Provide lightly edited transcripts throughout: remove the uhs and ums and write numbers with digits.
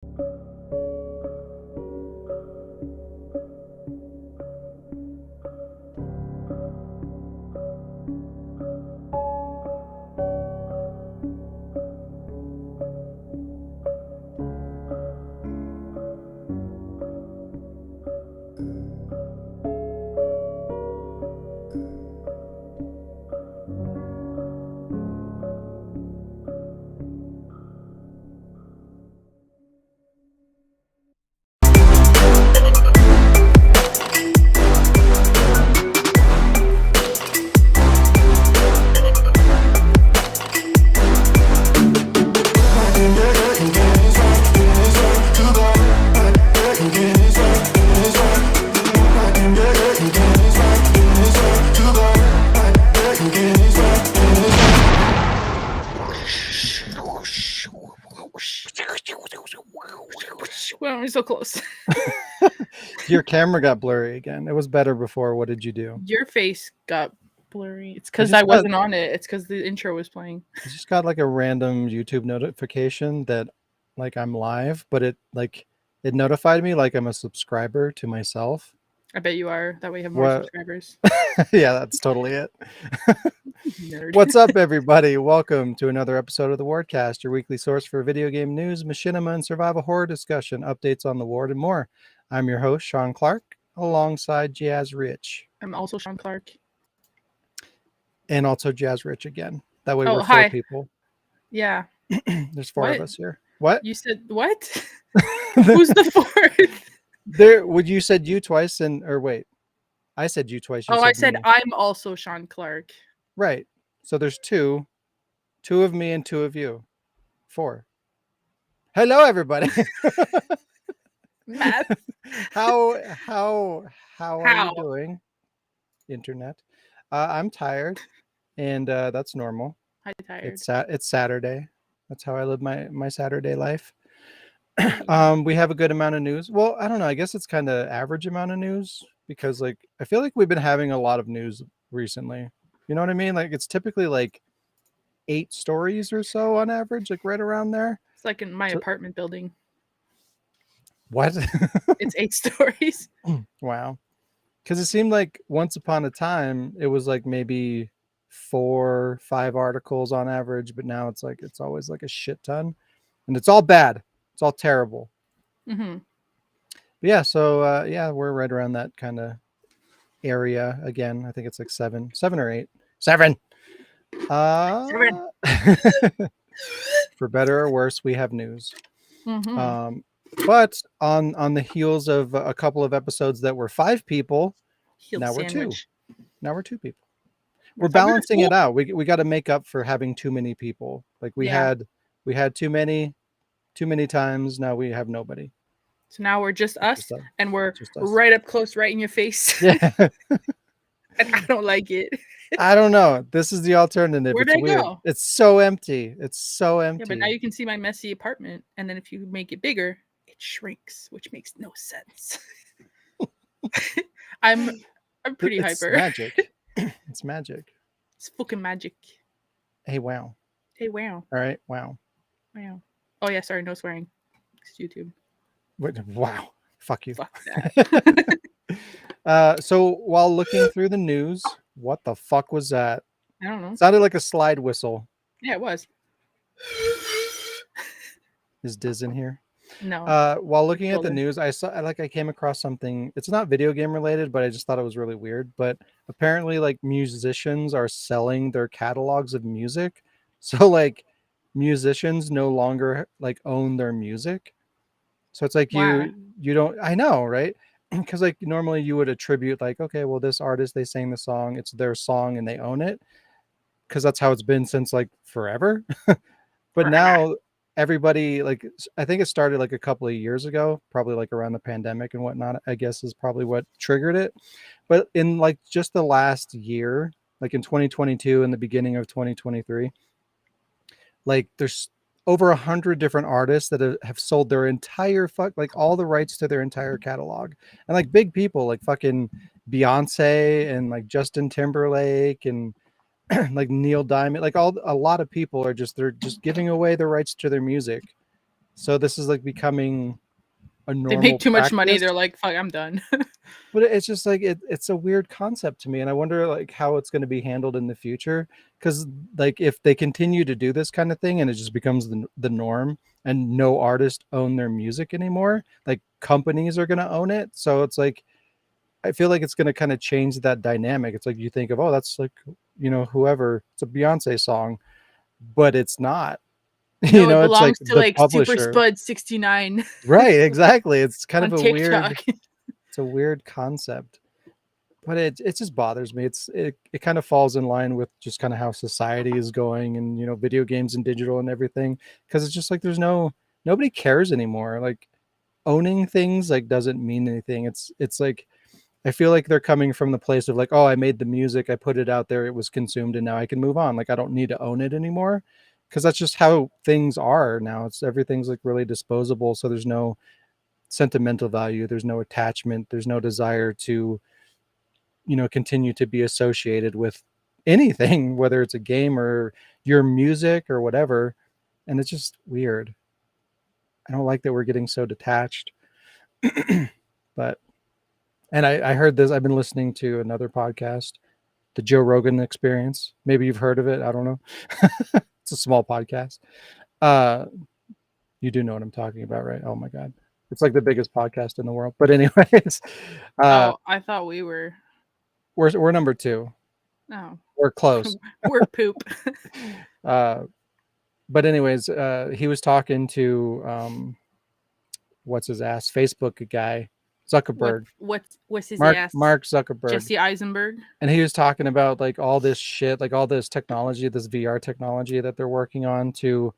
Well, we're so close. Your camera got blurry again. It was better before. What did you do? Your face got blurry. It's because I wasn't on it. It's because the intro was playing. I just got like a random YouTube notification that like I'm live, but it notified me like I'm a subscriber to myself. I bet you are. That way you have more subscribers. Yeah, that's totally it. Nerd. What's up, everybody? Welcome to another episode of the Wardcast, your weekly source for video game news, machinima, and survival horror discussion, updates on the Ward, and more. I'm your host, Sean Clark, alongside Jazz Rich. I'm also Sean Clark. And also Jazz Rich again. That way we're hi. four people. Yeah. There's four of us here. What? You said what? Who's the fourth? You said you twice wait. I said you twice. I said me. I'm also Sean Clark. Right. So there's two of me and two of you. 4. Hello, everybody. Math. How are you doing, Internet? I'm tired, and that's normal. I'm tired. It's Saturday. That's how I live my Saturday life. We have a good amount of news. Well, I don't know. I guess it's kind of average amount of news because I feel like we've been having a lot of news recently. You know what I mean? Like it's typically like 8 stories or so on average, like right around there. It's like in my apartment building. What? It's 8 stories. Wow. Because it seemed like once upon a time it was like maybe 4, 5 articles on average, but now it's always like a shit ton, and it's all bad. It's all terrible. Mm-hmm. But yeah, so we're right around that kind of area again. I think it's like 7 or 8. 7. 7. For better or worse, we have news. Mm-hmm. But on the heels of a couple of episodes that were 5 people, now we're 2. Now we're 2 people. We're balancing it out. We got to make up for having too many people. Like we had too many times. Now we have nobody. So now we're just us, and we're right up close, right in your face. Yeah. And I don't like it. I don't know. This is the alternative. Where'd I go? It's so empty. It's so empty. Yeah, but now you can see my messy apartment, and then if you make it bigger, it shrinks, which makes no sense. I'm pretty hyper. Magic. It's magic. It's fucking magic. Hey, wow. Hey, wow. All right, wow. Wow. Oh yeah, sorry, no swearing. It's YouTube. Wow. Fuck you. Fuck that. So while looking through the news, what the fuck was that? I don't know. It sounded like a slide whistle. Yeah, it was. Is Diz in here? No. While looking at the news, I came across something. It's not video game related, but I just thought it was really weird. But apparently, like musicians are selling their catalogs of music. So like musicians no longer like own their music. So it's like you don't. I know, right? Because like normally you would attribute like, okay, well, this artist, they sang the song, it's their song and they own it, because that's how it's been since like forever. But now everybody, like, I think it started like a couple of years ago, probably like around the pandemic and whatnot, I guess is probably what triggered it. But in like just the last year, like in 2022 and the beginning of 2023, like there's over 100 different artists that have sold their entire like all the rights to their entire catalog. And like big people like fucking Beyonce and like Justin Timberlake and like Neil Diamond, like a lot of people are they're just giving away the rights to their music. So this is like becoming a They make normal too much money. practice. They're like, fuck, I'm done. But it's just like it's a weird concept to me, and I wonder like how it's going to be handled in the future. Because like if they continue to do this kind of thing and it just becomes the norm, and no artist own their music anymore, like companies are going to own it. So it's like I feel like it's going to kind of change that dynamic. It's like you think of, oh, that's like, whoever, it's a Beyonce song, but it's not. No, it It's like belongs to the like Super publisher. Spud 69 Right, exactly. It's kind of on a weird, TikTok. it's a weird concept. But it just bothers me. It kind of falls in line with just kind of how society is going, and video games and digital and everything, because it's just like nobody cares anymore. Like owning things like doesn't mean anything. It's like I feel like they're coming from the place of like, oh, I made the music, I put it out there, it was consumed, and now I can move on. Like I don't need to own it anymore, because that's just how things are now. It's everything's like really disposable, so there's no sentimental value, there's no attachment, there's no desire to continue to be associated with anything, whether it's a game or your music or whatever. And it's just weird. I don't like that we're getting so detached. But and I heard this, I've been listening to another podcast, the Joe Rogan Experience. Maybe you've heard of it, I don't know. It's a small podcast. uh you do know what I'm talking about, right? Oh my god, it's like the biggest podcast in the world. But anyways, uh Oh, I thought we were. we're number two. No, We're close. we're poop. uh but anyways, he was talking to what's his ass, Facebook guy, What? Zuckerberg, What's his Mark ass? Mark Zuckerberg, Jesse Eisenberg. and he was talking about like all this shit, like all this technology, this VR technology that they're working on to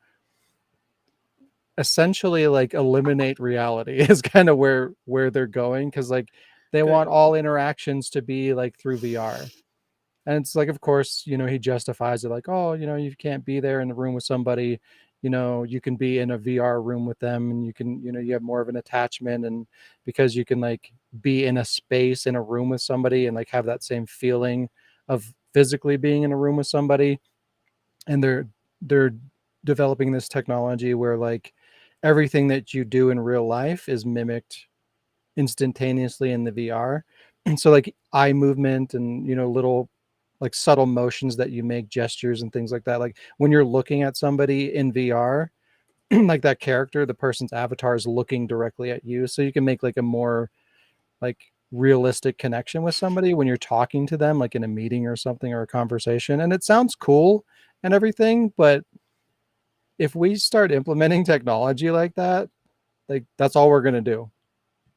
essentially like eliminate reality is kind of where they're going, because like they Good. want all interactions to be like through VR. And it's like, of course, he justifies it like, oh, you can't be there in the room with somebody. You can be in a VR room with them, and you can, you have more of an attachment, and because you can like be in a space in a room with somebody and like have that same feeling of physically being in a room with somebody. And they're developing this technology where like everything that you do in real life is mimicked instantaneously in the VR. And so like eye movement and little like subtle motions that you make, gestures and things like that. Like when you're looking at somebody in VR, like that character, the person's avatar is looking directly at you. So you can make like a more like realistic connection with somebody when you're talking to them, like in a meeting or something or a conversation. And it sounds cool and everything, but if we start implementing technology like that, like that's all we're going to do.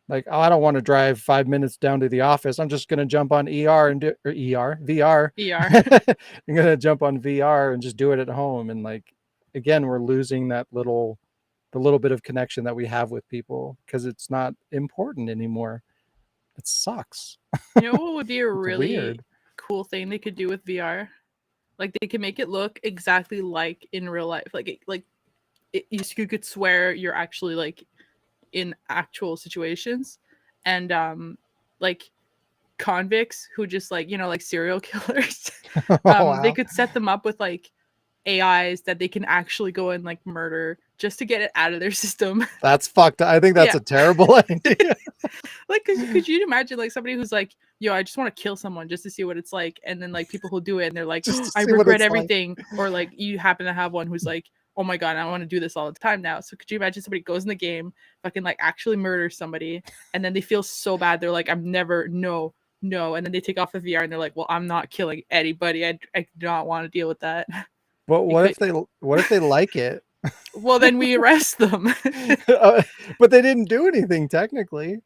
Like, oh, I don't want to drive 5 minutes down to the office. I'm just going to jump on ER and do, or ER, VR. ER. I'm going to jump on VR and just do it at home. And like, again, we're losing the little bit of connection that we have with people because it's not important anymore. It sucks. You know what would be a It's really weird. cool thing they could do with VR? Like they could make it look exactly like in real life. You could swear you're actually like in actual situations, and like convicts who just like like serial killers. Oh, They wow. could set them up with like AIs that they can actually go and like murder just to get it out of their system. That's fucked. I think that's Yeah. a terrible idea. Like could you imagine like somebody who's like, yo, I just want to kill someone just to see what it's like, and then like people who do it and they're like, Just to I see what regret it's like. everything, or like you happen to have one who's like, oh my god, I want to do this all the time now. So could you imagine somebody goes in the game, fucking like actually murders somebody, and then they feel so bad, they're like, I'm never, no, and then they take off the VR and they're like, well, I'm not killing anybody, I do not want to deal with that. But It could, what if they like it? well, then we arrest them. But they didn't do anything technically.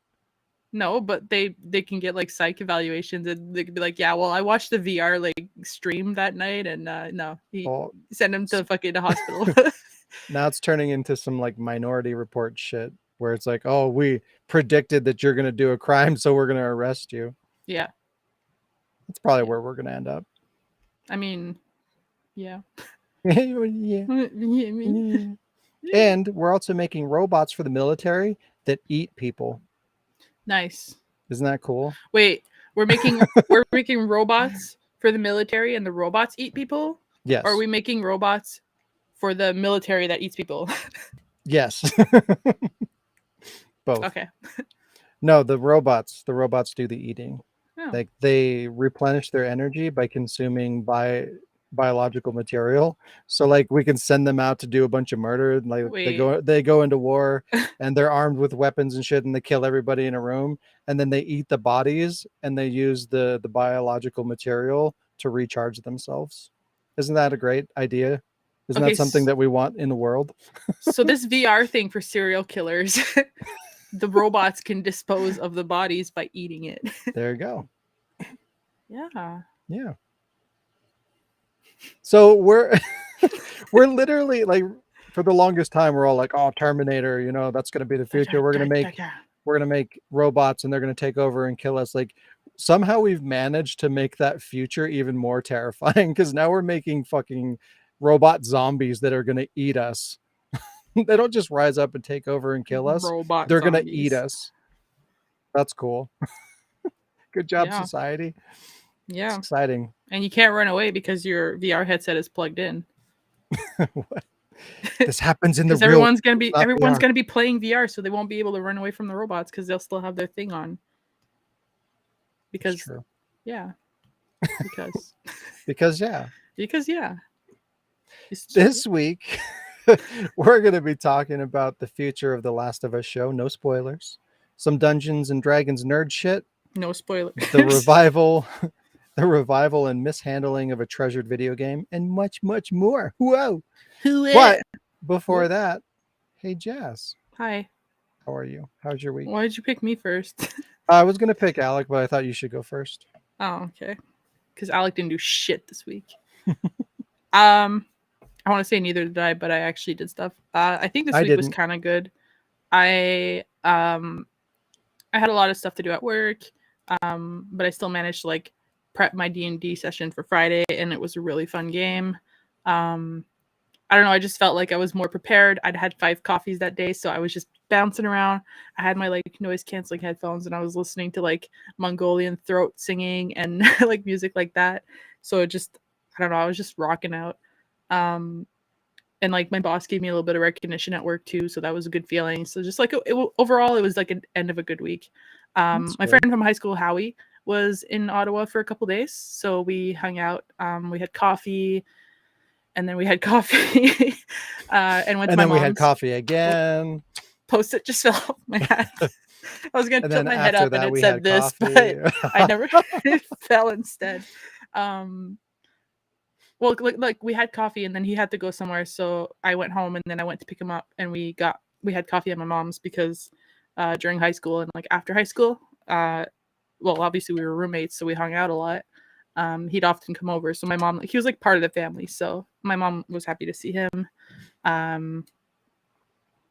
No, but they can get like psych evaluations, and they could be like, yeah, well, I watched the VR like stream that night, and no, he Well, send him to fucking hospital. now it's turning into some like Minority Report shit where it's like, oh, we predicted that you're going to do a crime, so we're going to arrest you. Yeah, That's probably where we're going to end up. I mean, yeah. Yeah. And we're also making robots for the military that eat people. Nice. Isn't that cool? Wait, we're making robots for the military, and the robots eat people? Yes. Or are we making robots for the military that eats people? Yes. Both. Okay. No, the robots. The robots do the eating. Oh, Like they replenish their energy by consuming biological material. So like we can send them out to do a bunch of murder. And like wait. they go into war and they're armed with weapons and shit and they kill everybody in a room and then they eat the bodies and they use the biological material to recharge themselves. Isn't that a great idea? Isn't Okay. that something that we want in the world? So this VR thing for serial killers, the robots can dispose of the bodies by eating it. There you go. Yeah. Yeah. So we're we're literally like for the longest time we're all like, oh, Terminator, you know, that's gonna be the future. We're gonna make robots and they're gonna take over and kill us. Like somehow we've managed to make that future even more terrifying because now we're making fucking robot zombies that are gonna eat us. They don't just rise up and take over and kill us. Robot They're gonna eat zombies. us. That's cool. Good job, Yeah. society. It's Yeah. exciting. And you can't run away because your VR headset is plugged in. What? This happens in the Because real everyone's gonna world, be not everyone's VR. gonna be playing VR, so they won't be able to run away from the robots because they'll still have their thing on. It's Because true. yeah. Because Because yeah. because yeah. It's This week we're going to be talking about the future of the Last of Us show. No spoilers. Some Dungeons and Dragons nerd shit. no spoilers. The revival, the revival and mishandling of a treasured video game, and much, much more. Whoa! Who is? But before What? that, hey Jazz, Hi. how are you? How's your week? Why did you pick me first? I was going to pick Alec, but I thought you should go first. Oh, okay. Because Alec didn't do shit this week. I want to say neither did I, but I actually did stuff. I think this I week was didn't. kind of good. I had a lot of stuff to do at work, but I still managed to like prep my D&D session for Friday, and it was a really fun game. I don't know, I just felt like I was more prepared. I'd had 5 coffees that day, so I was just bouncing around. I had my like noise canceling headphones and I was listening to like Mongolian throat singing and like music like that. So it just, I don't know, I was just rocking out. Um and like my boss gave me a little bit of recognition at work too, so that was a good feeling. So just like overall it was like an end of a good week. That's My good. friend from high school, Howie, was in Ottawa for a couple days, so we hung out. We had coffee, and then we had coffee, and went to And my then we had mom's. coffee again. Post-it just fell off my head. I was gonna And tilt then my head after up and that, it we said had this, coffee. but I never it fell instead. Well, like we had coffee and then he had to go somewhere, so I went home and then I went to pick him up and we had coffee at my mom's because during high school and like after high school, well, obviously we were roommates, so we hung out a lot. He'd often come over, so my mom, like, he was like part of the family, so my mom was happy to see him.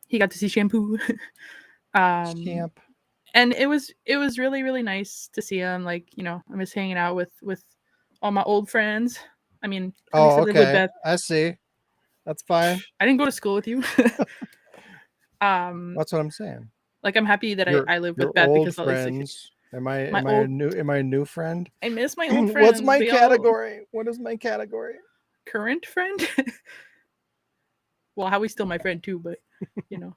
He got to see Shampoo. Champ. And it was really really nice to see him. Like, you know, I miss hanging out with all my old friends. I mean, at least Oh, I live with okay. Beth. I see. That's fine. I didn't go to school with you. That's what I'm saying. Like, I'm happy that Your I live your with Beth old because at least like, friends. Am my I a old new friend? I miss my old What's friends. my We all category? What is my category? current friend. Well, Howie's still my friend too, but you know.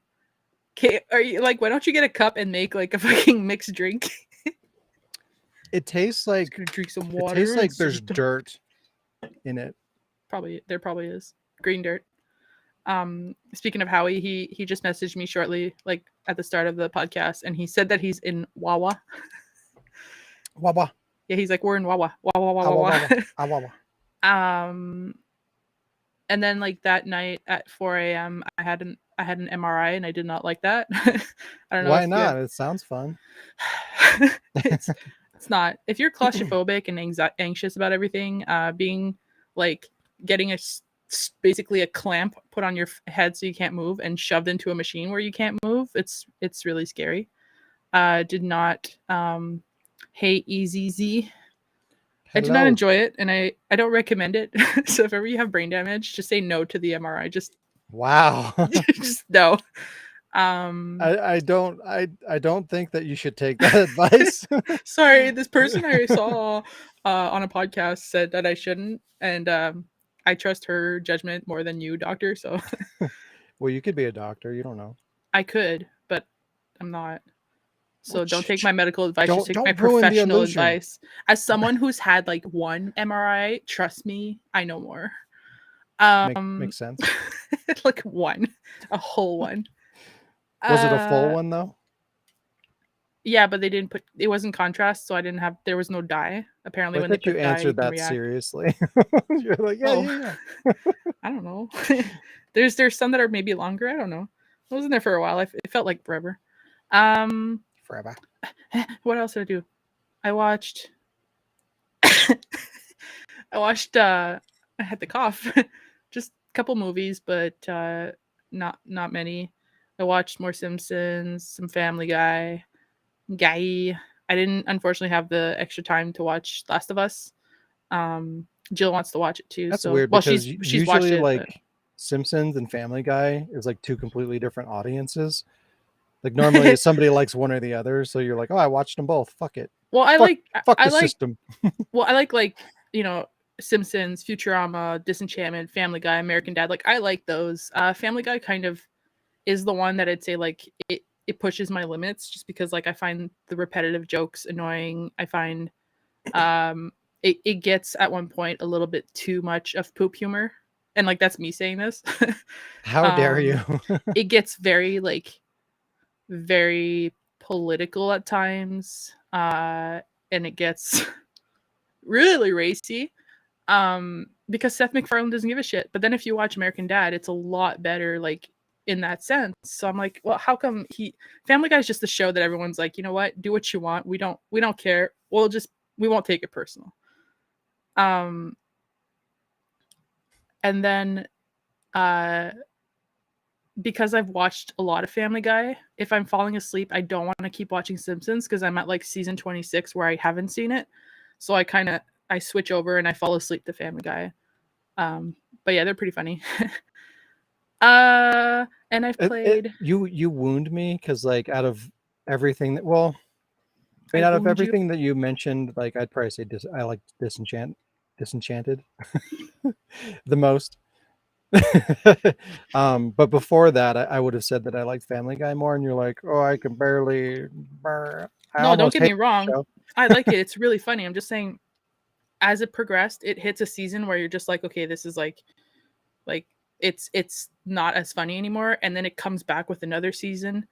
Okay, are you like, why don't you get a cup and make like a fucking mixed drink? It tastes like Just gonna drink some it water. tastes like and there's some dirt in it. there probably is green dirt. Speaking of Howie, he just messaged me shortly, like at the start of the podcast, and he said that he's in Wawa. Wawa. Yeah, he's like, we're in Wawa. Wawa, Wawa, Awa, Wawa. wawa. Awawa. And then like that night at 4 a.m. I had an MRI and I did not like that. I don't know Why if you not? It sounds fun. it's it's not. If you're claustrophobic and anxious about everything, being like getting basically a clamp put on your head so you can't move and shoved into a machine where you can't move, it's really scary. Did not hey EZZ. I did not Hello. enjoy it, and I don't recommend it. So if ever you have brain damage, just say no to the MRI. Just Wow. just no. I don't think that you should take that advice. Sorry, this person I saw on a podcast said that I shouldn't, and I trust her judgment more than you, doctor. So Well, you could be a doctor. You don't know. I could, but I'm not. So Well, don't take my medical advice. Just take my don't ruin the professional illusion. advice. As someone who's had like one MRI, trust me, I know more. Makes sense. Like one, a whole one. Was it a full one though? Yeah, but they didn't put. It wasn't contrast, so I didn't have. There was no dye. Apparently, I when they thought you put dye, you answered can that react. seriously. You're like, yeah, Oh, yeah. I don't know. There's some that are maybe longer. I don't know. I wasn't there for a while. It felt like forever. Forever. What else did I do? I watched. I watched. I had the cough. Just a couple movies, but not many. I watched more Simpsons, some Family Guy. I didn't unfortunately have the extra time to watch Last of Us. Jill wants to watch it too. That's So weird well, because she's watched usually it, but like Simpsons and Family Guy is like two completely different audiences. Like normally somebody likes one or the other, so you're like, oh, I watched them both. Fuck it. well, I Fuck, like fuck I the like system. well, I like you know Simpsons, Futurama, Disenchantment, Family Guy, American Dad. Like I like those. Family Guy kind of is the one that I'd say like it pushes my limits just because like I find the repetitive jokes annoying. I find it gets at one point a little bit too much of poop humor. And like that's me saying this. How dare you? It gets very like very political at times. And it gets really racy. Because Seth MacFarlane doesn't give a shit. But then if you watch American Dad, it's a lot better, like in that sense. So I'm like, well, how come Family Guy is just the show that everyone's like, you know what, do what you want. We don't care. We won't take it personal. And then because I've watched a lot of Family Guy, if I'm falling asleep, I don't want to keep watching Simpsons because I'm at like season 26 where I haven't seen it. So I switch over and I fall asleep to Family Guy. But yeah, they're pretty funny. And I've played. You wound me because like out of everything that out of wound you. everything that you mentioned, like I'd probably say I like Disenchanted the most. But before that, I would have said that I liked Family Guy more, and you're like, oh, I can barely. I No, don't almost get hate me wrong. the show. I like it. It's really funny. I'm just saying, as it progressed, it hits a season where you're just like, okay, this is like it's not as funny anymore, and then it comes back with another season.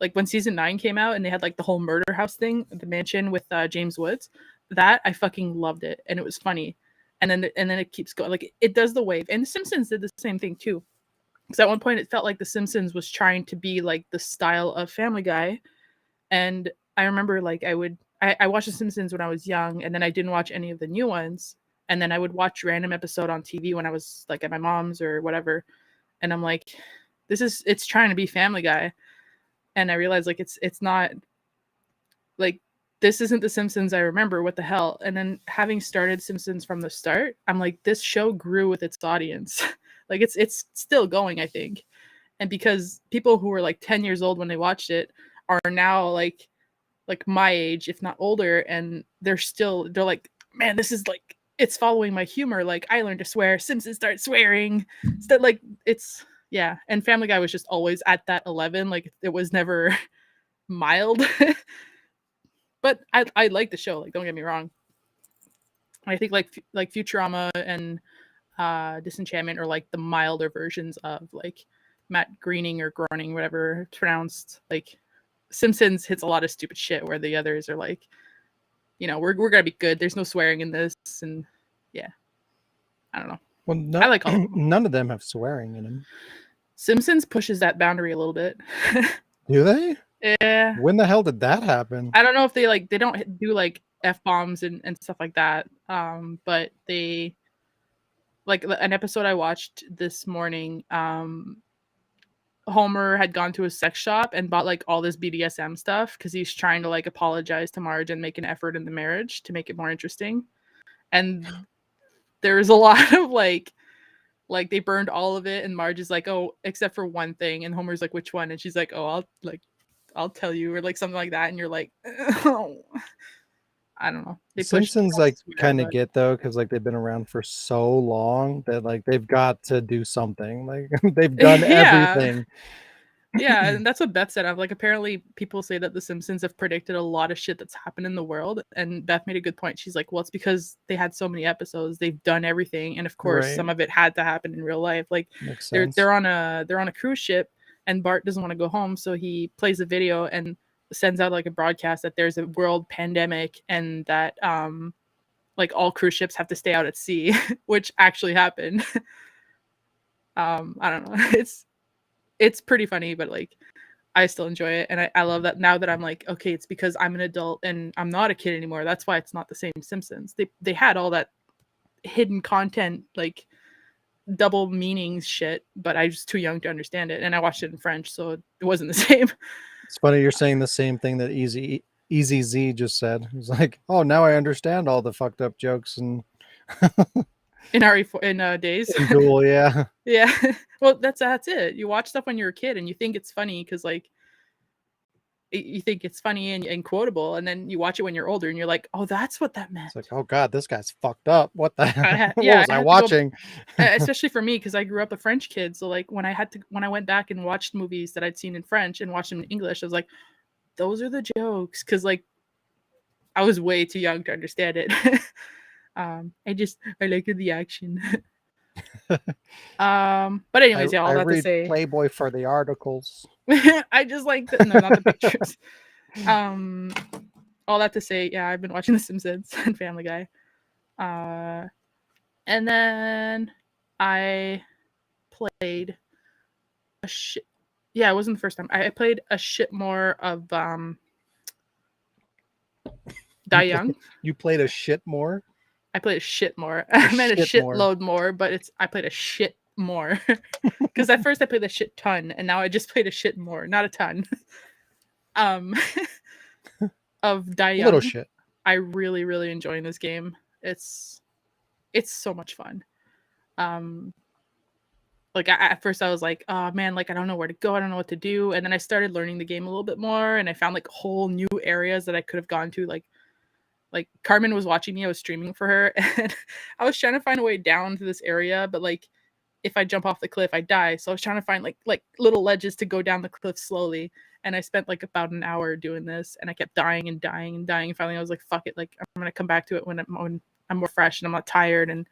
Like when season 9 came out and they had like the whole murder house thing, the mansion with James Woods, that I fucking loved it and it was funny. And then it keeps going, like it does the wave. And The Simpsons did the same thing too. Because at one point it felt like The Simpsons was trying to be like the style of Family Guy. And I remember like I watched The Simpsons when I was young, and then I didn't watch any of the new ones. And then I would watch random episode on TV when I was like at my mom's or whatever. And I'm like, it's trying to be Family Guy. And I realized like it's not, like this isn't the Simpsons I remember. What the hell? And then having started Simpsons from the start, I'm like, this show grew with its audience. Like it's still going, I think. And because people who were like 10 years old when they watched it are now like my age, if not older, and they're like, man, this is like, it's following my humor. Like I learned to swear, Simpsons start swearing. So like it's, yeah. And Family Guy was just always at that 11. Like it was never mild. But I like the show. Like don't get me wrong. I think like Futurama and Disenchantment are like the milder versions of like Matt Groening or Groening, whatever it's pronounced. Like Simpsons hits a lot of stupid shit where the others are like, we're gonna be good. There's no swearing in this, and yeah, I don't know. Well, I like all of them. none of them have swearing in them. Simpsons pushes that boundary a little bit. Do they? Yeah. When the hell did that happen? I don't know if they don't do like F-bombs and stuff like that. But they, like an episode I watched this morning, Homer had gone to a sex shop and bought like all this BDSM stuff because he's trying to like apologize to Marge and make an effort in the marriage to make it more interesting. And there's a lot of like they burned all of it, and Marge is like, oh, except for one thing, and Homer's like, which one? And she's like, oh, I'll tell you, or like something like that, and you're like, oh. I don't know. They push Simpsons don't like swear, kind of but get though because like they've been around for so long that like they've got to do something. Like they've done yeah. everything. Yeah, and that's what Beth said. Of like, apparently people say that The Simpsons have predicted a lot of shit that's happened in the world, and Beth made a good point. She's like, "Well, it's because they had so many episodes, they've done everything, and of course, Right. some of it had to happen in real life. Like, Makes they're sense. they're on a cruise ship, and Bart doesn't want to go home, so he plays a video and sends out like a broadcast that there's a world pandemic and that like all cruise ships have to stay out at sea, which actually happened. I don't know. It's pretty funny, but like I still enjoy it. And I love that now that I'm like, okay, it's because I'm an adult and I'm not a kid anymore. That's why it's not the same Simpsons. They had all that hidden content, like double meanings shit, but I was too young to understand it. And I watched it in French, so it wasn't the same. It's funny you're saying the same thing that Easy Z just said. He's like, "Oh, now I understand all the fucked up jokes and In our days. in Duel." Yeah, Yeah. Well, that's it. You watch stuff when you're a kid and you think it's funny because like you think it's funny and quotable, and then you watch it when you're older and you're like, oh, that's what that meant. it's like, "Oh God, this guy's fucked up. What the? What Yeah, was I I had to go, watching?" especially for me because I grew up a French kid. So like when I went back and watched movies that I'd seen in French and watched them in English, I was like, those are the jokes because like I was way too young to understand it. I like the action. But anyways, yeah, I all that to read say, Playboy for the articles. I just like the no, not the pictures. Um, all that to say, yeah, I've been watching The Simpsons and Family Guy. And then I played a shit. Yeah, it wasn't the first time. I played a shit more of Die You play, Young. you played a shit more. I played a shit more. A I meant a shit more. shitload more, but I played a shit more. Because at first I played a shit ton, and now I just played a shit more, not a ton. Um, of Die Little Young. shit. I really, really enjoying this game. It's so much fun. Um, like at first I was like, oh man, like I don't know where to go, I don't know what to do, and then I started learning the game a little bit more, and I found like whole new areas that I could have gone to. Like Carmen was watching me, I was streaming for her, and I was trying to find a way down to this area, but like if I jump off the cliff, I die. So I was trying to find like little ledges to go down the cliff slowly. And I spent like about an hour doing this, and I kept dying and dying and dying. And finally, I was like, "Fuck it! Like I'm gonna come back to it when I'm more fresh and I'm not tired and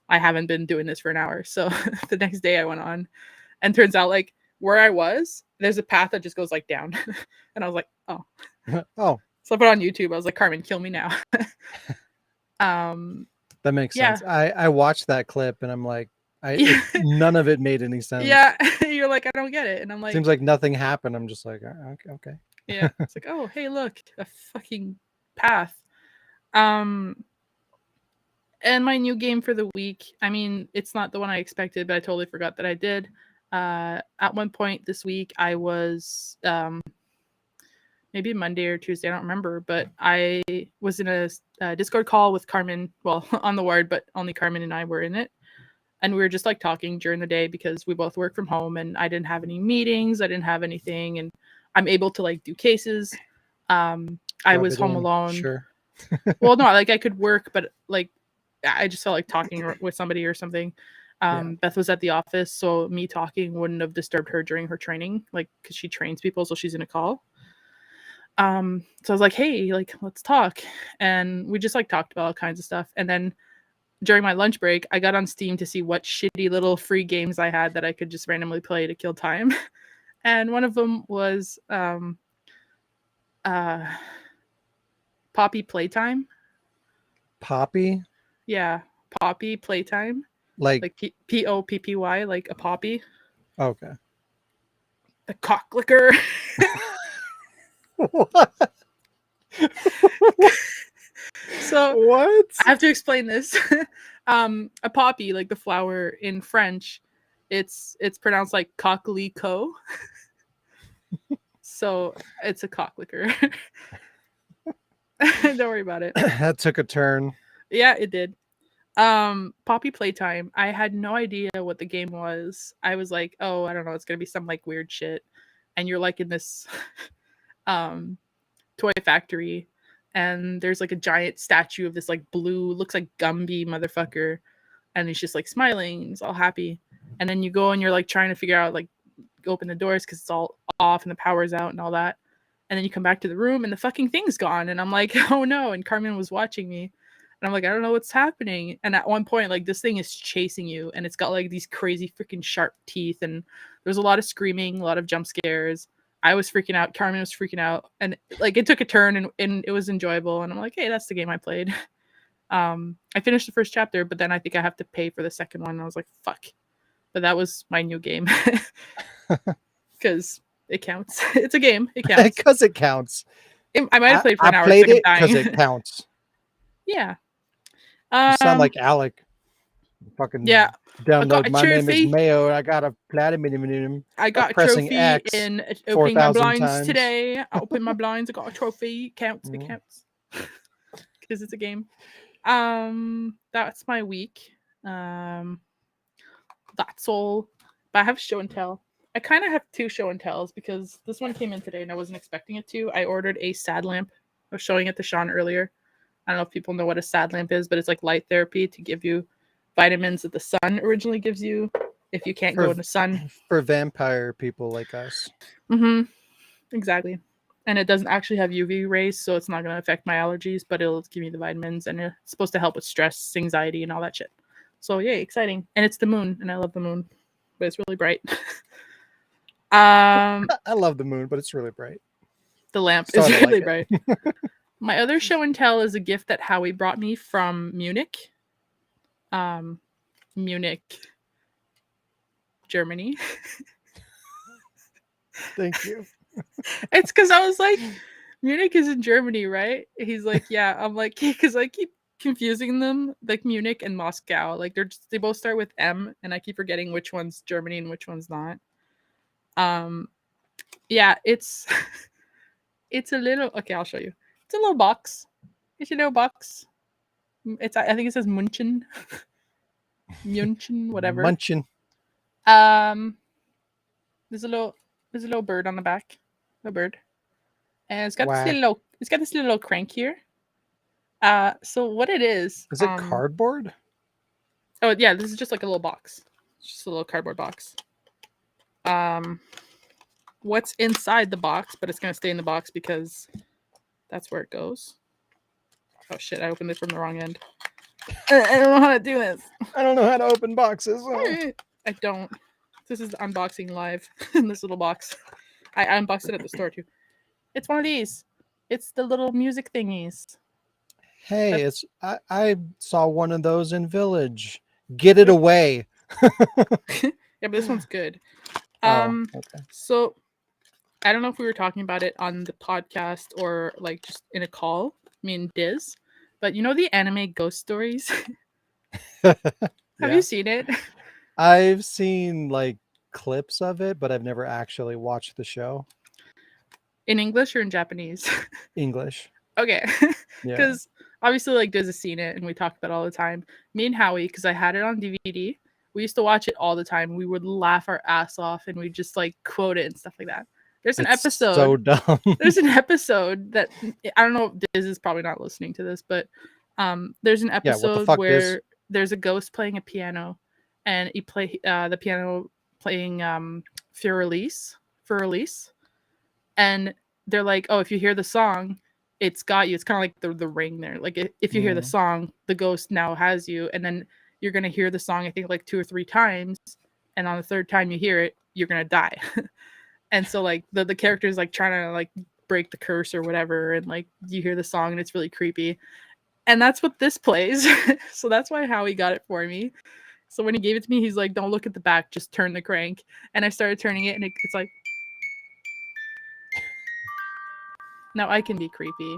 I haven't been doing this for an hour." So the next day, I went on, and turns out like where I was, there's a path that just goes like down, and I was like, "Oh." Oh, So I put it on YouTube. I was like, "Carmen, kill me now." that makes Yeah, sense. I watched that clip and I'm like, none of it made any sense. yeah. You're like, I don't get it, and I'm Seems like, like nothing happened. I'm just like, okay, okay. yeah. It's like, oh, hey, look, a fucking path. Um, and my new game for the week. I mean, it's not the one I expected, but I totally forgot that I did. At one point this week, I was maybe Monday or Tuesday, I don't remember, but I was in a Discord call with Carmen. Well, on the ward, but only Carmen and I were in it. And we were just like talking during the day because we both work from home, and I didn't have any meetings, I didn't have anything, and I'm able to like do cases. I Rub was it home in. alone. Sure. Well, no, like I could work, but like I just felt like talking with somebody or something. Yeah. Beth was at the office, so me talking wouldn't have disturbed her during her training, like because she trains people, so she's in a call. So I was like, hey, like let's talk, and we just like talked about all kinds of stuff, and then during my lunch break, I got on Steam to see what shitty little free games I had that I could just randomly play to kill time. And one of them was uh, Poppy Playtime. Poppy? Yeah, Poppy Playtime. Like, Like Poppy, like a poppy. okay. The cocklicker. What? So What? I have to explain this. A poppy, like the flower in French, it's pronounced like coquelicot. So it's a cocklicker. Don't worry about it. That took a turn. Yeah, it did. Poppy Playtime. I had no idea what the game was. I was like, oh, I don't know, it's gonna be some like weird shit. And you're like in this toy factory, and there's like a giant statue of this like blue, looks like Gumby motherfucker, and he's just like smiling, and he's all happy. And then you go and you're like trying to figure out like open the doors because it's all off and the power's out and all that. And then you come back to the room and the fucking thing's gone. And I'm like, oh no. And Carmen was watching me. And I'm like, I don't know what's happening. And at one point, like, this thing is chasing you and it's got like these crazy freaking sharp teeth. And there's a lot of screaming, a lot of jump scares. I was freaking out. Carmen was freaking out. And like, it took a turn and it was enjoyable. And I'm like, hey, that's the game I played. I finished the first chapter, but then I think I have to pay for the second one. And I was like, fuck. But that was my new game. Because it counts. It's a game. It counts. Because it counts. I might have played for an hour. I played it because it counts. Yeah. You sound like Alec. Fucking yeah. Download. My name is Mayo. And I got a platinum. I got a trophy in opening my blinds today. I opened my blinds. I got a trophy. It counts. It counts. Because it's a game. That's my week. That's all. But I have show and tell. I kind of have 2 show and tells because this one came in today and I wasn't expecting it to. I ordered a sad lamp. I was showing it to Sean earlier. I don't know if people know what a sad lamp is, but it's like light therapy to give you vitamins that the sun originally gives you if you can't go in the sun. For vampire people like us. Mm-hmm. Exactly. And it doesn't actually have UV rays, so it's not going to affect my allergies, but it'll give me the vitamins and it's supposed to help with stress, anxiety, and all that shit. So yay, exciting. And it's the moon, and I love the moon, but it's really bright. I love the moon, but it's really bright. The lamp is really bright. My other show and tell is a gift that Howie brought me from Munich. Munich, Germany. Thank you. It's because I was like, Munich is in Germany, right? He's like, yeah. I'm like, because I keep confusing them, like Munich and Moscow. Like they both start with M, and I keep forgetting which one's Germany and which one's not. Yeah, it's a little. Okay, I'll show you. It's a little box. It's a little box. I think it says München. München, whatever. Munchen. There's a little bird on the back. A bird. And it's got this little crank here. So what it is it cardboard? Oh yeah, this is just like a little box. It's just a little cardboard box. What's inside the box, but it's gonna stay in the box because that's where it goes. Oh shit, I opened it from the wrong end. I don't know how to do this. I don't know how to open boxes. I don't. This is the unboxing live in this little box. I unboxed it at the store too. It's one of these. It's the little music thingies. Hey, I saw one of those in Village. Get it away. Yeah, but this one's good. Okay. So I don't know if we were talking about it on the podcast or like just in a call, me and Diz, but you know the anime Ghost Stories? Have you seen it? I've seen like clips of it, but I've never actually watched the show. In English or in Japanese? English. Okay. Because obviously like Diz has seen it and we talk about it all the time. Me and Howie, because I had it on DVD, we used to watch it all the time. We would laugh our ass off and we'd just like quote it and stuff like that. There's an episode. So dumb. There's an episode that I don't know if Diz is probably not listening to this, but there's an episode where there's a ghost playing a piano and he play the piano playing for release. And they're like, oh, if you hear the song, it's got you. It's kind of like the ring there. Like if you hear the song, the ghost now has you. And then you're going to hear the song, I think like 2 or 3 times. And on the 3rd time you hear it, you're going to die. And so like the character is like trying to like break the curse or whatever. And like you hear the song and it's really creepy. And that's what this plays. So that's why Howie got it for me. So when he gave it to me, he's like, don't look at the back, just turn the crank. And I started turning it and it's like, now I can be creepy.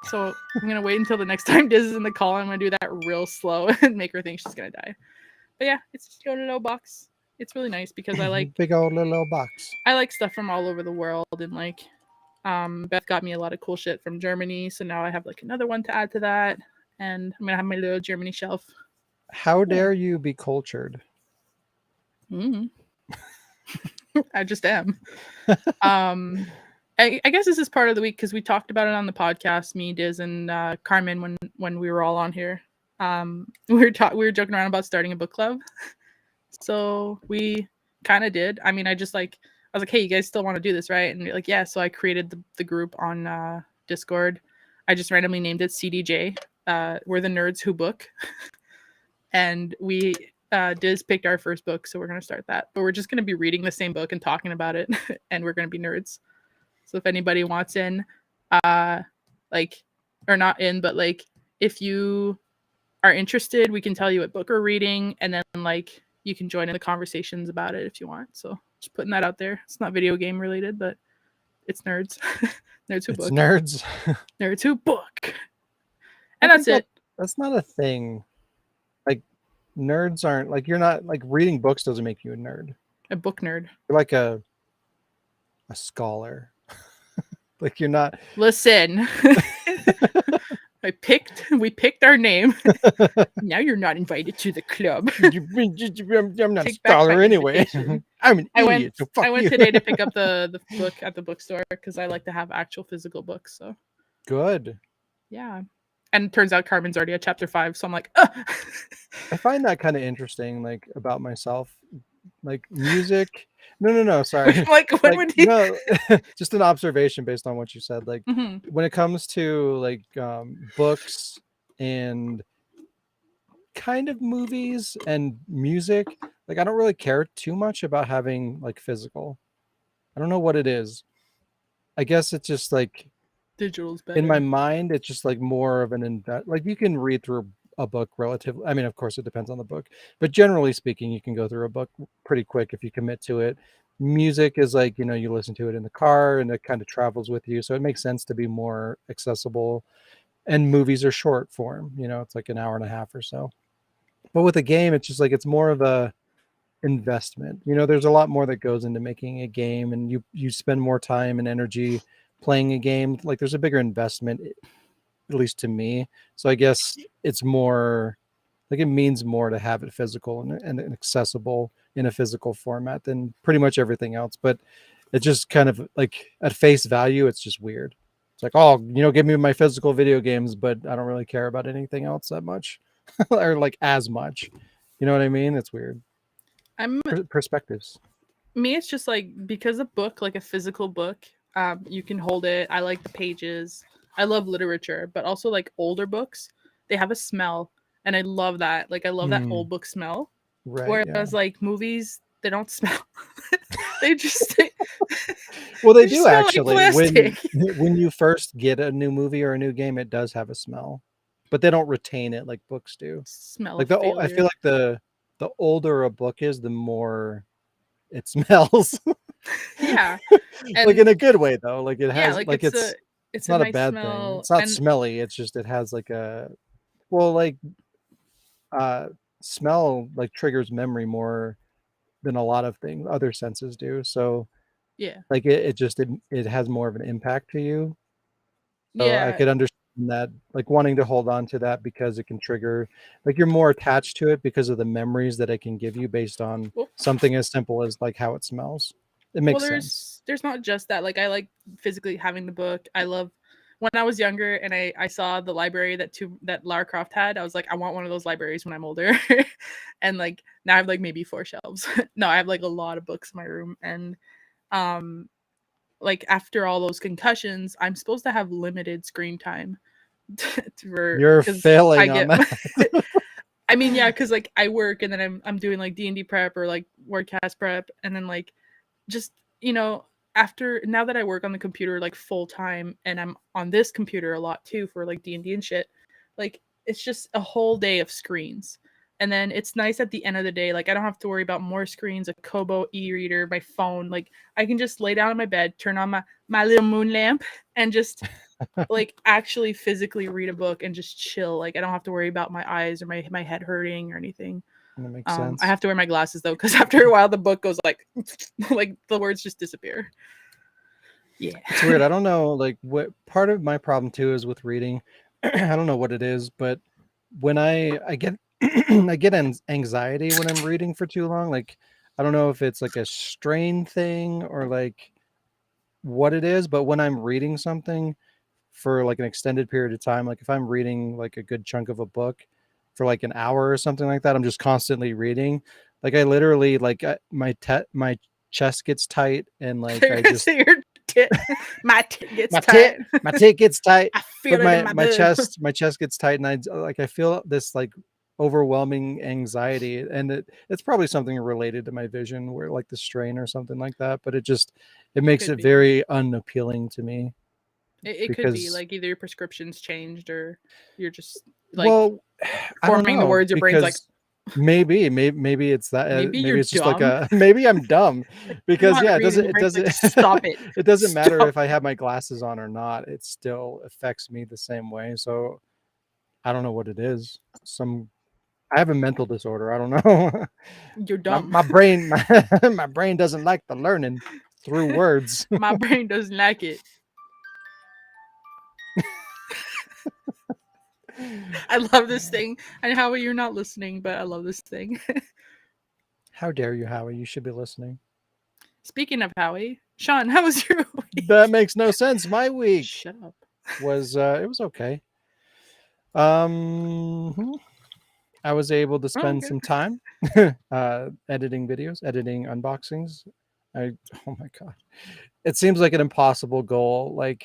So I'm going to wait until the next time Diz is in the call. I'm going to do that real slow and make her think she's going to die. But yeah, it's just a little box. It's really nice because I like... Big old little box. I like stuff from all over the world. And like, Beth got me a lot of cool shit from Germany. So now I have like another one to add to that. And I'm going to have my little Germany shelf. How dare you be cultured? I just am. I guess this is part of the week because we talked about it on the podcast, me, Diz, and Carmen when we were all on here. We were joking around about starting a book club, so we kind of did. I mean, I was like, hey, you guys still want to do this, right? And you're like, yeah. So I created the group on Discord. I just randomly named it CDJ. We're the nerds who book, and we Diz picked our first book, so we're gonna start that. But we're just gonna be reading the same book and talking about it, and we're gonna be nerds. So if anybody wants in, like, or not in, but like, if you are interested, we can tell you what book we're reading, and then like you can join in the conversations about it if you want. So just putting that out there. It's not video game related, but it's nerds, nerds who It's book, nerds. nerds who book, I and that's think it. that's not a thing. Like nerds aren't like you're not like reading books doesn't make you a nerd. A book nerd. You're like a scholar. Like you're not. Listen, we picked our name. Now you're not invited to the club. I'm not a Take back scholar my anyway. invitation. I'm an I idiot. So fuck I went you. today to pick up the book at the bookstore because I like to have actual physical books. So Good. yeah, and it turns out Carmen's already at chapter 5, so I'm like, ugh. I find that kind of interesting, like about myself, like music. No, sorry. Like, what Like would you? no, just an observation based on what you said. Like Mhm. when it comes to like books and kind of movies and music, like I don't really care too much about having like physical. I don't know what it is. I guess it's just like Digital's better. in my mind, it's just like more of an like you can read through a book relatively. I mean, of course, it depends on the book, but generally speaking, you can go through a book pretty quick if you commit to it. Music is like, you listen to it in the car and it kind of travels with you. So it makes sense to be more accessible. And movies are short form, it's like an hour and a half or so. But with a game, it's just like it's more of a investment. There's a lot more that goes into making a game, and you spend more time and energy playing a game. Like there's a bigger investment, at least to me. So I guess it's more like it means more to have it physical and accessible in a physical format than pretty much everything else. But it's just kind of like at face value, it's just weird. It's like, oh, give me my physical video games, but I don't really care about anything else that much or like as much. You know what I mean? It's weird. I'm Perspectives. Me. It's just like because a book, like a physical book, you can hold it. I like the pages. I love literature, but also like older books, they have a smell, and I love that. Like I love that old book smell. Right. Yeah. Whereas like movies, they don't smell. they just Well, they they just do smell like actually. When plastic. when you first get a new movie or a new game, it does have a smell, but they don't retain it like books do. Smell Like of I feel failure. like the older a book is, the more it smells. Yeah, Like and in a good way though. Like it yeah, has like like it's it's a not a nice bad thing. smell, It's not and smelly. It's just it has like a like uh smell like triggers memory more than a lot of things other senses do. So yeah, like it has more of an impact to you. So I yeah. could understand that, like wanting to hold on to that because it can trigger, like you're more attached to it because of the memories that it can give you based on Well, something as simple as like how it smells. It well, makes sense. there's not just that. Like I like physically having the book. I love when I was younger and I saw the library that Lara Croft had. I was like, I want one of those libraries when I'm older. And like now I have like maybe 4 shelves. No, I have like a lot of books in my room, and um like after all those concussions, I'm supposed to have limited screen time You're because I failing on get that. I mean, yeah, because like I work and then I'm doing like D&D prep or like Wardcast prep, and then like just after now that I work on the computer like full time and I'm on this computer a lot too for like D&D and shit, like it's just a whole day of screens. And then it's nice at the end of the day, like I don't have to worry about more screens, a Kobo e-reader, my phone. Like I can just lay down in my bed, turn on my little moon lamp, and just like actually physically read a book and just chill. Like I don't have to worry about my eyes or my head hurting or anything. That makes I sense. have to wear my glasses though, because after a while the book goes like like the words just disappear. Yeah. It's weird. I don't know, like what part of my problem too is with reading. I don't know what it is, but when I get I get anxiety when I'm reading for too long. Like I don't know if it's like a strain thing or like what it is, but when I'm reading something for like an extended period of time, like if I'm reading like a good chunk of a book for like an hour or something like that, I'm just constantly reading. Like I literally like my chest gets tight and like I just Say your tit, my tit gets my tit tight. my tit gets tight, I but feel it in my boob. my chest gets tight, and I feel this like overwhelming anxiety, and it's probably something related to my vision, where like the strain or something like that, but it makes Could it be. very unappealing to me It could be because like either your prescription's changed or you're just like well I don't forming the know words. Your brain's like, because maybe it's that maybe maybe you're it's just like dumb. a maybe I'm dumb You're because not yeah reading. Your it brain's like, doesn't stop it, it doesn't matter stop. if I have my glasses on or not, it still affects me the same way. So I don't know what it is. I have a mental disorder. I don't know. You're dumb. My brain my brain doesn't like the learning through words. My brain doesn't like it. I love this thing. And Howie, you're not listening, but I love this thing. How dare you, Howie? You should be listening. Speaking of Howie, Sean, how was your week? That makes no sense. My week Shut up. was it was okay. Hmm. I was able to Oh, spend okay. some time editing videos, editing unboxings. I oh my god. It seems like an impossible goal. Like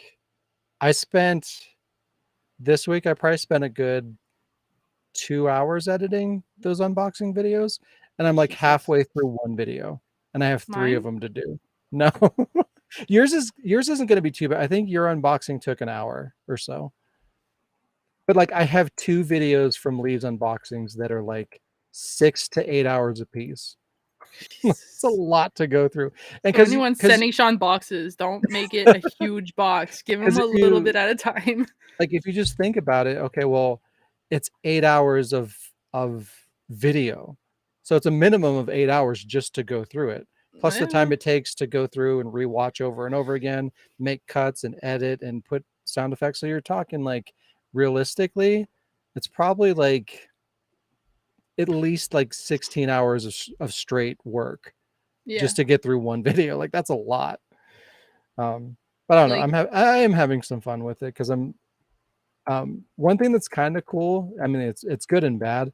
I spent this week I probably spent a good 2 hours editing those unboxing videos, and I'm like Jesus. halfway through one video, and I have three of Mine? them to do. No, yours isn't going to be too bad. I think your unboxing took an hour or so, but like I have two videos from Lee's unboxings that are like 6 to 8 hours a piece. It's a Jesus. lot to go through, and So anyone because sending Sean boxes, don't make it a huge box. Give him a if little you bit at a time. like if you just think about it, okay, well, it's 8 hours of video, so it's a minimum of 8 hours just to go through it, plus the Yeah. time it takes to go through and rewatch over and over again, make cuts and edit and put sound effects. So you're talking like realistically it's probably like at least like 16 hours of straight work Yeah. just to get through one video. Like that's a lot. But I don't know, Like, I am having some fun with it because I'm one thing that's kind of cool. I mean, it's good and bad,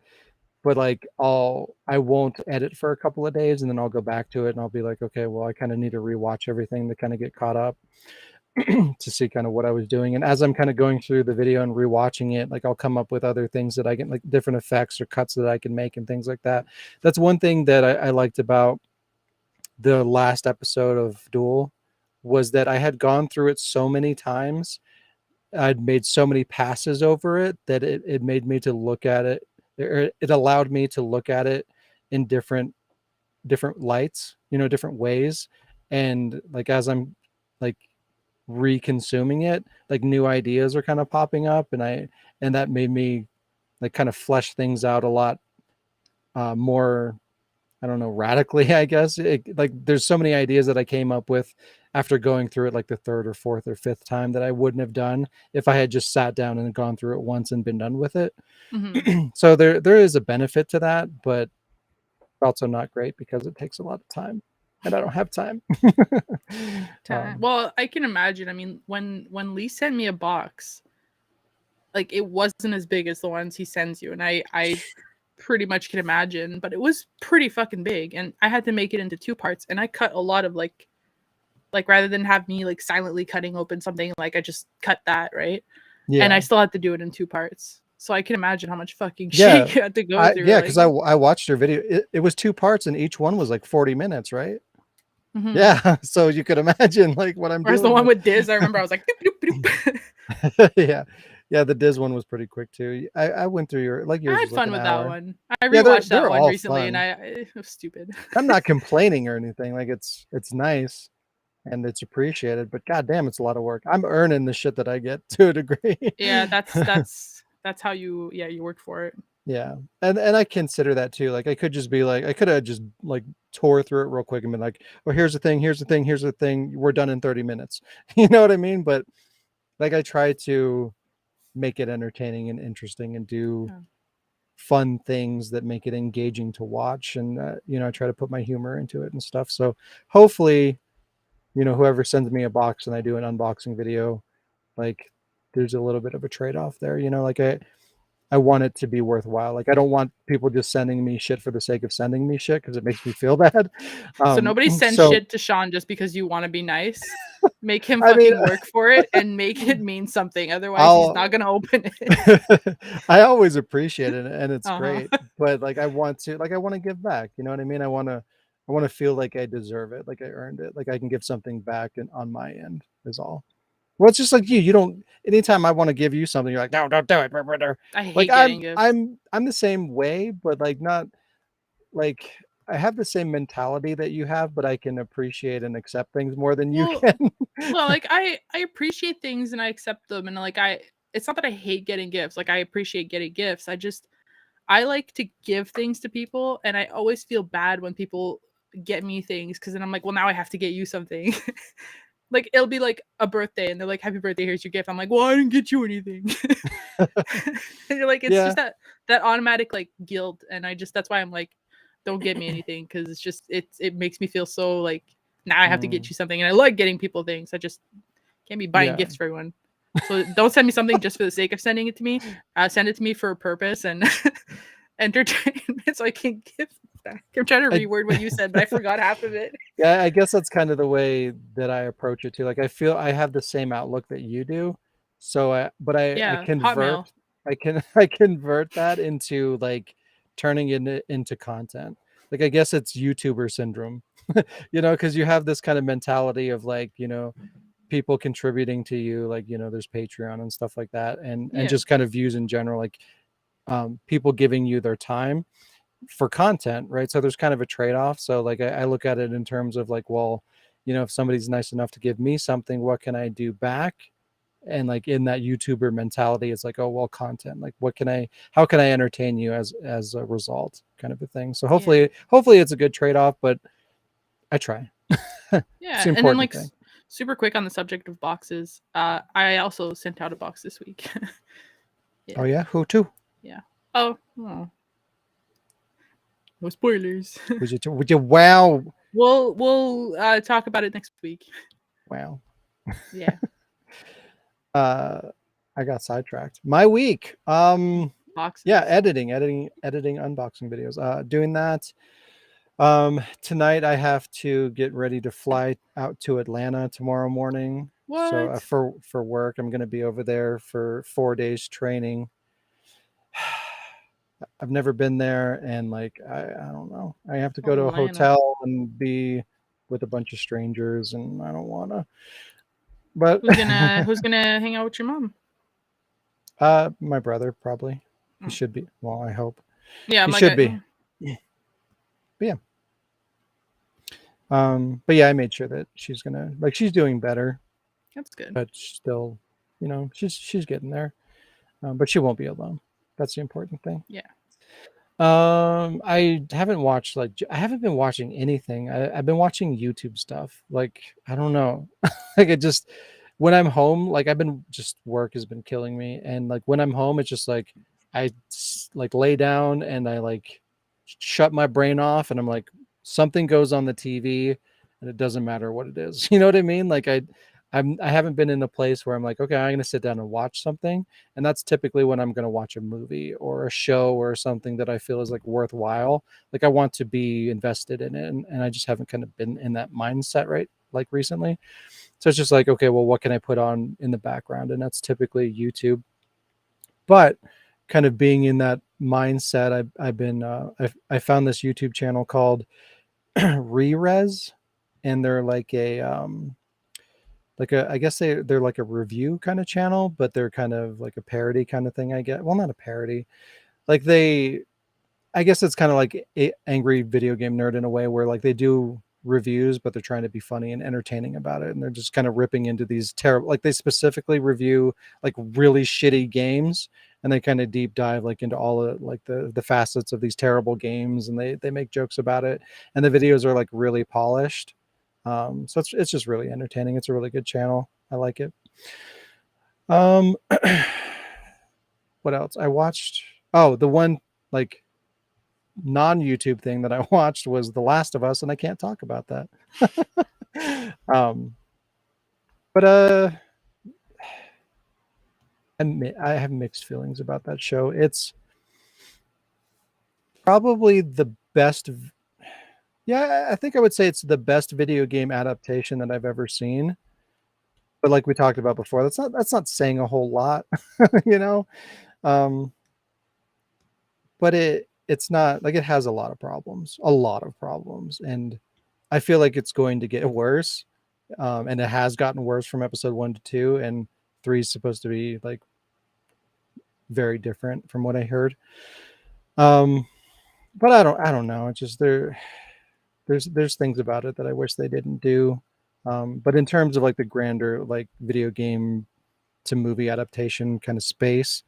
but like I won't edit for a couple of days and then I'll go back to it and I'll be like, okay, well, I kind of need to rewatch everything to kind of get caught up to see kind of what I was doing. And as I'm kind of going through the video and rewatching it, like I'll come up with other things that I can like different effects or cuts that I can make and things like that. That's one thing that I liked about the last episode of Duel was that I had gone through it so many times. I'd made so many passes over it that it made me to look at it, or it allowed me to look at it in different lights, different ways. And like as I'm like reconsuming it, like new ideas are kind of popping up, and that made me like kind of flesh things out a lot more. I don't know, radically, I guess. Like there's so many ideas that I came up with after going through it like the third or fourth or fifth time that I wouldn't have done if I had just sat down and gone through it once and been done with it. mhm. So there is a benefit to that, but also not great because it takes a lot of time and I don't have time. Time. Well, I can imagine. I mean, when Lee sent me a box, like it wasn't as big as the ones he sends you, and I pretty much can imagine, but it was pretty fucking big, and I had to make it into two parts, and I cut a lot of like rather than have me like silently cutting open something, like I just cut that, right? And I Yeah. still had to do it in two parts. So I can imagine how much fucking Yeah. shit you had to go through. Because Like, I watched your video. It was two parts and each one was like 40 minutes, right? mhm. Yeah. So you could imagine like what I'm Whereas the dealing one with. with Diz, I remember I was like, doop, doop, doop. Yeah. Yeah, the Diz one was pretty quick too. I went through like I yours had was like fun an with that hour. one. I Yeah, rewatched that they're one all recently, and fun. it was stupid. I'm not complaining or anything. Like it's nice and it's appreciated, but goddamn, it's a lot of work. I'm earning the shit that I get to a degree. Yeah, that's how you work for it. Yeah. And I consider that too. Like I could just be like I could have just like tore through it real quick and been like, well, here's the thing, here's the thing, here's the thing. We're done in 30 minutes. You know what I mean? But like I try to make it entertaining and interesting and do Yeah. fun things that make it engaging to watch, and I try to put my humor into it and stuff. So hopefully whoever sends me a box and I do an unboxing video, like there's a little bit of a trade-off there. Like I want it to be worthwhile. Like I don't want people just sending me shit for the sake of sending me shit because it makes me feel bad. So nobody sends So shit to Sean just because you want to be nice. Make him I mean, fucking work for it and make it mean something. Otherwise, he's not I'll gonna open it. I always appreciate it and it's Uh great, huh. but like I want to give back, you know what I mean? I want to feel like I deserve it, like I earned it, like I can give something back and on my end is all. Well, it's just like you don't anytime I want to give you something, you're like, no, don't do it. I Like hate getting gifts. I'm the same way, but like not like I have the same mentality that you have, but I can appreciate and accept things more than you Well, can. well, like I appreciate things and I accept them, and like it's not that I hate getting gifts. Like I appreciate getting gifts. I like to give things to people, and I always feel bad when people get me things because then I'm like, well, now I have to get you something. Like it'll be like a birthday, and they're like, "Happy birthday! Here's your gift." I'm like, "Well, I didn't get you anything," and you're like, it's Yeah. just that automatic like guilt, and that's why I'm like, don't get me anything because it makes me feel so like now I have to get Mm, you something, and I like getting people things. I just can't be buying yeah. gifts for everyone. So don't send me something just for the sake of sending it to me. Send it to me for a purpose and entertainment, so I can give back. I'm trying to I reword what you said, but I forgot half of it. Yeah, I guess that's kind of the way that I approach it too. Like I feel I have the same outlook that you do. So I Yeah, Hotmail. I convert that into like turning it into content. Like I guess it's YouTuber syndrome. Because you have this kind of mentality of like, people contributing to you, like, there's Patreon and stuff like that, and Yeah, just kind of views in general, like people giving you their time for content, right? So there's kind of a trade-off. So like I look at it in terms of like, well, if somebody's nice enough to give me something, what can I do back? And like in that YouTuber mentality, it's like, oh well, content. Like how can I entertain you as a result, kind of a thing. So yeah, hopefully it's a good trade-off, but I try. It's yeah. the And then important like thing. super quick on the subject of boxes. I also sent out a box this week. Oh Yeah, yeah, who too? yeah. Oh, no spoilers. Would you wow. We'll talk about it next week. Wow. Yeah, uh I got sidetracked. My week. Yeah, boxes. editing unboxing videos. Doing that. Tonight I have to get ready to fly out to Atlanta tomorrow morning. So What? for work, I'm going to be over there for 4 days training. I've never been there, and like I don't know. I have to go to a Atlanta. hotel and be with a bunch of strangers, and I don't want to. But Who's gonna hang out with your mom? my brother probably. He Mm. should be. Well, I hope Yeah, I'm he like, should be. But yeah. But yeah, I made sure that she's doing better, that's good. but still, she's getting there. But she won't be alone. That's the important thing. Yeah. I haven't watched I haven't been watching anything. I've been watching YouTube stuff. Like I don't know, like it just when I'm home, like I've been just work has been killing me, and like when I'm home, it's just like like lay down and I like shut my brain off, and I'm like something goes on the TV, and it doesn't matter what it is. You know what I mean? Like I haven't been in a place where I'm like, okay, I'm gonna sit down and watch something, and that's typically when I'm gonna watch a movie or a show or something that I feel is like worthwhile. Like I want to be invested in it, and I just haven't kind of been in that mindset right like recently. So it's just like, okay, well, what can I put on in the background? And that's typically YouTube. But kind of being in that mindset, I've been I found this YouTube channel called Rerez, and they're like a I guess they're like a review kind of channel, but they're kind of like a parody kind of thing. I get well, not a parody, like I guess it's kind of like angry video game nerd in a way where like they do reviews, but they're trying to be funny and entertaining about it, and they're just kind of ripping into these terrible, like they specifically review like really shitty games, and they kind of deep dive like into all of like the facets of these terrible games, and they make jokes about it, and the videos are like really polished. So it's just really entertaining. It's a really good channel. I like it. Um, what else? I watched. Oh, the one like non YouTube thing that I watched was The Last of Us, and I can't talk about that. um, but I have mixed feelings about that show. It's probably the best. Yeah, I think I would say it's the best video game adaptation that I've ever seen. But like we talked about before, that's not saying a whole lot, you know. Um, but it's not like it has a lot of problems, and I feel like it's going to get worse. And it has gotten worse from episode 1 to 2, and 3 is supposed to be like very different from what I heard. Um, but I don't know. It's just there's things about it that I wish they didn't do. But in terms of like the grander like video game to movie adaptation kind of space,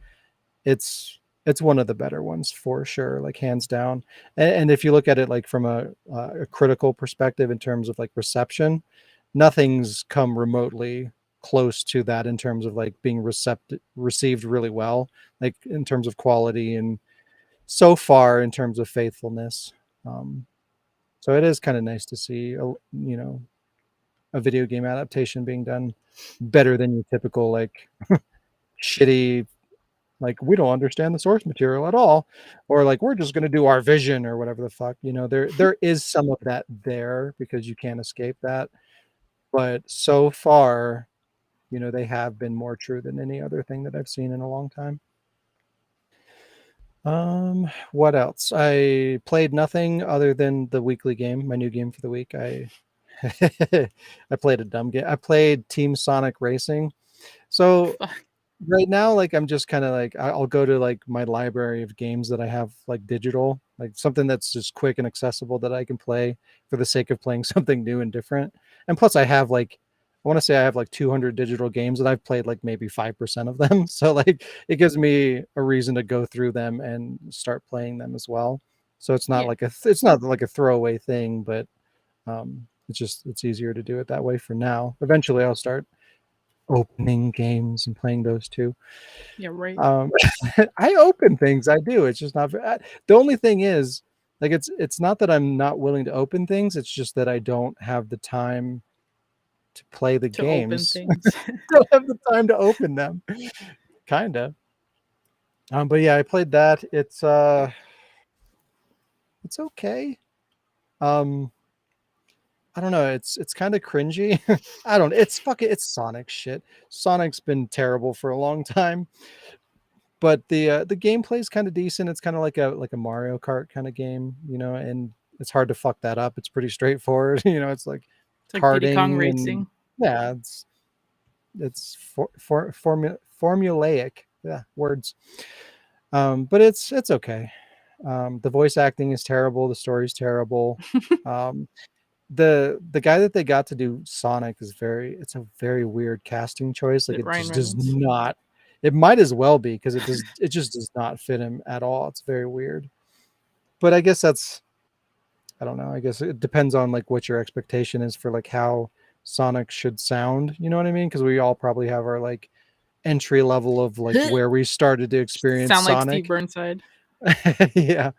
it's one of the better ones for sure, like hands down. And if you look at it like from a critical perspective in terms of like reception, nothing's come remotely close to that in terms of like being received really well, like in terms of quality and so far in terms of faithfulness. Um, so it is kind of nice to see a video game adaptation being done better than your typical like shitty, like we don't understand the source material at all, or like we're just going to do our vision or whatever the fuck. There is some of that there because you can't escape that, but so far they have been more true than any other thing that I've seen in a long time. What else? I played nothing other than the weekly game, my new game for the week. I played a dumb game. I played Team Sonic Racing. So Fuck. right now, like I'm just kind of like I'll go to like my library of games that I have like digital, like something that's just quick and accessible that I can play for the sake of playing something new and different. And plus I have like I want to say I have like 200 digital games and I've played like maybe 5% of them. So like it gives me a reason to go through them and start playing them as well. So it's not Yeah. like it's not like a throwaway thing, but it's easier to do it that way for now. Eventually I'll start opening games and playing those too. Yeah, right. Um, I open things. I do. It's just not. The only thing is, like, it's not that I'm not willing to open things. It's just that I don't have the time to play the To open games. things. Don't have the time to open them. Kinda. But yeah, I played that. It's okay. Um, I don't know. It's kind of cringy. I don't. It's Sonic shit. Sonic's been terrible for a long time. But the gameplay is kind of decent. It's kind of like a Mario Kart kind of game, and it's hard to fuck that up. It's pretty straightforward. It's like It's like Diddy Kong karting and Racing. yeah, it's formulaic. Yeah, words. But it's okay. The voice acting is terrible. The story's terrible. Um, the guy that they got to do Sonic it's a very weird casting choice. Is Like it it Ryan just does Reynolds? not. It might as well be because it just does not fit him at all. It's very weird. But I guess I don't know. I guess it depends on like what your expectation is for like how Sonic should sound. You know what I mean? Because we all probably have our like entry level of like where we started to experience Sound like Steve Sonic. Burnside. Yeah.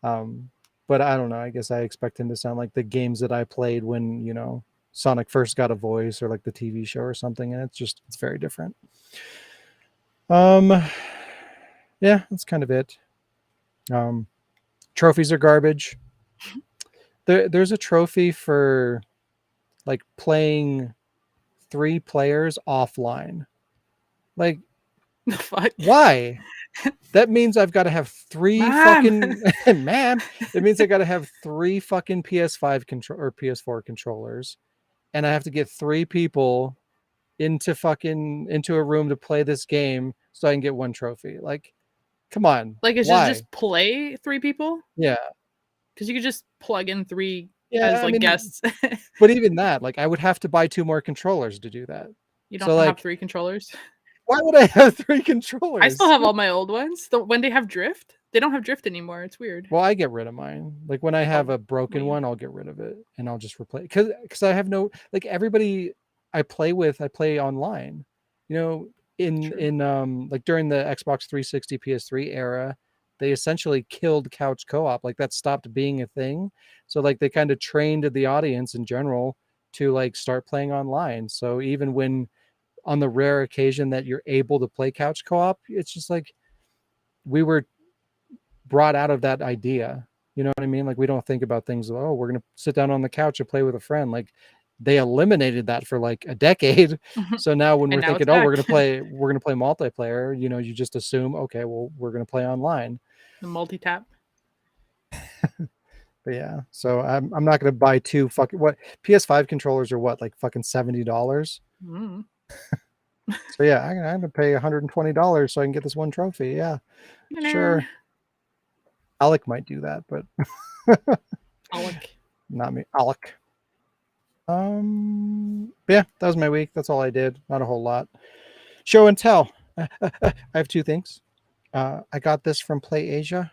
Um, but I don't know. I guess I expect him to sound like the games that I played when, Sonic first got a voice or like the TV show or something. And it's very different. Um, yeah, that's kind of it. Um, Trophies are garbage. There's a trophy for like playing 3 players offline. Like, The fuck? why? That means I've got to have three Mom! fucking man. It means I got to have 3 fucking PS5 control or PS4 controllers, and I have to get 3 people into a room to play this game so I can get 1 trophy. Like, come on, Like, it should why? just play 3 people? Yeah, Because you could just plug in 3 yeah. as I like mean, guests. but even that, like, I would have to buy 2 more controllers to do that. You don't So, have like, 3 controllers? why would I have three I still controllers? have all my old ones. When they have drift, they don't have drift anymore. It's weird. Well, I get rid of mine. Like when I have Oh, a broken lame. one, I'll get rid of it and I'll just replace because I have no like everybody I play with, I play online. You know, True. in like during the Xbox 360 PS3 era, they essentially killed couch co-op. Like that stopped being a thing. So like they kind of trained the audience in general to like start playing online. So even when on the rare occasion that you're able to play couch co-op, it's just like we were brought out of that idea. You know what I mean? Like we don't think about things, oh, we're gonna sit down on the couch and play with a friend. Like they eliminated that for like a decade. So now when And we're now it's thinking, oh, back. we're gonna play multiplayer, you know, you just assume, okay, well, we're gonna play online. The multi-tap. But yeah, so I'm not gonna buy two fucking what PS5 controllers are what, like fucking $70. Mm. So yeah, I'm gonna pay $120 so I can get this one trophy. Yeah, sure. Alec might do that, but Alec. not me. Alec. Yeah, that was my week. That's all I did. Not a whole lot. Show and tell. I have two things. I got this from Play Asia.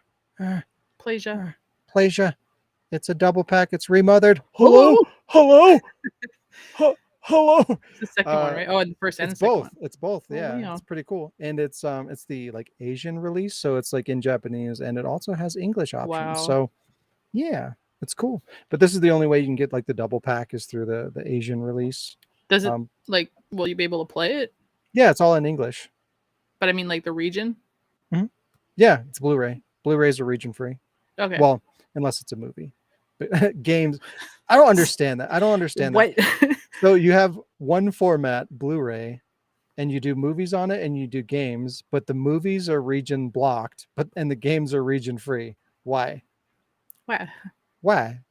Pleasure. Playsia. It's a double pack. It's remothered. Hello, hello, hello. It's the second one, right? Oh, and the first and It's the second both. one. It's both. Oh, Yeah, yeah. it's pretty cool. And it's the like Asian release, so it's like in Japanese, and it also has English options. Wow. So yeah, it's cool. But this is the only way you can get like the double pack is through the Asian release. Does it like? Will you be able to play it? Yeah, it's all in English. But I mean, like the region. Yeah, it's Blu-ray. Blu-rays are region free. Okay. Well, unless it's a movie. But games, I don't understand that. I don't understand what? that. So you have one format, Blu-ray, and you do movies on it and you do games, but the movies are region blocked, and the games are region free. Why? Why? Why?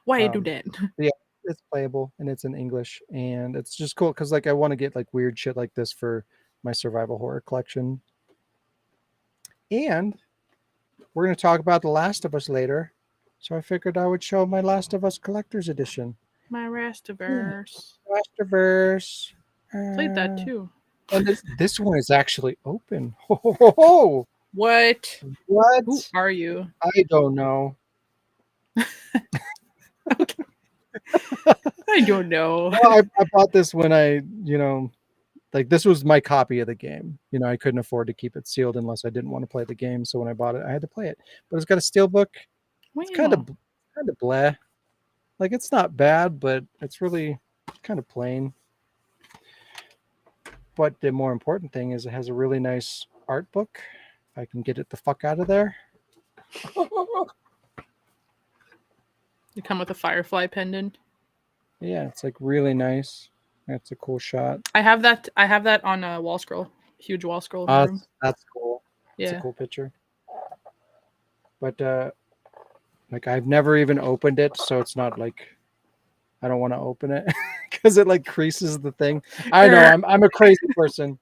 Why you do that? Yeah, it's playable and it's in English, and it's just cool because like I want to get like weird shit like this for my survival horror collection. And we're going to talk about The Last of Us later. So I figured I would show my Last of Us Collector's Edition. My Rastiverse. Rasterverse. Played that too. And this one is actually open. Ho, ho, ho, ho. What? What? Who are you? I don't know. Okay. I don't know. Well, I bought this when I, like this was my copy of the game. I couldn't afford to keep it sealed unless I didn't want to play the game. So when I bought it, I had to play it. But it's got a steelbook. Wow. It's kind of bleh. Like it's not bad, but it's really kind of plain. But the more important thing is it has a really nice art book. If I can get it the fuck out of there. You come with a firefly pendant. Yeah, it's like really nice. That's a cool shot. I have that on a wall scroll. Huge wall scroll in my room. That's cool. Yeah. It's a cool picture. But like I've never even opened it, so it's not like I don't want to open it because it like creases the thing. I know I'm a crazy person.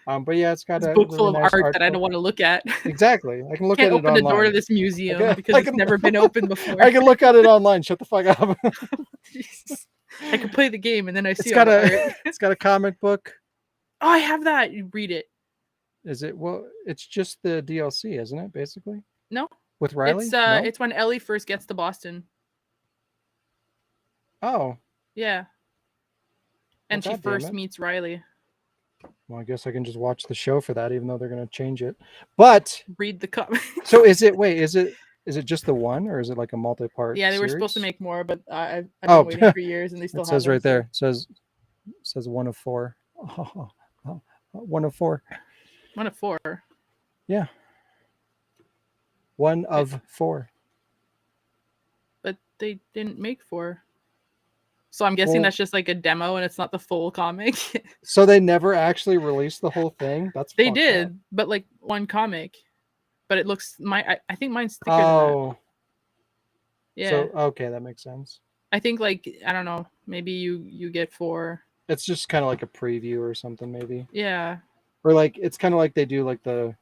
But yeah, it's got a book really full nice of art that I don't want to look at. Exactly. I can look at it online. Can't open the door to this museum because it's never been open before. I can look at it online. Shut the fuck up. Jesus. I can play the game and then I see it's got a comic book. Oh, I have that. You read it. Is it? Well, it's just the DLC, isn't it? Basically. No. With Riley. It's when Ellie first gets to Boston. Oh. Yeah. And she first meets Riley. Well, I guess I can just watch the show for that, even though they're going to change it. But read the comic. So is it just the one, or is it like a multi-part? Yeah, they were series? supposed to make more, but I've been waiting for years, and they still. It says right there. It says 1 of 4. 1 of 4. 1 of 4. Yeah. 1 of 4. But they didn't make 4. So I'm guessing that's just like a demo and it's not the full comic. So they never actually released the whole thing? They did, but like one comic. But it looks I think mine's thicker than that. Yeah. So okay, that makes sense. I think like I don't know, maybe you get 4. It's just kind of like a preview or something maybe. Yeah. Or like it's kind of like they do like the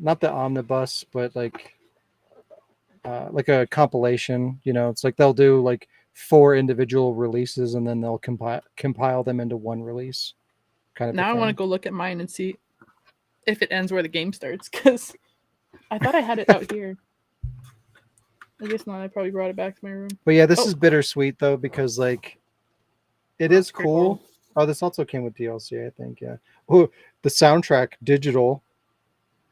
not the omnibus, but like a compilation, it's like they'll do like 4 individual releases and then they'll compile them into one release kind of. Now I want to go look at mine and see if it ends where the game starts, because I thought I had it out here. I guess not. I probably brought it back to my room. But yeah, this is bittersweet though, because like it is cool. Oh, this also came with DLC, I think. Yeah. Oh, the soundtrack digital,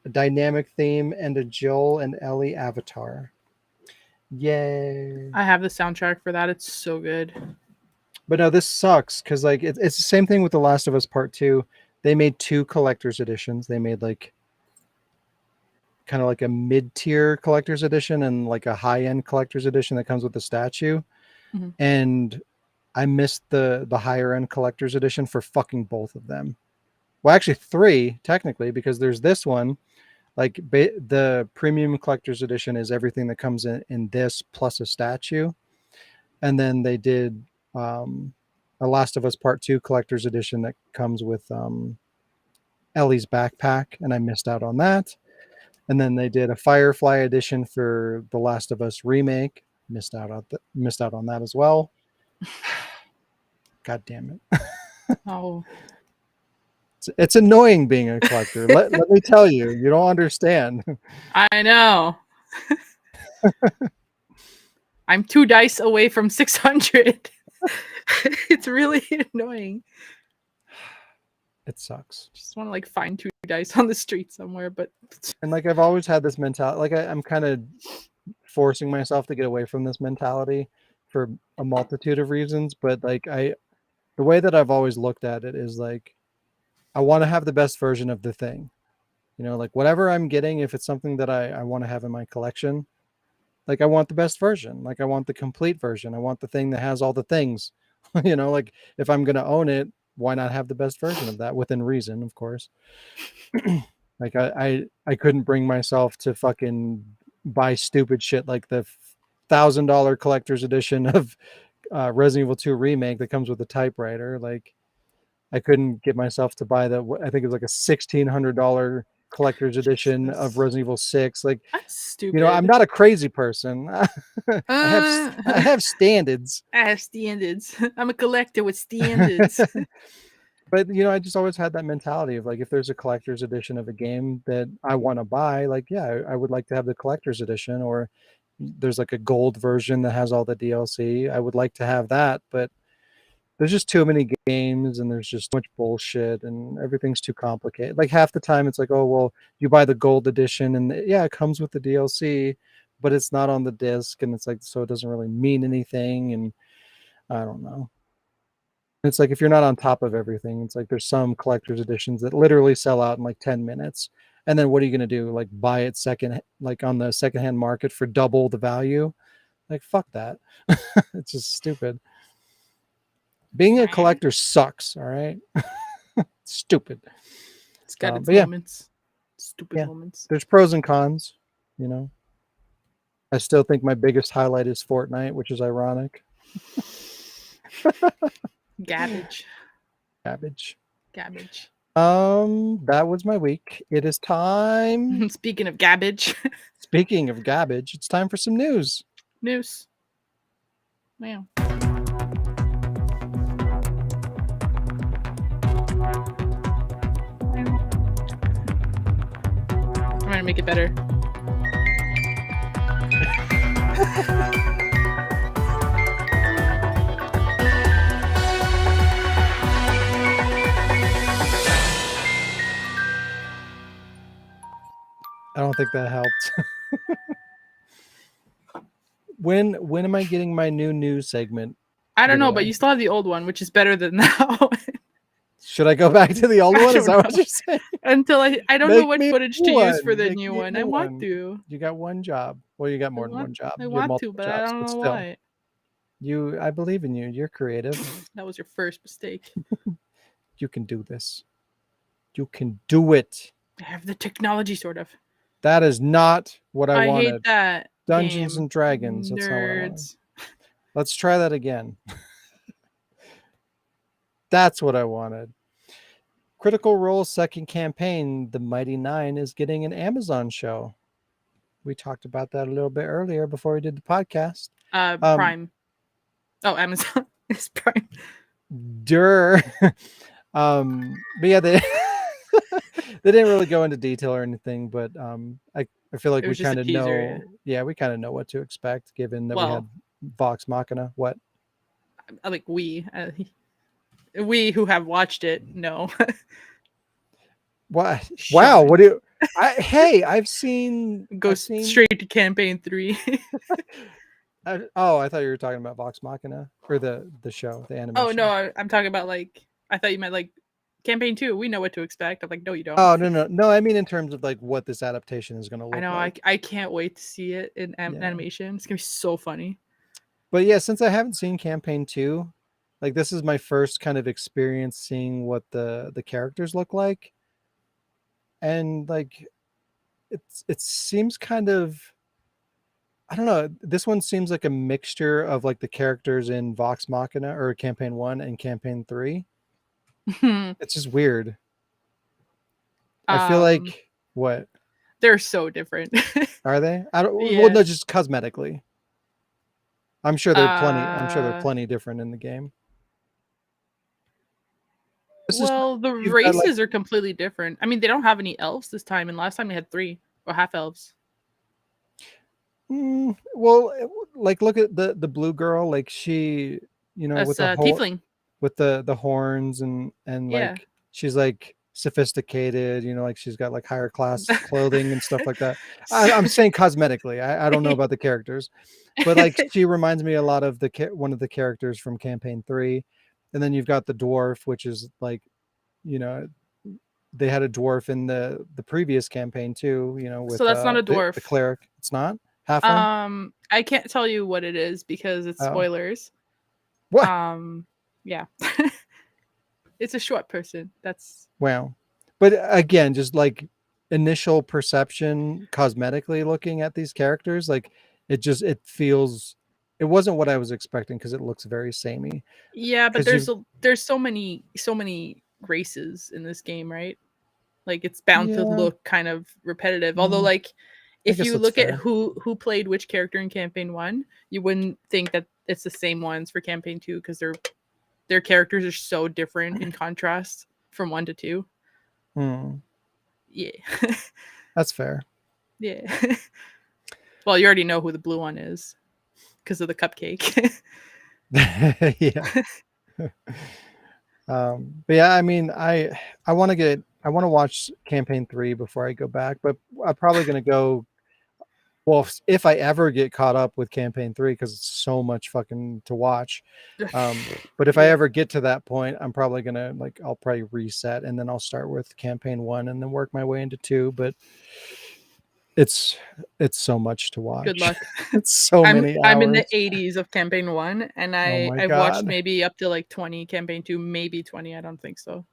a dynamic theme, and a Jill and Ellie avatar. Yay. I have the soundtrack for that. It's so good. But no, this sucks because like it's the same thing with The Last of Us Part 2. They made 2 collector's editions. They made like kind of like a mid-tier collector's edition and like a high-end collector's edition that comes with the statue. Mhm. And I missed the higher end collector's edition for fucking both of them. Well, actually 3 technically, because there's this one. Like the premium collector's edition is everything that comes in this plus a statue. And then they did a Last of Us Part 2 collector's edition that comes with Ellie's backpack, and I missed out on that. And then they did a Firefly edition for the Last of Us remake. Missed out on that as well. God damn it. Oh, It's annoying being a collector. Let me tell you, you don't understand. I know. I'm 2 dice away from 600. It's really annoying. It sucks. Just want to like find 2 dice on the street somewhere, but And like I've always had this mentality. Like I'm kind of forcing myself to get away from this mentality for a multitude of reasons. But like the way that I've always looked at it is like I want to have the best version of the thing. You know, like whatever I'm getting, if it's something that I want to have in my collection, like I want the best version. Like I want the complete version. I want the thing that has all the things. You know, like if I'm gonna own it, why not have the best version of that within reason, of course. Like I couldn't bring myself to fucking buy stupid shit like the $1,000 collector's edition of Resident Evil 2 remake that comes with a typewriter. Like I couldn't get myself to buy I think it was like a $1,600 collector's edition of Resident Evil 6. Like, that's stupid. you know, I'm not a crazy person. I have standards. I have standards. I'm a collector with standards. But you know, I just always had that mentality of like, if there's a collector's edition of a game that I want to buy, like, yeah, I would like to have the collector's edition, or there's like a gold version that has all the DLC. I would like to have that, but there's just too many games and there's just too much bullshit and everything's too complicated. Like half the time it's like, oh, well, you buy the gold edition and yeah, it comes with the DLC, but it's not on the disc. And it's like, so it doesn't really mean anything. And I don't know. It's like if you're not on top of everything, it's like there's some collector's editions that literally sell out in like 10 minutes. And then what are you going to do? Like buy it like on the secondhand market for double the value? Like, fuck that. It's just stupid. Being a collector sucks, all right? Stupid. It's got its Yeah. moments. Stupid moments. There's pros and cons, you know. I still think my biggest highlight is Fortnite, which is ironic. Gabbage. That was my week. It is time. Speaking of gabbage. It's time for some news. Wow. I'm gonna make it better. I don't think that helped. When am I getting my new news segment? I don't know, but you still have the old one, which is better than that one. Should I go back to the old one? Is that what you're saying? Until I don't know what footage to use for the new one. I want to. You got one job. Well, you got more than one job. I want to, but I don't know why. I believe in you. You're creative. That was your first mistake. You can do this. You can do it. I have the technology, sort of. That is not what I wanted. I hate that. Dungeons and Dragons. That's not what I wanted. Let's try that again. That's what I wanted. Critical Role's second campaign, The Mighty Nine, is getting an Amazon show. We talked about that a little bit earlier before we did the podcast. Prime. Oh, Amazon is Prime. But yeah, they they didn't really go into detail or anything, but I feel like we kind of know. Yeah, we kind of know what to expect given that we had Vox Machina. What? Like we who have watched it know. What? Wow! What do you? I've seen Go straight to campaign 3. I thought you were talking about Vox Machina or the show, the Oh animation. no, I'm talking about like I thought you meant like campaign 2. We know what to expect. I'm like, no, you don't. Oh no! I mean, in terms of like what this adaptation is going to I look know. like. I can't wait to see it in Yeah. animation. It's gonna be so funny. But yeah, since I haven't seen campaign 2, like this is my first kind of experience seeing what the characters look like, and like it seems kind of, I don't know. This one seems like a mixture of like the characters in Vox Machina or campaign 1 and campaign 3. It's just weird. I feel um, like what they're so different. are they? I don't. Well, Yeah. no, just cosmetically. I'm sure they're plenty. I'm sure they're Uh, plenty different in the game. This is well, the you've got like races are completely different. I mean, they don't have any elves this time, and last time they had 3 or half elves. well, like look at the blue girl. Like she, with That's the whole tiefling. with the horns and Yeah. like she's like sophisticated. Like she's got like higher class clothing and stuff like that. I'm saying cosmetically. I don't know about the characters, but like she reminds me a lot of one of the characters from campaign 3. And then you've got the dwarf, which is like, you know they had a dwarf in the previous campaign too, So with that's not a the dwarf. cleric. It's not halfling. I can't tell you what it is because it's Oh, spoilers. what? Um, yeah. It's a short person. That's Wow. But again, just like initial perception, cosmetically looking at these characters, like it feels, it wasn't what I was expecting because it looks very samey. yeah, but Because you've there's so many races in this game, right? Like it's bound to Yeah, look kind of repetitive. Although mm, like I if guess you that's look at fair. who played which character in campaign 1, you wouldn't think that it's the same ones for campaign 2 because their characters are so different in contrast from 1 to 2. Hmm, Yeah. that's fair. Yeah. Well, you already know who the blue one is because of the cupcake. Yeah. But yeah, I mean, I want to watch campaign 3 before I go back, but I'm probably going to go. Well, if I ever get caught up with campaign 3, because it's so much fucking to watch. But if I Yeah. ever get to that point, I'm probably gonna like I'll probably reset and then I'll start with campaign 1 and then work my way into 2. But it's it's so much to Good watch. luck. It's so I'm many I'm in the hours. 80s of campaign 1 and Oh my I've watched god. maybe up to like 20 campaign 2, maybe 20, I don't think so.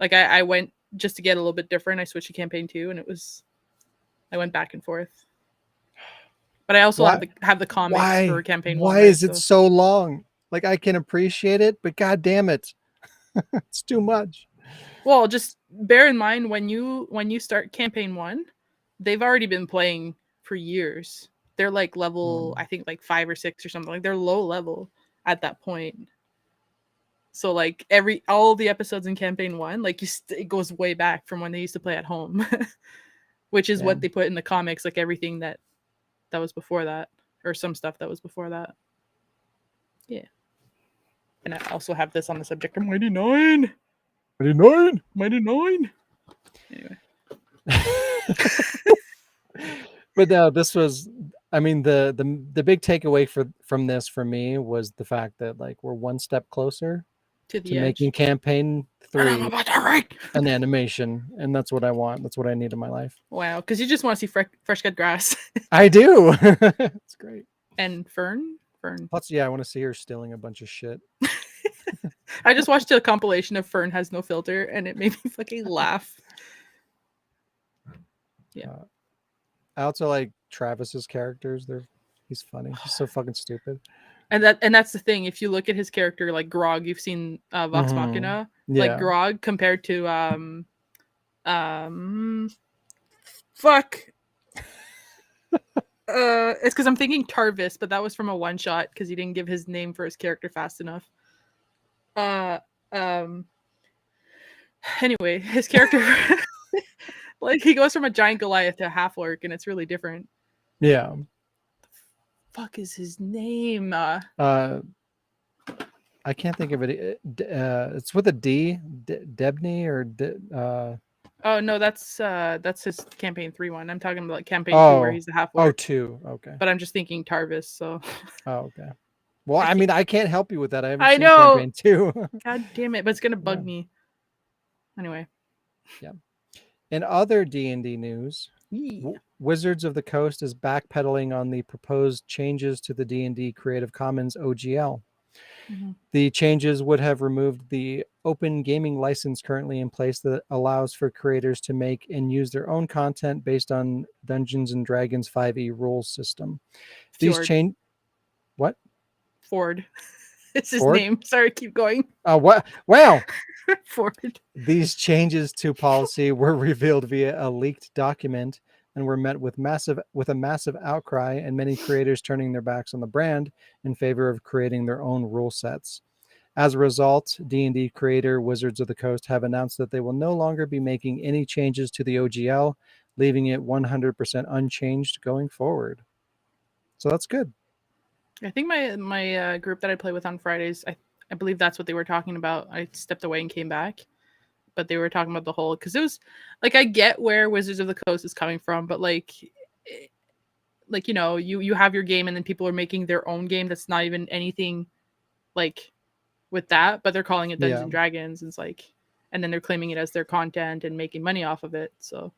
Like I went just to get a little bit different. I switched to campaign 2 and I went back and forth. But I also Why have the comics for campaign 1, why right? is it So so long? Like I can appreciate it, but god damn it. It's too much. well, just bear in mind when you start campaign 1, they've already been playing for years. They're like level, Hmm. I think like 5 or 6 or something. Like they're low level at that point. So like all the episodes in campaign 1, like it goes way back from when they used to play at home, which is what Damn. they put in the comics, like everything that was before that, or some stuff that was before that. Yeah. And I also have this on the subject of Mighty Nine. 29. Mighty Nine. Anyway. But no, this was, I mean, the big takeaway from this for me was the fact that like we're one step closer To to the making edge. campaign And I'm 3 about to rank. an animation, and that's what I want. That's what I need in my life. Wow, because you just want to see fresh cut grass. I do. It's great. And Fern. Fern. Plus, yeah, I want to see her stealing a bunch of shit. I just watched a compilation of Fern has no filter, and it made me fucking laugh. Yeah. I also like Travis's characters. He's funny. He's so fucking stupid. And that's the thing. If you look at his character, like Grog, you've seen Vox Mhm. Machina, like Yeah. Grog compared to um fuck. It's because I'm thinking Tarvis, but that was from a one shot because he didn't give his name for his character fast enough. Uh, um. Anyway, his character, like he goes from a giant Goliath to a half orc, and it's really different. Yeah. Fuck is his name? Uh, I can't think of it. It's with a D. Debney or Oh no, that's his campaign 3 one. I'm talking about like campaign 2 where Oh, he's the half oh, orc. 2. Okay. But I'm just thinking Tarvis, so Oh, okay. Well, I I can't. mean, I can't help you with that. I haven't I seen know. campaign 2. God damn it! But it's gonna bug Yeah. me anyway. Yeah. In other D&D news, Yee. Wizards of the Coast is backpedaling on the proposed changes to the D&D Creative Commons OGL. Mhm. The changes would have removed the open gaming license currently in place that allows for creators to make and use their own content based on Dungeons and Dragons 5e rules system. These Fjord. change what? Ford. It's his Ford? name. Sorry, keep going. What? Wow. Ford. These changes to policy were revealed via a leaked document and were met with a massive outcry and many creators turning their backs on the brand in favor of creating their own rule sets. As a result, D&D creator Wizards of the Coast have announced that they will no longer be making any changes to the OGL, leaving it 100% unchanged going forward. So that's good. I think my group that I play with on Fridays, I believe that's what they were talking about. I stepped away and came back, but they were talking about the whole because it was like I get where Wizards of the Coast is coming from, but like you have your game and then people are making their own game that's not even anything like with that, but they're calling it Dungeons Yeah. and Dragons. And it's like, and then they're claiming it as their content and making money off of it. So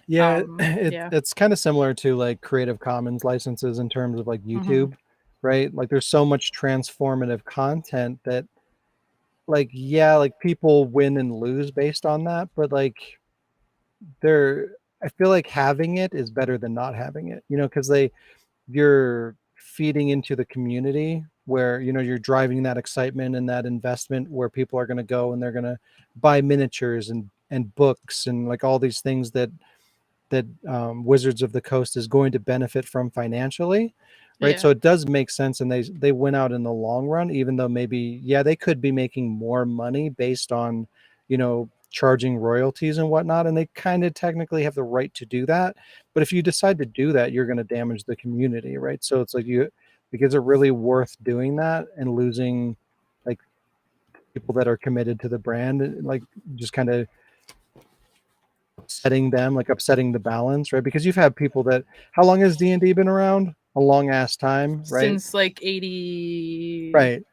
Yeah, yeah. it's kind of similar to like Creative Commons licenses in terms of like Mm-hmm. YouTube, right? Like there's so much transformative content that like yeah, like people win and lose based on that, but like they're I feel like having it is better than not having it, because you're feeding into the community where you're driving that excitement and that investment where people are going to go and they're going to buy miniatures and books and like all these things that Wizards of the Coast is going to benefit from financially, right? Yeah. So it does make sense, and they win out in the long run, even though maybe they could be making more money based on charging royalties and whatnot, and they kind of technically have the right to do that. But if you decide to do that, you're going to damage the community, right? So it's like is it really worth doing that and losing like people that are committed to the brand, like just kind of upsetting the balance, right? Because you've had people that how long has D&D been around? A long ass time, right? Since like 80. Right.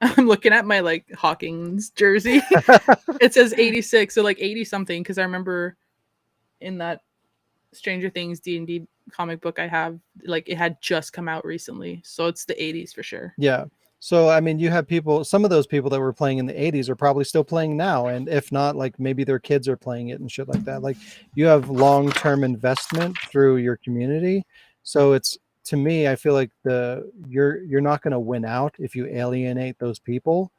I'm looking at my like Hawkins jersey. It says 86, so like 80 something because I remember in that Stranger Things D&D comic book I have, like it had just come out recently. So it's the 80s for sure. Yeah. So I mean, you have some of those people that were playing in the 80s are probably still playing now, and if not, like maybe their kids are playing it and shit like that. Like you have long-term investment through your community. So it's to me, I feel like you're not going to win out if you alienate those people.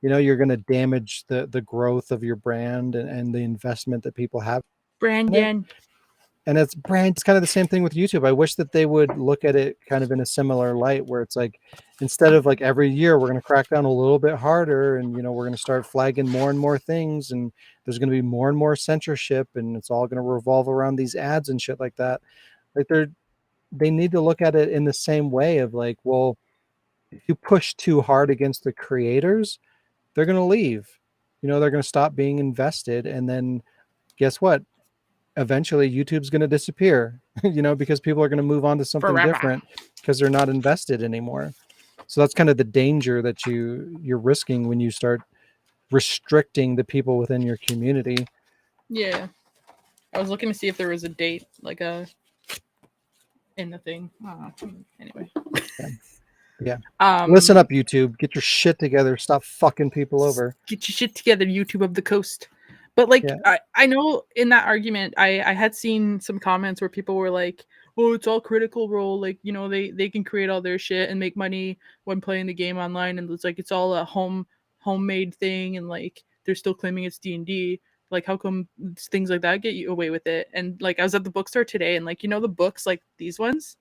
You're going to damage the growth of your brand and the investment that people have in it. Brandon. And it's kind of the same thing with YouTube. I wish that they would look at it kind of in a similar light where it's like instead of like every year we're going to crack down a little bit harder and we're going to start flagging more and more things and there's going to be more and more censorship and it's all going to revolve around these ads and shit like that. Like they need to look at it in the same way of like, well, if you push too hard against the creators, they're going to leave. They're going to stop being invested and then guess what? Eventually YouTube's going to disappear, because people are going to move on to something Forever. different because they're not invested anymore. So that's kind of the danger that you're risking when you start restricting the people within your community. Yeah. I was looking to see if there was a date, like in the thing. Anyway. Yeah. Listen up, YouTube. Get your shit together. Stop fucking people over. Get your shit together, YouTube of the coast. But like Yeah. I know in that argument I had seen some comments where people were like, oh, it's all Critical Role, like they can create all their shit and make money when playing the game online, and it's like it's all a homemade thing, and like they're still claiming it's D&D. Like how come things like that get you away with it? And like I was at the bookstore today and like the books like these ones,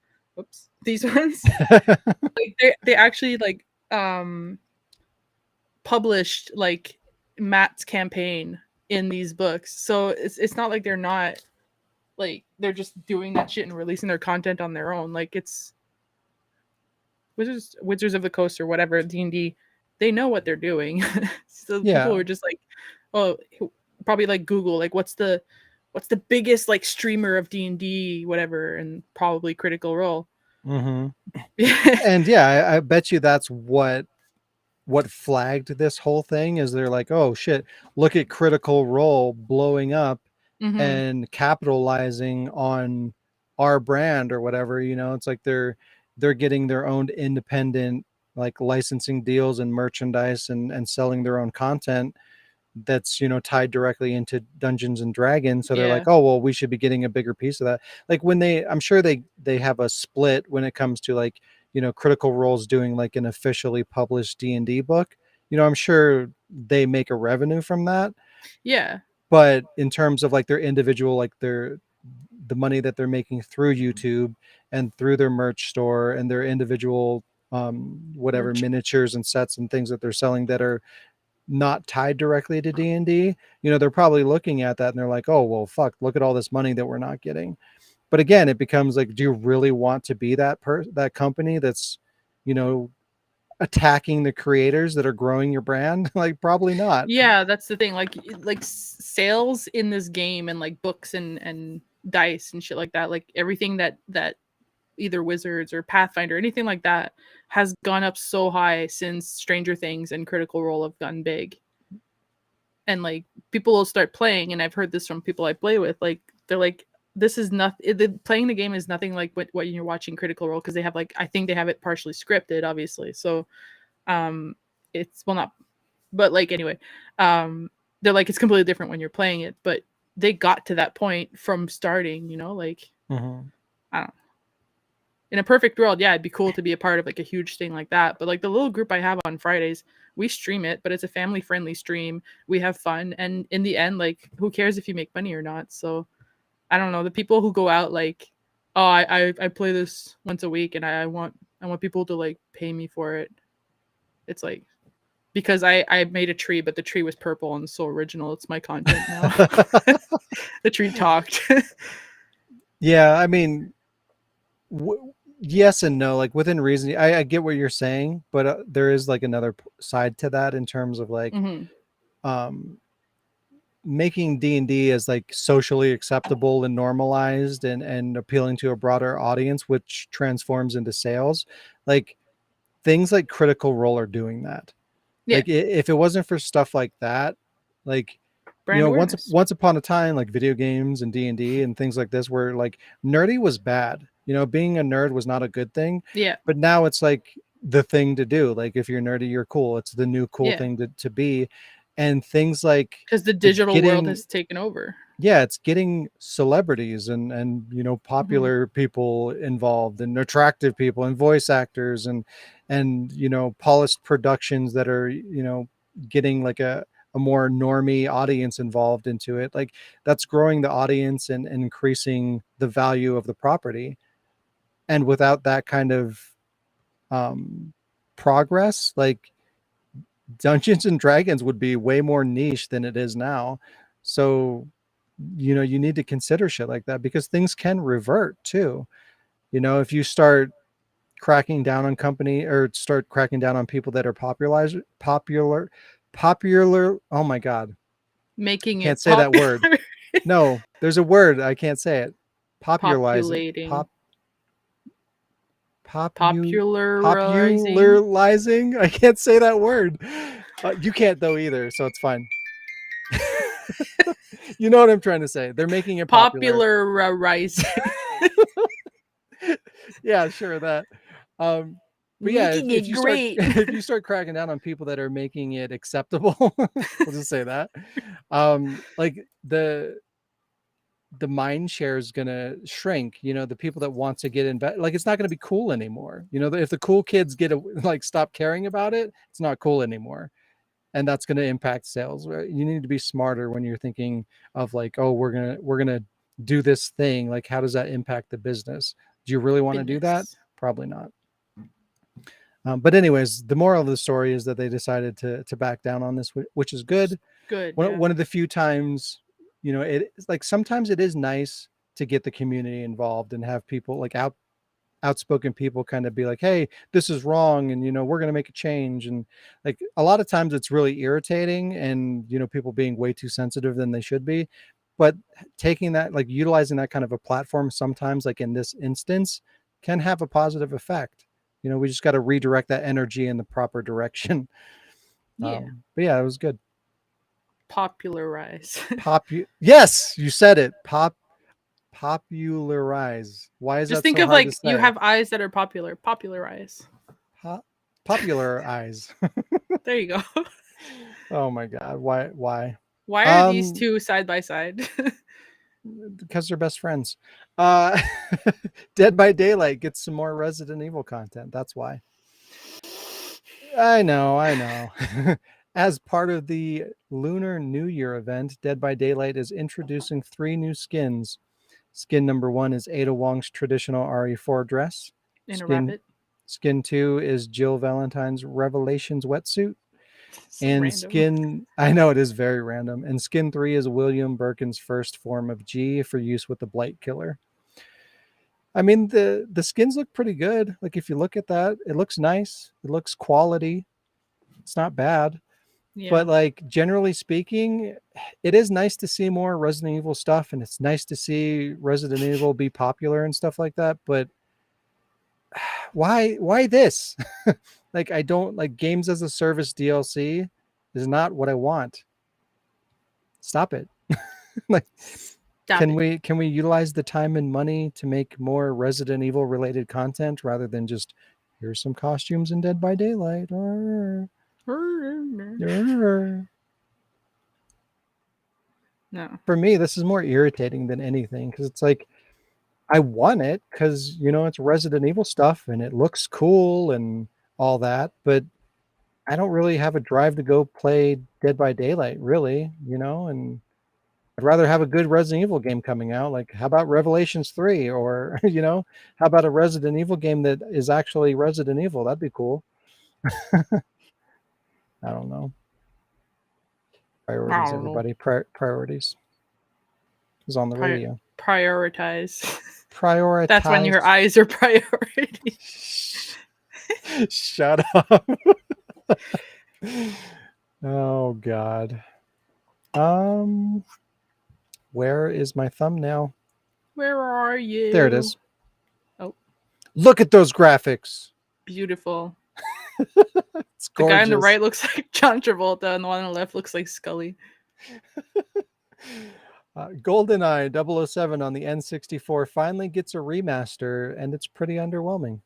these ones, like they actually like published like Matt's campaign in these books. So it's not like they're not like they're just doing that shit and releasing their content on their own. Like it's Wizards of the Coast or whatever D&D, they know what they're doing. So people Yeah. are just like, oh, probably like Google like what's the biggest like streamer of D&D whatever, and probably Critical Role. Mm-hmm. Yeah. And yeah, I bet you that's what flagged this whole thing is they're like, oh shit, look at Critical Role blowing up Mm-hmm. and capitalizing on our brand or whatever. It's like they're getting their own independent like licensing deals and merchandise and selling their own content that's tied directly into Dungeons and Dragons. So they're Yeah. like, oh well, we should be getting a bigger piece of that. Like when I'm sure they have a split when it comes to like Critical Role's doing like an officially published D&D book. I'm sure they make a revenue from that, Yeah. but in terms of like their individual, like the money that they're making through YouTube and through their merch store and their individual whatever Merch. miniatures and sets and things that they're selling that are not tied directly to D&D, they're probably looking at that and they're like, oh well, fuck, look at all this money that we're not getting. But again, it becomes like, do you really want to be that company that's you know attacking the creators that are growing your brand? Like probably not. Yeah, that's the thing. Like sales in this game and like books and dice and shit like that. Like everything that either Wizards or Pathfinder, anything like that, has gone up so high since Stranger Things and Critical Role have gotten big. And like people will start playing, and I've heard this from people I play with. Like they're like, this is nothing. Playing the game is nothing like what you're watching Critical Role, because they have like, I think they have it partially scripted, obviously. So it's, well, not, but like anyway, they're like, it's completely different when you're playing it, but they got to that point from starting, like Mm-hmm. I don't know. In a perfect world, yeah, it'd be cool to be a part of like a huge thing like that. But like the little group I have on Fridays, we stream it, but it's a family friendly stream. We have fun, and in the end, like, who cares if you make money or not? So I don't know. The people who go out like, oh, I play this once a week, and I want people to like pay me for it. It's like, because I made a tree, but the tree was purple and so original. It's my content now. The tree talked. Yeah, I mean, yes and no. Like within reason, I get what you're saying, but there is like another side to that in terms of like Mm-hmm. um making D&D as like socially acceptable and normalized and appealing to a broader audience, which transforms into sales. Like things like Critical Role are doing that. Yeah, Like if it wasn't for stuff like that, like brand once awareness. once upon a time, like video games and D&D and things like this, where like nerdy was bad. Being a nerd was not a good thing. Yeah, But now it's like the thing to do. Like if you're nerdy, you're cool. It's the new cool yeah, thing to be. And things like because the it's digital world getting has taken over. it's getting celebrities and Mm-hmm. popular people involved and attractive people and voice actors and polished productions that are getting like a more normie audience involved into it. Like that's growing the audience and increasing the value of the property. And without that kind of um progress, like Dungeons and Dragons would be way more niche than it is now. So you need to consider shit like that because things can revert too. If you start cracking down on company or start cracking down on people that are popular. Oh my God. Making Can't it say that word. popular. No, there's a word. I can't say it. Popularizing. Populating. Popu Popularizing. popularizing. I can't say that word. You can't though either, so it's fine. You know what I'm trying to say. They're making it popular. Popularizing. Yeah, sure that. Um, but yeah, Making if it you start great. if you start cracking down on people that are making it acceptable, we'll just say that. Like the mind share is gonna shrink. The people that want to get in, like it's not gonna be cool anymore. If the cool kids like stop caring about it, it's not cool anymore. And that's going to impact sales. Right? You need to be smarter when you're thinking of like, oh, we're gonna do this thing. Like, how does that impact the business? Do you really want to do that? Business. Probably not. But anyways, the moral of the story is that they decided to back down on this, which is good. Good, One, yeah. one of the few times, it's like sometimes it is nice to get the community involved and have people like outspoken people kind of be like, hey, this is wrong, and we're going to make a change. And like a lot of times it's really irritating, and people being way too sensitive than they should be. But taking that, like utilizing that kind of a platform sometimes, like in this instance, can have a positive effect. We just got to redirect that energy in the proper direction. Yeah. But yeah, it was good. Popularize. Yes, you said it. Popularize. Why is Just that think so of hard to like you say? have eyes that are popular. Popularize. Popularize. There you go. Oh my god. Why? Why are these Um two side by side? because they're best friends. Uh Dead by Daylight gets some more Resident Evil content. That's why. I know. As part of the Lunar New Year event, Dead by Daylight is introducing 3 new skins. Skin number 1 is Ada Wong's traditional RE4 dress. In a Skin rabbit. Skin 2 is Jill Valentine's Revelations wetsuit. So And random. I know it is very random. And Skin 3 is William Birkin's first form of G for use with the Blight Killer. I mean, the skins look pretty good. Like if you look at that, it looks nice. It looks quality. It's not bad. Yeah. But like generally speaking, it is nice to see more Resident Evil stuff, and it's nice to see Resident Evil be popular and stuff like that. But why this? Like I don't like games as a service DLC is not what I want. Stop it. Like Stop it. can we utilize the time and money to make more Resident Evil related content rather than just here's some costumes in Dead by Daylight. No. For me, this is more irritating than anything because it's like I want it because it's Resident Evil stuff and it looks cool and all that, but I don't really have a drive to go play Dead by Daylight, really, and I'd rather have a good Resident Evil game coming out. Like, how about Revelations 3? Or, how about a Resident Evil game that is actually Resident Evil? That'd be cool. I don't know. I Priorities, don't know. everybody. Priorities is on the radio. Prioritize. Prioritize. That's when your eyes are priority. Shut up. Oh, God. Where is my thumbnail? Where are you? There it is. Oh. Look at those graphics. Beautiful. It's gorgeous. The guy on the right looks like John Travolta, and the one on the left looks like Scully. GoldenEye 007 on the N64 finally gets a remaster, and it's pretty underwhelming.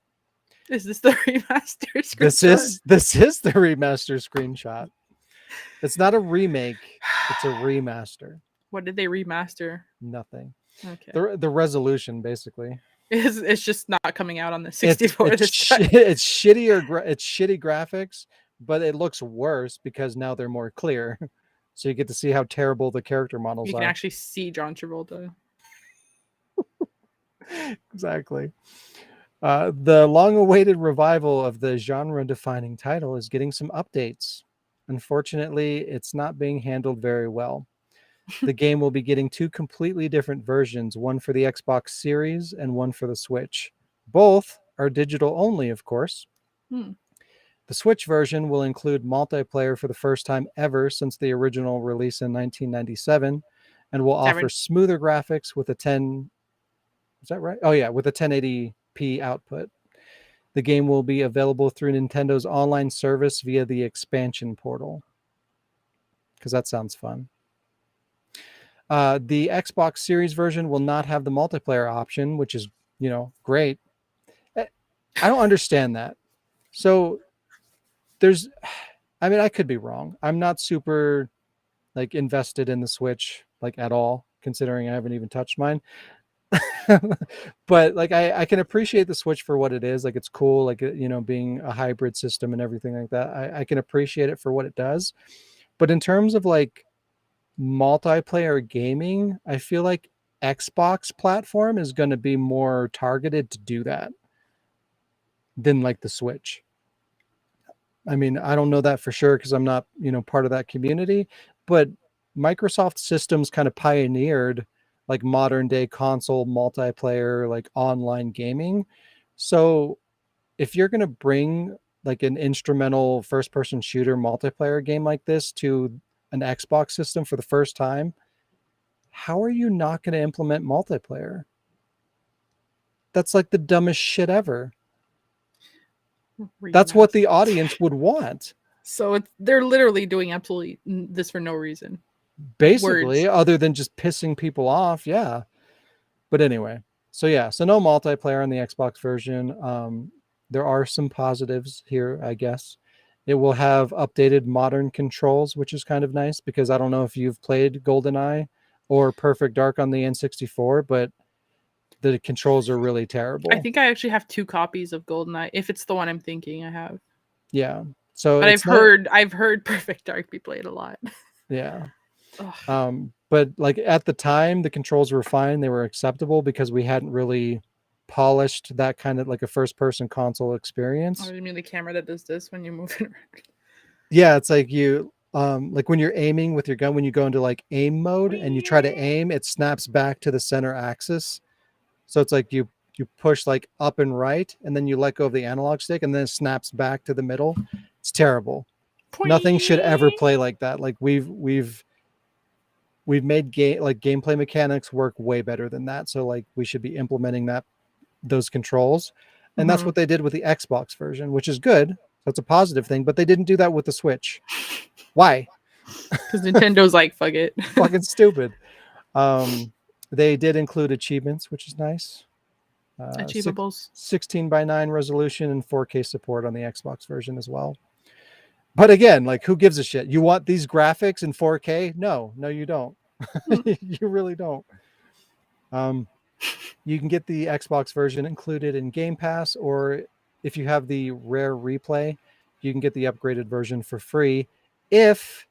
Is this the remaster screenshot? This is the remaster screenshot. It's not a remake, it's a remaster. What did they remaster? Nothing. Okay. The resolution, basically. It's just not coming out on the 64 it's this time. It's shitty graphics, but it looks worse because now they're more clear. So you get to see how terrible the character models are. You can actually see John Travolta. Exactly. The long-awaited revival of the genre-defining title is getting some updates. Unfortunately, it's not being handled very well. The game will be getting 2 completely different versions, one for the Xbox Series and one for the Switch. Both are digital only, of course. The Switch version will include multiplayer for the first time ever since the original release in 1997 and will offer smoother graphics with a 10... Is that right? Oh, yeah, with a 1080p output. The game will be available through Nintendo's online service via the expansion portal. Because that sounds fun. The Xbox Series version will not have the multiplayer option, which is, great. I don't understand that. So I could be wrong. I'm not super invested in the Switch at all, considering I haven't even touched mine. But I can appreciate the Switch for what it is. It's cool, being a hybrid system and everything like that. I can appreciate it for what it does. But in terms of multiplayer gaming, I feel like Xbox platform is going to be more targeted to do that than the Switch. I mean, I don't know that for sure because I'm not, part of that community, but Microsoft Systems kind of pioneered modern day console multiplayer, online gaming, So if you're going to bring like an instrumental first person shooter multiplayer game like this to an Xbox system for the first time, how are you not going to implement multiplayer? That's like the dumbest shit ever. That's what the Remastered. audience would want. So they're literally doing absolutely this for no reason. Basically, Words. other than just pissing people off. Yeah. But anyway, so yeah, so no multiplayer on the Xbox version. There are some positives here, I guess. It will have updated modern controls, which is kind of nice because I don't know if you've played GoldenEye or Perfect Dark on the N64, but the controls are really I terrible. think I actually have 2 copies of GoldenEye, if it's the one I'm thinking I have. Yeah. So But it's not, I've heard Perfect Dark be played a lot. yeah. Ugh. But like at the time, the controls were fine. They were acceptable because we hadn't really polished that kind of like a first person console Oh, experience. you mean the camera that does this when you move it around? Yeah, it's like you like when you're aiming with your gun, when you go into like aim mode and you try to aim, it snaps back to the center axis. So it's like you push like up and right and then you let go of the analog stick and then it snaps back to the middle. It's terrible. Nothing should ever play like that. Like we've made gameplay mechanics work way better than that. So like we should be implementing those controls. And that's Mm-hmm. what they did with the Xbox version, which is good. That's a positive thing, but they didn't do that with the Switch. Why? Because Nintendo's like, fuck it. Fucking stupid. Um, they did include achievements, which is nice. Six, Achievables. 16 by 9 resolution and 4K support on the Xbox version as well. But again, like who gives a shit? You want these graphics in 4K? No, you don't. You really don't. Um, you can get the Xbox version included in Game Pass, or if you have the Rare Replay, you can get the upgraded version for free. If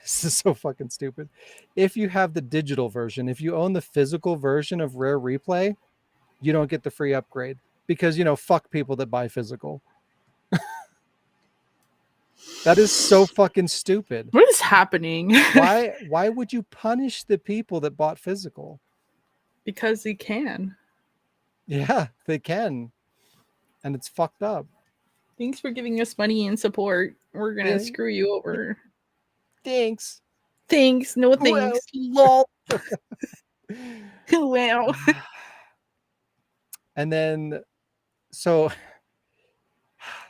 this is so fucking stupid, if you have the digital version, if you own the physical version of Rare Replay, you don't get the free upgrade because fuck people that buy physical. That is so fucking stupid. What is happening? Why would you punish the people that bought physical? Because they can. Yeah, they can. And it's fucked up. Thanks for giving us money and support. We're gonna screw you over. Thanks. Thanks. No thanks. Well, lol. Wow. And then, so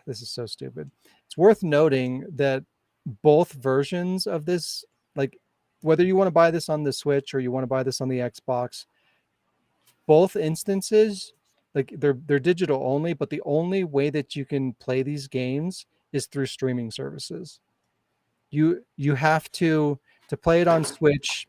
this is so stupid. It's worth noting that both versions of this, like whether you want to buy this on the Switch or you want to buy this on the Xbox, both instances, like they're digital only, but the only way that you can play these games is through streaming services. You have to play it on Switch,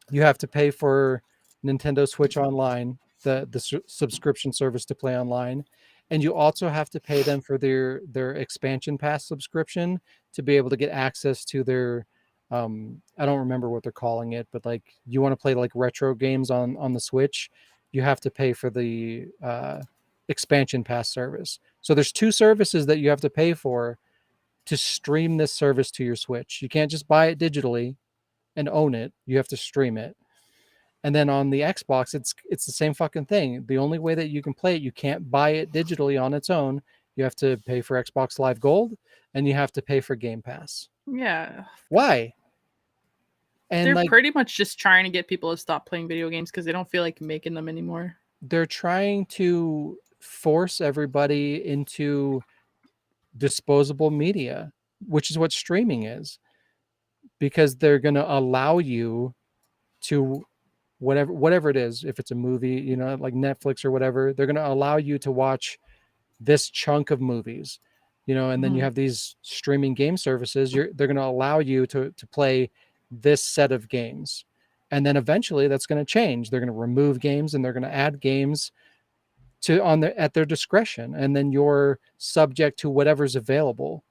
you have to pay for Nintendo Switch Online, the subscription service to play online, and you also have to pay them for their expansion pass subscription to be able to get access to their I don't remember what they're calling it, but like you want to play like retro games on the Switch, you have to pay for the expansion pass service. So there's two services that you have to pay for to stream this service to your Switch. You can't just buy it digitally and own it. You have to stream it. And then on the Xbox, it's the same fucking thing. The only way that you can play it, you can't buy it digitally on its own. You have to pay for Xbox Live Gold and you have to pay for Game Pass. Yeah. Why? And They're like pretty much just trying to get people to stop playing video games because they don't feel like making them anymore. they're trying to force everybody into disposable media, which is what streaming is, because they're going to allow you to whatever it is, if it's a movie, like Netflix or whatever, they're going to allow you to watch this chunk of movies, and then you have these streaming game services. They're going to allow you to play this set of games, and then eventually that's going to change. They're going to remove games and they're going to add games at their discretion, and then you're subject to whatever's available.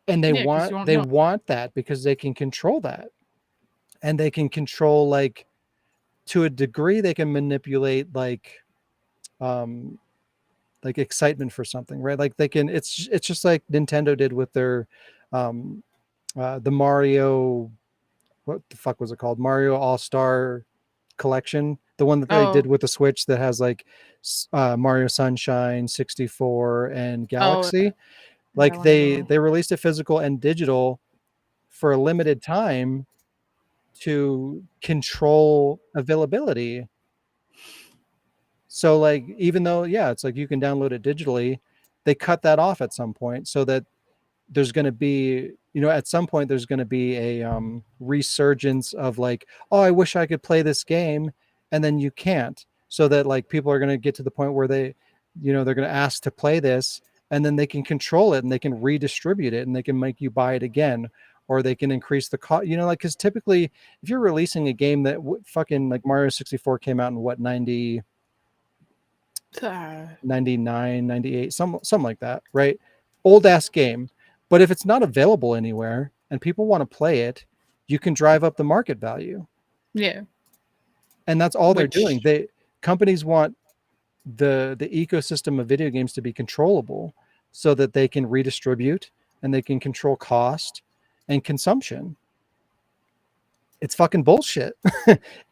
And they Yeah, because you want won't they know. want that because they can control that, and they can control, like, to a degree they can manipulate um like excitement for something, right? Like they can, it's just like Nintendo did with their um the Mario, what the fuck was it called, Mario All-Star collection, the one that they did Oh, with the Switch that has like Mario Sunshine, 64, and oh, Galaxy. yeah, I Like want to go. they released it physical and digital for a limited time to control availability. So like even though yeah, it's like you can download it digitally, they cut that off at some point so that there's going to be, you know, at some point there's going to be a resurgence of like, oh, I wish I could play this game, and then you can't. So that like people are going to get to the point where they, you know, they're going to ask to play this, and then they can control it and they can redistribute it and they can make you buy it again, or they can increase the cost. You know, like because typically if you're releasing a game that fucking like Mario 64 came out in what 90 Ah, 99, 98, something like that, right? Old ass game. But if it's not available anywhere and people want to play it, you can drive up the market value. yeah, And that's all they're doing. which Companies want the ecosystem of video games to be controllable so that they can redistribute and they can control cost and consumption. It's fucking bullshit.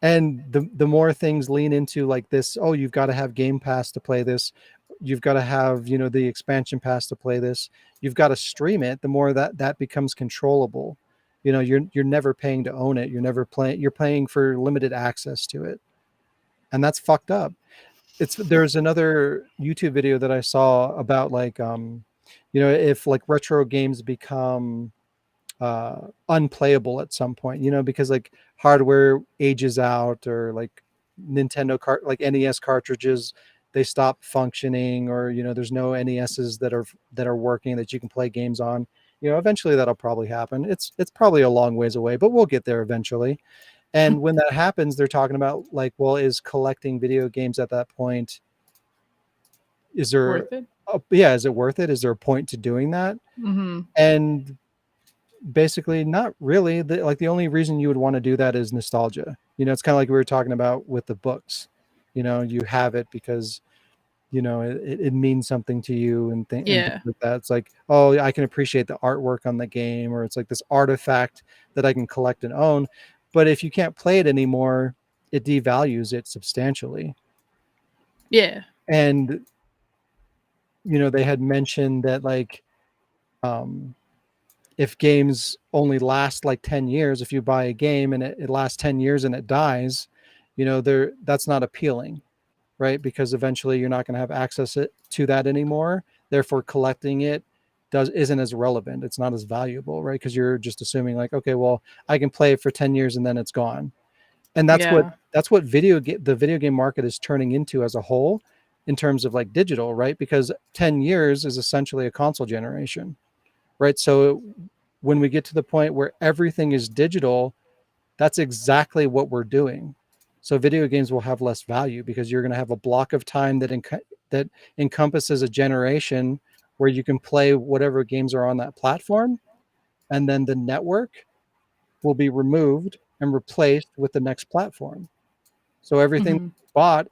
And the more things lean into like this, oh, you've got to have Game Pass to play this, you've got to have, you know, the expansion pass to play this, you've got to stream it, the more that becomes controllable. You know, you're never paying to own it, you're never playing, you're paying for limited access to it, and that's fucked up. There's another YouTube video that I saw about like you know, if like retro games become unplayable at some point, you know, because like hardware ages out, or like like NES cartridges, they stop functioning, or you know, there's no NESs that are working that you can play games on. You know, eventually that'll probably happen. It's probably a long ways away, but we'll get there eventually. And when that happens, they're talking about like, well, is collecting video games at that point, is there worth it. yeah, is it worth it? Is there a point to doing that? Mm-hmm. And basically not really. Like the only reason you would want to do that is nostalgia. You know, it's kind of like we were talking about with the books. You know, you have it because you know it means something to you, and things Yeah, like that. It's like, oh, I can appreciate the artwork on the game, or it's like this artifact that I can collect and own. But if you can't play it anymore, it devalues it substantially. yeah, And you know, they had mentioned that like um if games only last like 10 years, if you buy a game and it lasts 10 years and it dies, you know, that's not appealing, right? Because eventually you're not going to have access to that anymore. Therefore, collecting it isn't as relevant. It's not as valuable, right? Because you're just assuming like, okay, well, I can play it for 10 years and then it's gone. And yeah, that's what the video game market is turning into as a whole in terms of like digital, right? Because 10 years is essentially a console generation, right? So when we get to the point where everything is digital, that's exactly what we're doing. So video games will have less value because you're going to have a block of time that encompasses a generation where you can play whatever games are on that platform, and then the network will be removed and replaced with the next platform. So everything mm-hmm. bought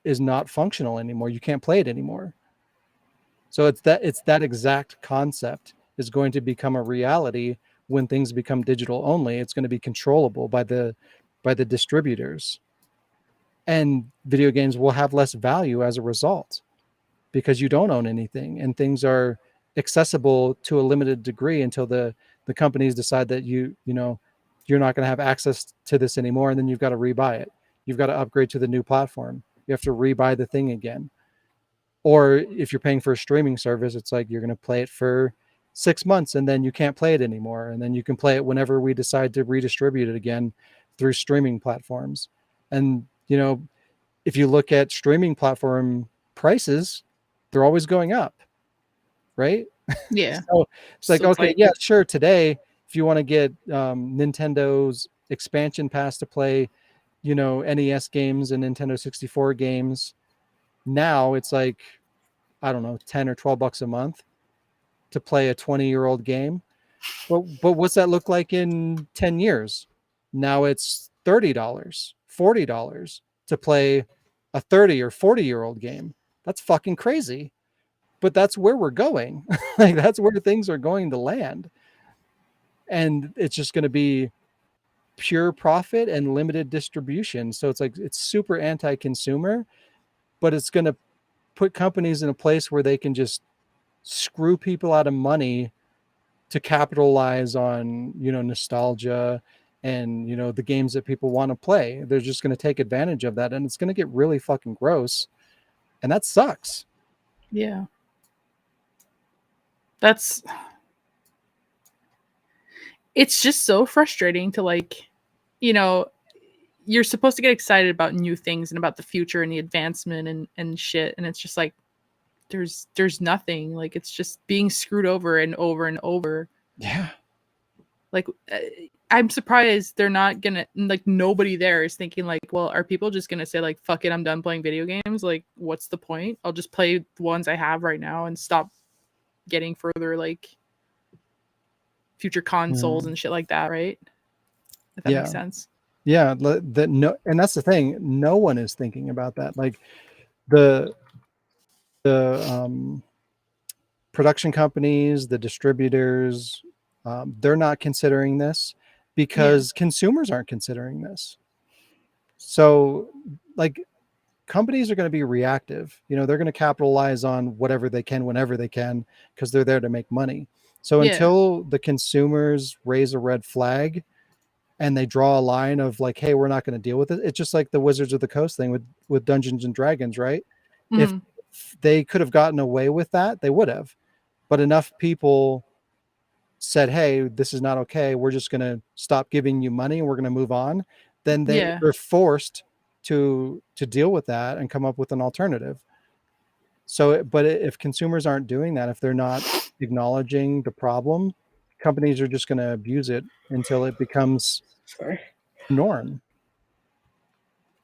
is not functional anymore. You can't play it anymore. So it's that exact concept is going to become a reality when things become digital only. It's going to be controllable by the distributors, and video games will have less value as a result because you don't own anything, and things are accessible to a limited degree until the companies decide that you know, you're not going to have access to this anymore, and then you've got to rebuy it. You've got to upgrade to the new platform. You have to rebuy the thing again. Or if you're paying for a streaming service, it's like you're going to play it for 6 months and then you can't play it anymore. And then you can play it whenever we decide to redistribute it again through streaming platforms. And, you know, if you look at streaming platform prices, they're always going up, right? Yeah. So it's like, So it's okay, like, yeah, sure. Today, if you want to get Nintendo's expansion pass to play, you know, NES games and Nintendo 64 games, now it's like, I don't know, 10 or 12 bucks a month to play a 20-year-old game. But what's that look like in 10 years? Now it's $30, $40 to play a 30 or 40-year-old game. That's fucking crazy. But that's where we're going. Like that's where things are going to land. And it's just going to be pure profit and limited distribution. So it's like it's super anti-consumer, but it's going to put companies in a place where they can just screw people out of money to capitalize on, nostalgia and, the games that people want to play. They're just going to take advantage of that, and it's going to get really fucking gross. And that sucks. Yeah. That's it's just so frustrating to like, you know, you're supposed to get excited about new things and about the future and the advancement and shit, and it's just like there's nothing. Like it's just being screwed over and over and over. Yeah. Like I'm surprised they're not gonna, like, nobody there is thinking like, well, are people just gonna say like, fuck it, I'm done playing video games, like what's the point, I'll just play the ones I have right now and stop getting further like future consoles and shit like that, right? If that makes Yeah. sense. Yeah. No, and that's the thing. No one is thinking about that. Like the the production companies, the distributors, they're not considering this because consumers aren't considering this. So, like, companies are going to be reactive. They're going to capitalize on whatever they can whenever they can because they're there to make money. So Yeah. until the consumers raise a red flag and they draw a line of like, hey, we're not going to deal with it. It's just like the Wizards of the Coast thing with Dungeons and Dragons, right? If Mhm. they could have gotten away with that, they would have. But enough people said, hey, this is not okay, we're just going to stop giving you money and we're going to move on, then Yeah. they're forced to deal with that and come up with an alternative. So, but if consumers aren't doing that, if they're not acknowledging the problem, companies are just going to abuse it until it becomes Sorry. norm.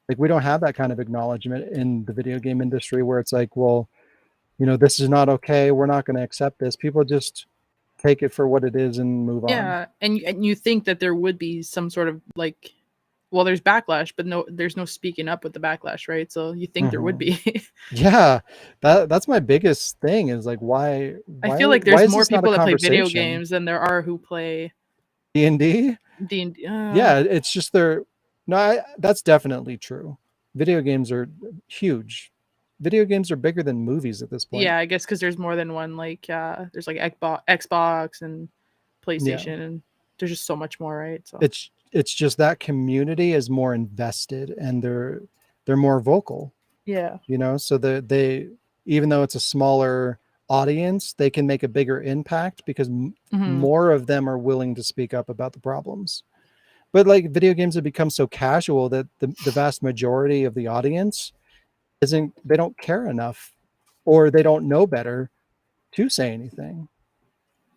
Like we don't have that kind of acknowledgement in the video game industry where it's like, well, this is not okay, we're not going to accept this. People just take it for what it is and move on. Yeah, and you think that there would be some sort of like, well, there's backlash, but no, there's no speaking up with the backlash, right? So you think there would be. Yeah, that's my biggest thing is like why I why feel like why there's is more this not a people that play video conversation? games than there are who play D&D? D&D. Yeah, it's just no, that's definitely true. Video games are huge. Video games are bigger than movies at this point. Yeah, I guess because there's more than one. Like, there's like Xbox and Yeah, PlayStation, and there's just so much more, right? So it's just that community is more invested and they're more vocal. yeah. So they even though it's a smaller audience, they can make a bigger impact because Mhm. more of them are willing to speak up about the problems. But like video games have become so casual that the vast majority of the audience they don't care enough or they don't know better to say anything,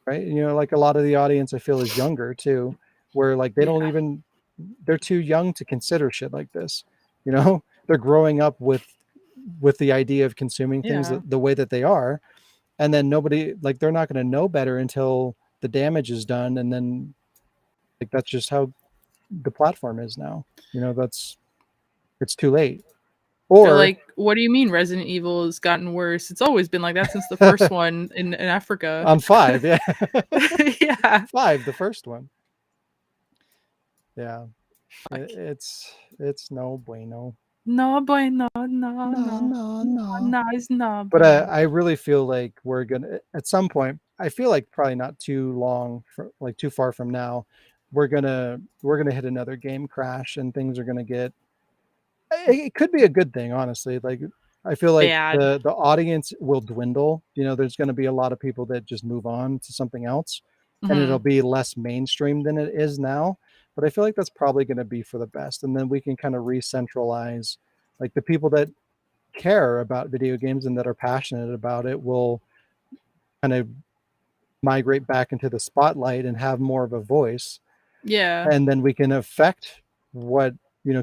right? Like a lot of the audience I feel is younger too, where like they don't Yeah. even, they're too young to consider shit like this. They're growing up with the idea of consuming things Yeah. the way that they are, and then nobody, like, they're not going to know better until the damage is done, and then like that's just how the platform is now. That's it's too late. They're Or like, what do you mean Resident Evil has gotten worse? It's always been like that since the first one in Africa. on 5, yeah. Yeah. 5, the first one. Yeah, Fuck. it's no bueno. No boy, no, no, No, no. no, No, no. no, it's not But bueno. I really feel like we're gonna at some point. I feel like probably not too long, like too far from now, we're gonna hit another game crash, and things are gonna get. It could be a good thing, honestly. Like I feel like Bad. the audience will dwindle. There's going to be a lot of people that just move on to something else, and it'll Mhm. be less mainstream than it is now. But I feel like that's probably going to be for the best, and then we can kind of re-centralize, like the people that care about video games and that are passionate about it will kind of migrate back into the spotlight and have more of a voice, Yeah. and then we can affect what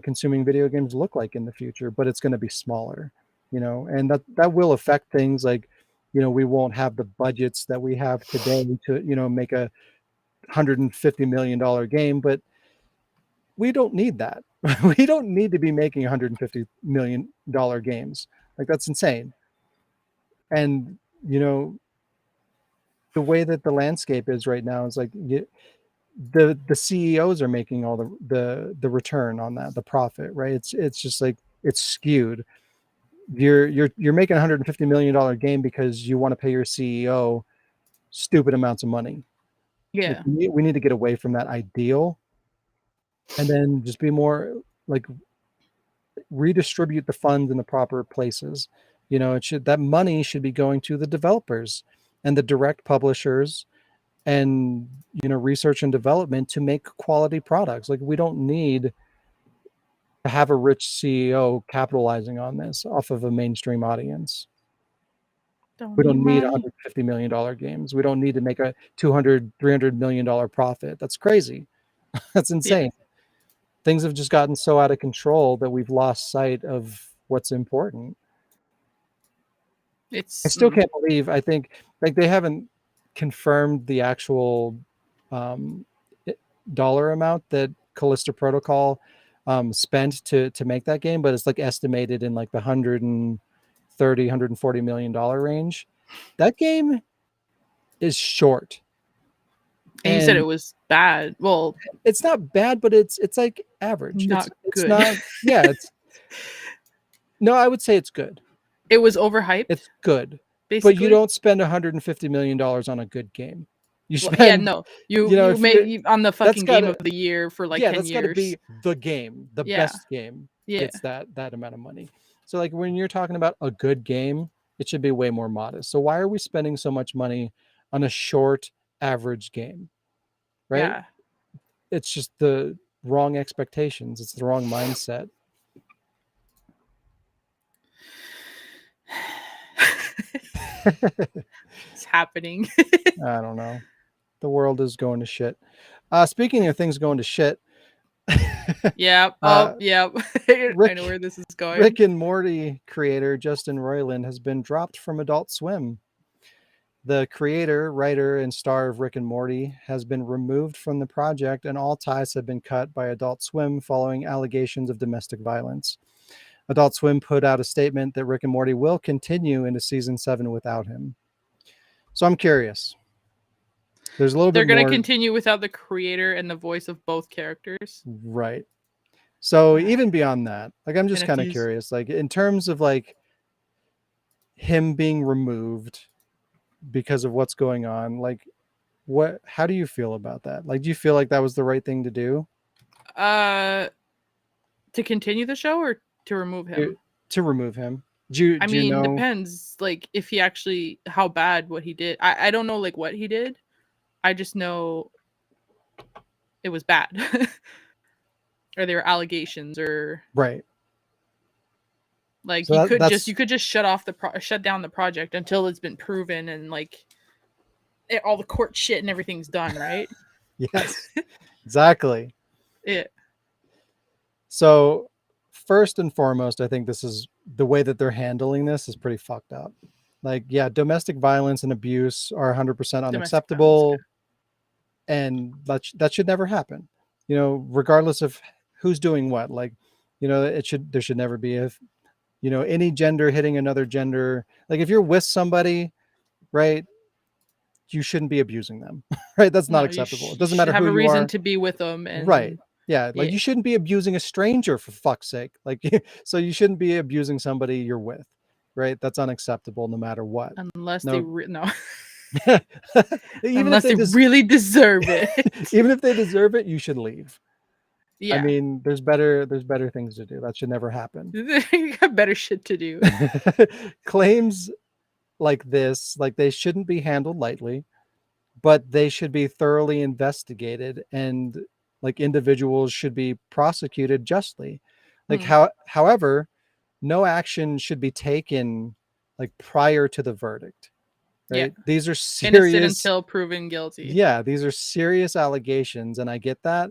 consuming video games look like in the future, but it's going to be smaller, and that will affect things like we won't have the budgets that we have today to make a $150 million game, but we don't need that. We don't need to be making $150 million games. Like that's insane. And the way that the landscape is right now is like the CEOs are making all the return on that, the profit, right? It's just like it's skewed. You're making $150 million game because you want to pay your CEO stupid amounts of money. Like Yeah. we need to get away from that ideal, and then just be more like redistribute the funds in the proper places. It should, that money should be going to the developers and the direct publishers and research and development to make quality products. Like we don't need to have a rich CEO capitalizing on this off of a mainstream audience. Don't We need don't need money. $150 million games. We don't need to make a $200-300 million profit. That's crazy. That's Yeah. insane. Things have just gotten so out of control that we've lost sight of what's important. I It's still can't believe, I think, like, they haven't confirmed the actual um, dollar amount that Callisto Protocol spent to make that game, but it's like estimated in like the $130-140 million range. That game is short, and you said it and was bad. Well, it's not bad, but it's like average. not It's good. not, yeah, it's, no, I would say it's good. It was overhyped, It's good, but you basically. don't spend $150 million on a good game. You Yeah, spend, no. You if you, on the that's fucking got game to, of the year for like yeah, 10 that's got to years. be the game, the Yeah. best game Yeah. gets that amount of money. So like when you're talking about a good game, it should be way more modest. So why are we spending so much money on a short, average game? Right? Yeah. It's just the wrong expectations. It's the wrong mindset. It's happening. I don't know. The world is going to shit. Speaking of things going to shit, Yeah. uh, Yeah. I Rick know where this is going. Rick and Morty creator Justin Roiland has been dropped from Adult Swim. The creator, writer, and star of Rick and Morty has been removed from the project, and all ties have been cut by Adult Swim following allegations of domestic violence. Adult Swim put out a statement that Rick and Morty will continue into season 7 without him. So I'm curious. There's a little They're bit going to more. continue without the creator and the voice of both characters. Right. So even beyond that, like, I'm just kind of NFTs. curious, like, in terms of like him being removed because of what's going on, like, how do you feel about that? Like, do you feel like that was the right thing to do? To continue the show or to remove him? To remove him. Do I you mean, know? depends. Like, if he actually, how bad what he did. I don't know, like, what he did. I just know it was bad. Or there were allegations, or Right. like So you could that's just shut down the project until it's been proven and like all the court shit and everything's done, right? yes, exactly. Yeah. So first and foremost, I think this is the way that they're handling this is pretty fucked up. Like, yeah, domestic violence and abuse are 100% Domestic violence. unacceptable, and that should never happen. Regardless of who's doing what. Like, there should never be any gender hitting another gender. Like, if you're with somebody, right, you shouldn't be abusing them. Right? That's not No, acceptable. It you doesn't should matter have who a you reason are. to be with them. Right. And Yeah, like, you shouldn't be abusing a stranger, for fuck's sake. Like, so you shouldn't be abusing somebody you're with, right? That's unacceptable no matter what. unless No. no. Even Unless if they really deserve it. even if they deserve it, you should leave. Yeah. I mean, there's better things to do. That should never happen. You got better shit to do. Claims like this, like, they shouldn't be handled lightly, but they should be thoroughly investigated, and like, individuals should be prosecuted justly. Like, however, no action should be taken like prior to the verdict. Right? Yeah. These are Innocent serious until proven guilty. Yeah, these are serious allegations, and I get that.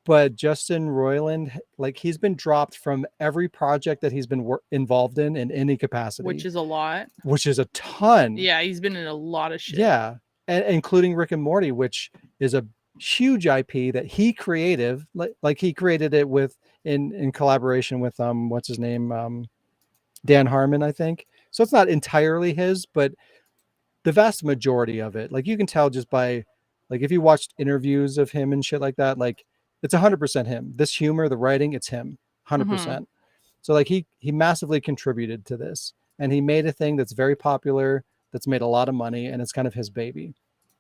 But Justin Roiland, like, he's been dropped from every project that he's been involved in any capacity, Which is a lot. which is a ton. Yeah, he's been in a lot of shit. Yeah, and including Rick and Morty, which is a huge IP that he created. Like he created it in collaboration with what's his name, Dan Harmon, I think. So it's not entirely his, but the vast majority of it, like, you can tell just by Like if you watched interviews of him and shit like that, like it's 100% him. This humor, the writing, it's him, Mm-hmm. 100%. So like he massively contributed to this, and he made a thing that's very popular, that's made a lot of money, and it's kind of his baby.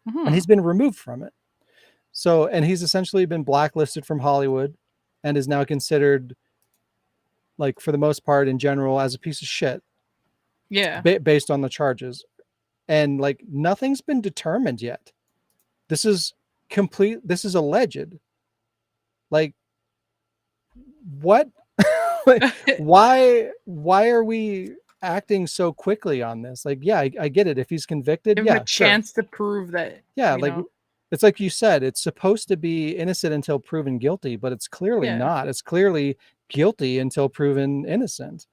And Mm-hmm. he's been removed from it. So, and he's essentially been blacklisted from Hollywood, and is now considered, like for the most part in general, as a piece of shit Yeah. based on the charges. And like nothing's been determined yet. This is this is alleged. Like what? Like, why are we acting so quickly on this? Like, yeah, I get it. If he's convicted, Give him a yeah, sure. chance to prove that, Yeah, you like know. it's like you said, it's supposed to be innocent until proven guilty, but it's clearly Yeah. not. It's clearly guilty until proven innocent.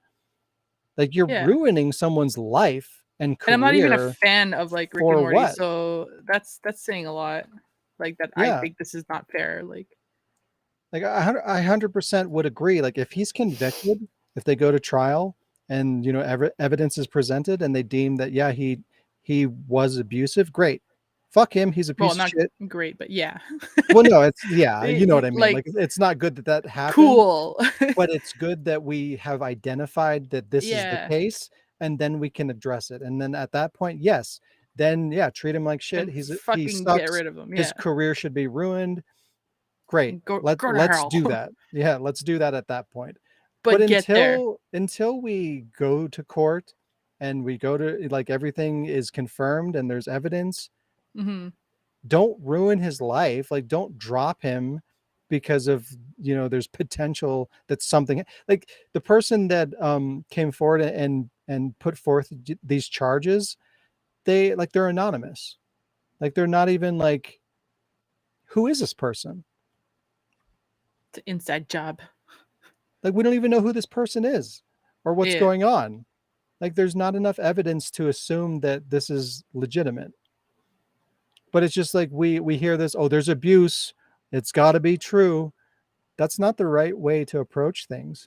Like you're Yeah. ruining someone's life and And I'm not even a career fan of like Rick and for Morty, what? so that's saying a lot. Like that, I Yeah. think this is not fair. Like, Like I 100% would agree. Like if he's convicted, if they go to trial and evidence is presented and they deem that yeah he was abusive, great. Fuck him. He's a well, piece of not shit. great, but yeah. Well, no, it's yeah, you know what I mean. Like, Like it's not good that that happened, cool. but it's good that we have identified that this is the Yeah. case, and then we can address it. And then at that point, yes, then yeah, treat him like shit. And He fucking get sucks. rid of them. His Yeah. career should be ruined. Great. Go to Let's hell. do that. Yeah, let's do that at that point. But But get there. until we go to court and we go to like everything is confirmed and there's evidence, Mm-hmm. don't ruin his life. Like don't drop him because of there's potential that something like the person that came forward and put forth these charges, they're anonymous. Like they're not even like, who is this person? It's an inside job. Like we don't even know who this person is or what's Yeah. going on. Like there's not enough evidence to assume that this is legitimate. But it's just like we hear this, oh, there's abuse, it's got to be true. That's not the right way to approach things.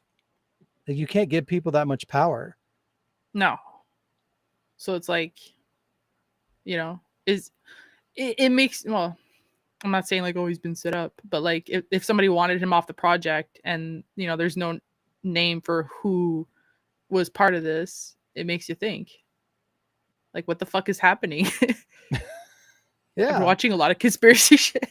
Like you can't give people that much power. No. So it's like, is it makes, well, I'm not saying like, oh, he's been set up, but like if somebody wanted him off the project and there's no name for who was part of this, it makes you think, like, what the fuck is happening? I've been Yeah. watching a lot of conspiracy shit.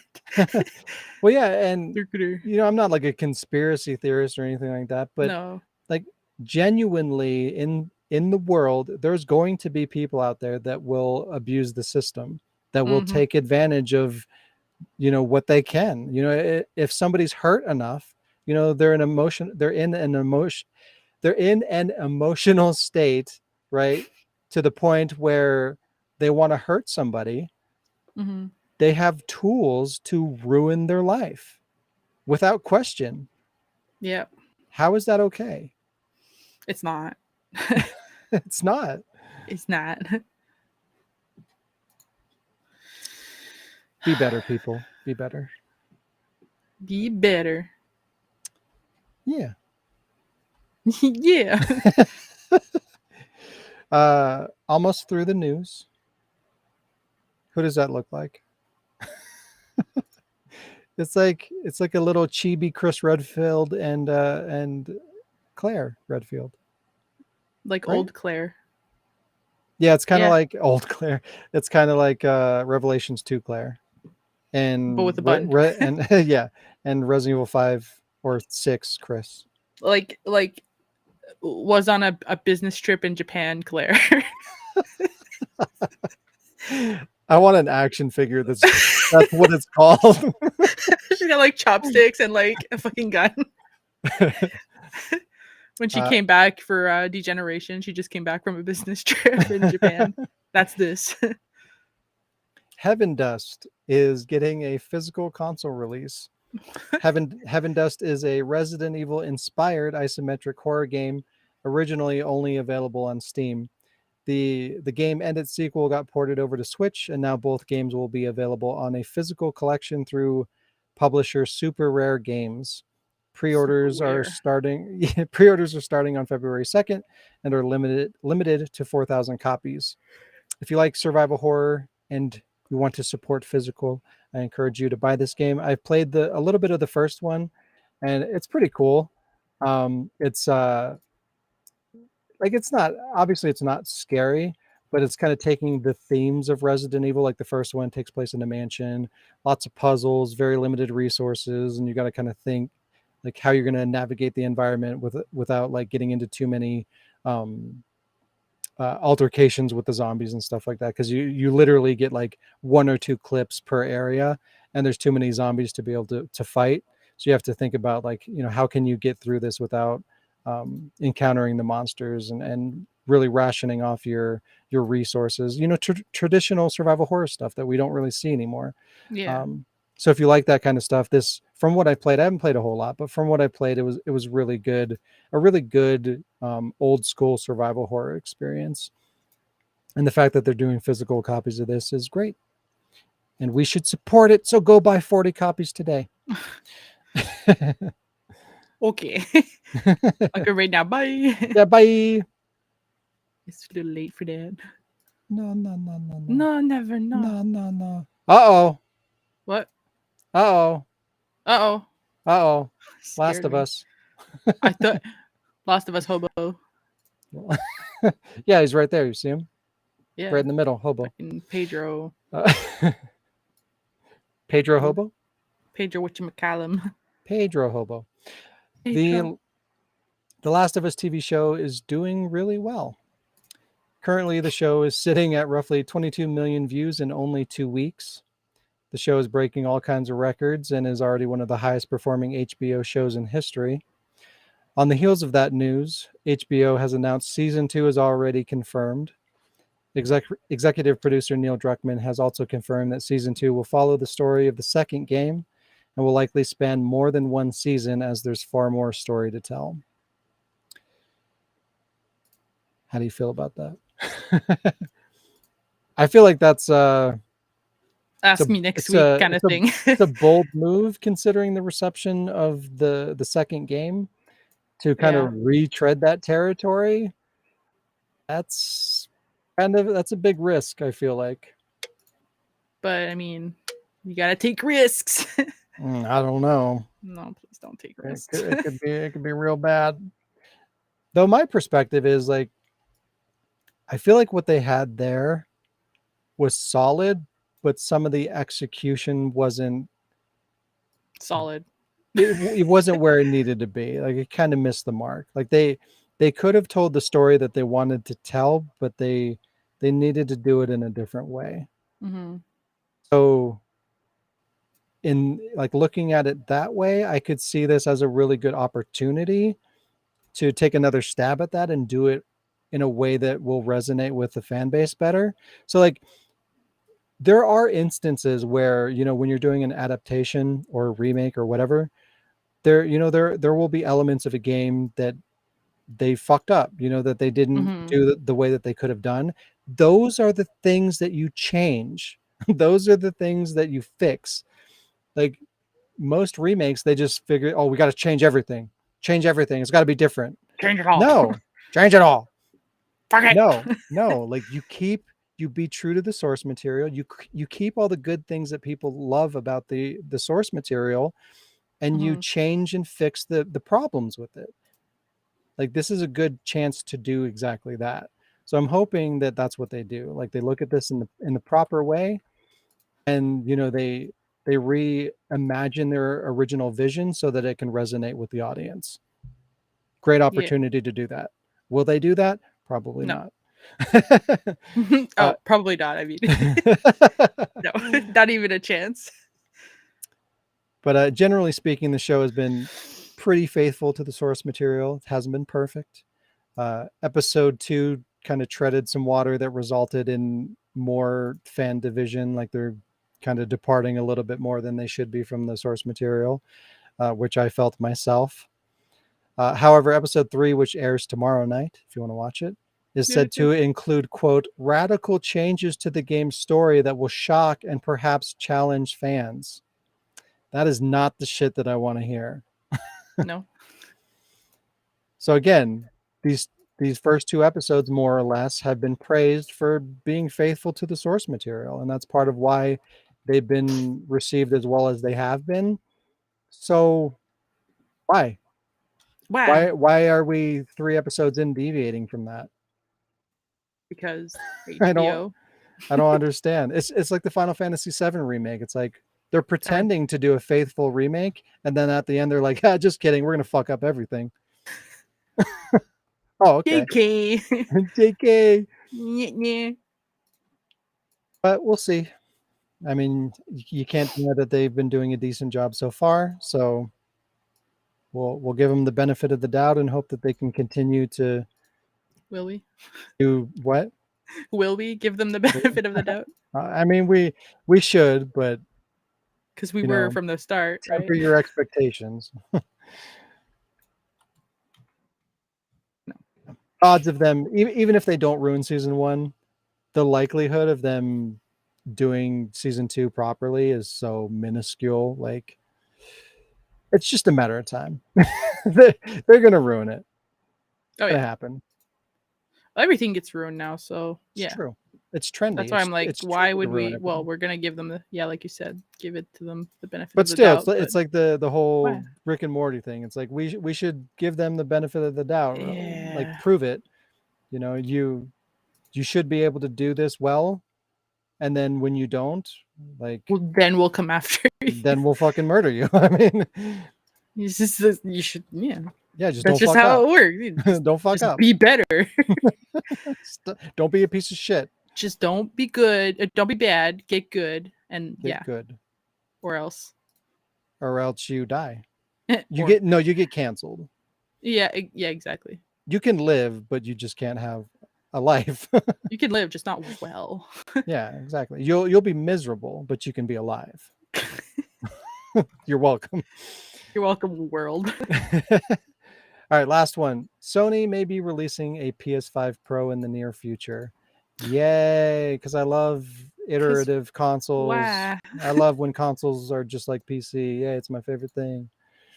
Well, yeah, and Circular. I'm not like a conspiracy theorist or anything like that, but No. like genuinely in the world, there's going to be people out there that will abuse the system, that will Mm-hmm. take advantage of what they can. If somebody's hurt enough, they're in an emotional state, right, to the point where they want to hurt somebody. Mm-hmm. They have tools to ruin their life without question. Yep. How is that okay? It's not. It's not. It's not. Be better, people. Be better. Be better. Yeah. Yeah. Almost through the news. Who does that look like? It's like a little chibi Chris Redfield and Claire Redfield. Like Right? old Claire. Yeah, it's kind of Yeah. like old Claire. It's kind of like Revelations 2 Claire. But with And a bun. and yeah, and Resident Evil 5 or 6 Chris. like was on a business trip in Japan, Claire. I want an action figure that's what it's called. She got like chopsticks and like a fucking gun. When she came back for Degeneration, she just came back from a business trip in Japan. That's this. Heaven Dust is getting a physical console release. Heaven Dust is a Resident Evil inspired isometric horror game, originally only available on Steam. The game and its sequel got ported over to Switch, and now both games will be available on a physical collection through publisher Super Rare Games. Pre-orders are starting on February 2nd and are limited to 4,000 copies. If you like survival horror and you want to support physical I encourage you to buy this game. I've played a little bit of the first one, and it's pretty cool. It's like it's not obviously it's not scary, but it's kind of taking the themes of Resident Evil. Like the first one takes place in a mansion, lots of puzzles, very limited resources, and you got to kind of think like how you're going to navigate the environment without like getting into too many um, altercations with the zombies and stuff like that, because you literally get like one or two clips per area, and there's too many zombies to be able to fight. So you have to think about like, you know, how can you get through this without encountering the monsters, and really rationing off your resources, you know, traditional survival horror stuff that we don't really see anymore. Yeah. So if you like that kind of stuff, this, from what I played, I haven't played a whole lot, but from what I played, it was really good, a really good old school survival horror experience. And the fact that they're doing physical copies of this is great, and we should support it. So go buy 40 copies today. Okay. Okay, right now. Bye. Yeah, bye. It's a little late for that. No, no, no, no, no, No, never, no. no, no, no. Uh-oh. What? Uh-oh. Uh-oh. Uh-oh. Last Scared of me. Us. I thought Last of Us hobo. Yeah, he's right there. You see him? Yeah. Right in the middle. Hobo. Fucking Pedro. Pedro Hobo? Pedro whatchamacallum. Pedro Hobo. Pedro. The Last of Us TV show is doing really well. Currently, the show is sitting at roughly 22 million views in only 2 weeks. The show is breaking all kinds of records and is already one of the highest performing HBO shows in history. On the heels of that news, HBO has announced season 2 is already confirmed. Executive producer Neil Druckmann has also confirmed that season 2 will follow the story of the second game and will likely span more than one season, as there's far more story to tell. How do you feel about that? I feel like that's Ask me next week kind of thing. it's a bold move considering the reception of the second game, to kind of retread that territory. That's a big risk, I feel like. But I mean, you gotta take risks. I don't know. No, please don't take risks. It could be real bad. Though my perspective is like, I feel like what they had there was solid, but some of the execution wasn't Solid. it wasn't where it needed to be. Like it kind of missed the mark. Like they could have told the story that they wanted to tell, but they needed to do it in a different way. Mm-hmm. So in like looking at it that way, I could see this as a really good opportunity to take another stab at that and do it in a way that will resonate with the fan base better. So like there are instances where, you know, when you're doing an adaptation or a remake or whatever, there will be elements of a game that they fucked up, you know, that they didn't do the way that they could have done. Those are the things that you change. Those are the things that you fix. Like most remakes, they just figure, oh, we got to change everything. Change everything. It's got to be different. Change it all. No, change it all. Fuck it. No. Like you be true to the source material. You keep all the good things that people love about the source material, and you change and fix the problems with it. Like this is a good chance to do exactly that. So I'm hoping that that's what they do. Like they look at this in the proper way, and you know they reimagine their original vision so that it can resonate with the audience. Great opportunity to do that. Will they do that? Probably not. Probably not. I mean, no, not even a chance. But generally speaking, the show has been pretty faithful to the source material. It hasn't been perfect. Episode 2 kind of treaded some water that resulted in more fan division. Like they're kind of departing a little bit more than they should be from the source material, which I felt myself. However, episode 3, which airs tomorrow night, if you want to watch it, is said to include, quote, radical changes to the game's story that will shock and perhaps challenge fans. That is not the shit that I want to hear. No. So again, these first 2 episodes, more or less, have been praised for being faithful to the source material. And that's part of why they've been received as well as they have been. So why? Wow. Why are we 3 episodes in deviating from that? Because I don't HBO. I don't understand. It's like the Final Fantasy VII remake. It's like they're pretending to do a faithful remake, and then at the end they're like, ah, just kidding, we're gonna fuck up everything. Oh, okay. JK. JK. Yeah. But we'll see. I mean, you can't deny that they've been doing a decent job so far. So we'll give them the benefit of the doubt and hope that they can continue to Will we? do what? Will we give them the benefit of the doubt? I mean, we should, but Because we you were know, from the start, right? temper your expectations. Odds of them, even if they don't ruin season 1, the likelihood of them doing season 2 properly is so minuscule. Like, it's just a matter of time. They're gonna ruin it. Oh It's gonna yeah. happen. Everything gets ruined now, so It's yeah. true. It's trendy. That's why I'm like, It's why trendy to would ruin we? Well, everything. we're gonna give them the like you said, give it to them the benefit But of the still, doubt. it's like the whole why? Rick and Morty thing. It's like we should give them the benefit of the doubt. Like, Yeah. prove it. You know, you should be able to do this well, and then when you don't, like, Well, then we'll come after you. then we'll fucking murder you. I mean, It's just you should yeah, just That's don't just fuck how up. it works. Just, Don't fuck just up. be better. Don't be a piece of shit. Just don't be good. Don't be bad. Get good, and Get good, or else. or else you die. You Or- get canceled. yeah, exactly. You can live, but you just can't have a life. You can live, just not well. Yeah, exactly. You'll be miserable, but you can be alive. You're welcome. You're welcome, world. All right, last one. Sony may be releasing a PS5 Pro in the near future. Yay, because I love iterative consoles. Why? I love when consoles are just like PC. Yeah, it's my favorite thing.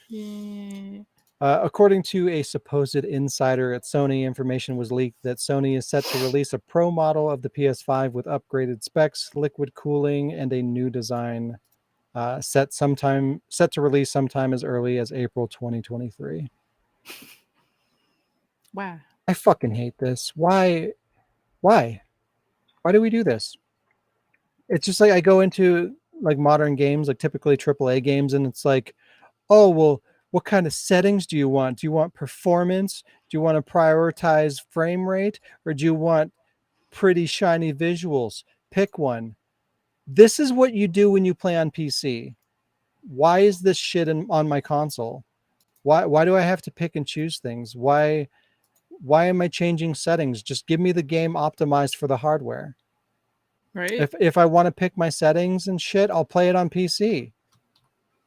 Yeah. According to a supposed insider at Sony, information was leaked that Sony is set to release a Pro model of the PS5 with upgraded specs, liquid cooling, and a new design, set to release sometime as early as April 2023. Wow. I fucking hate this. Why? Why do we do this? It's just like I go into like modern games, like typically AAA games, and it's like, oh, well, what kind of settings do you want? Do you want performance? Do you want to prioritize frame rate? Or do you want pretty shiny visuals? Pick one. This is what you do when you play on PC. Why is this shit on my console? Why do I have to pick and choose things? Why am I changing settings? Just give me the game optimized for the hardware. Right? If I want to pick my settings and shit, I'll play it on PC.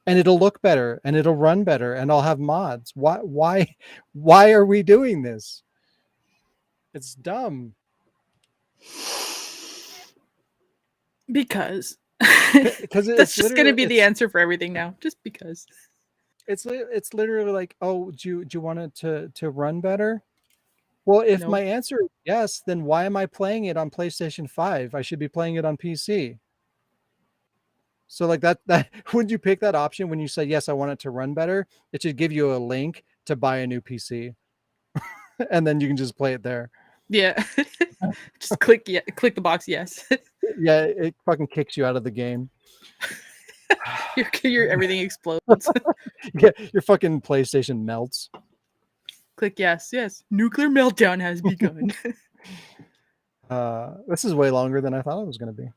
And it'll look better and it'll run better and I'll have mods. Why are we doing this? It's dumb. Because Because that's just going to be the answer for everything now. Just because. It's literally like, oh, do you want it to run better? Well, if my answer is yes, then why am I playing it on PlayStation 5? I should be playing it on PC. So like that would you pick that option when you say yes, I want it to run better? It should give you a link to buy a new PC. And then you can just play it there. Yeah. Just click the box yes. Yeah, it fucking kicks you out of the game. your everything explodes. Yeah, your fucking PlayStation melts. Click yes. Nuclear meltdown has begun. This is way longer than I thought it was going to be.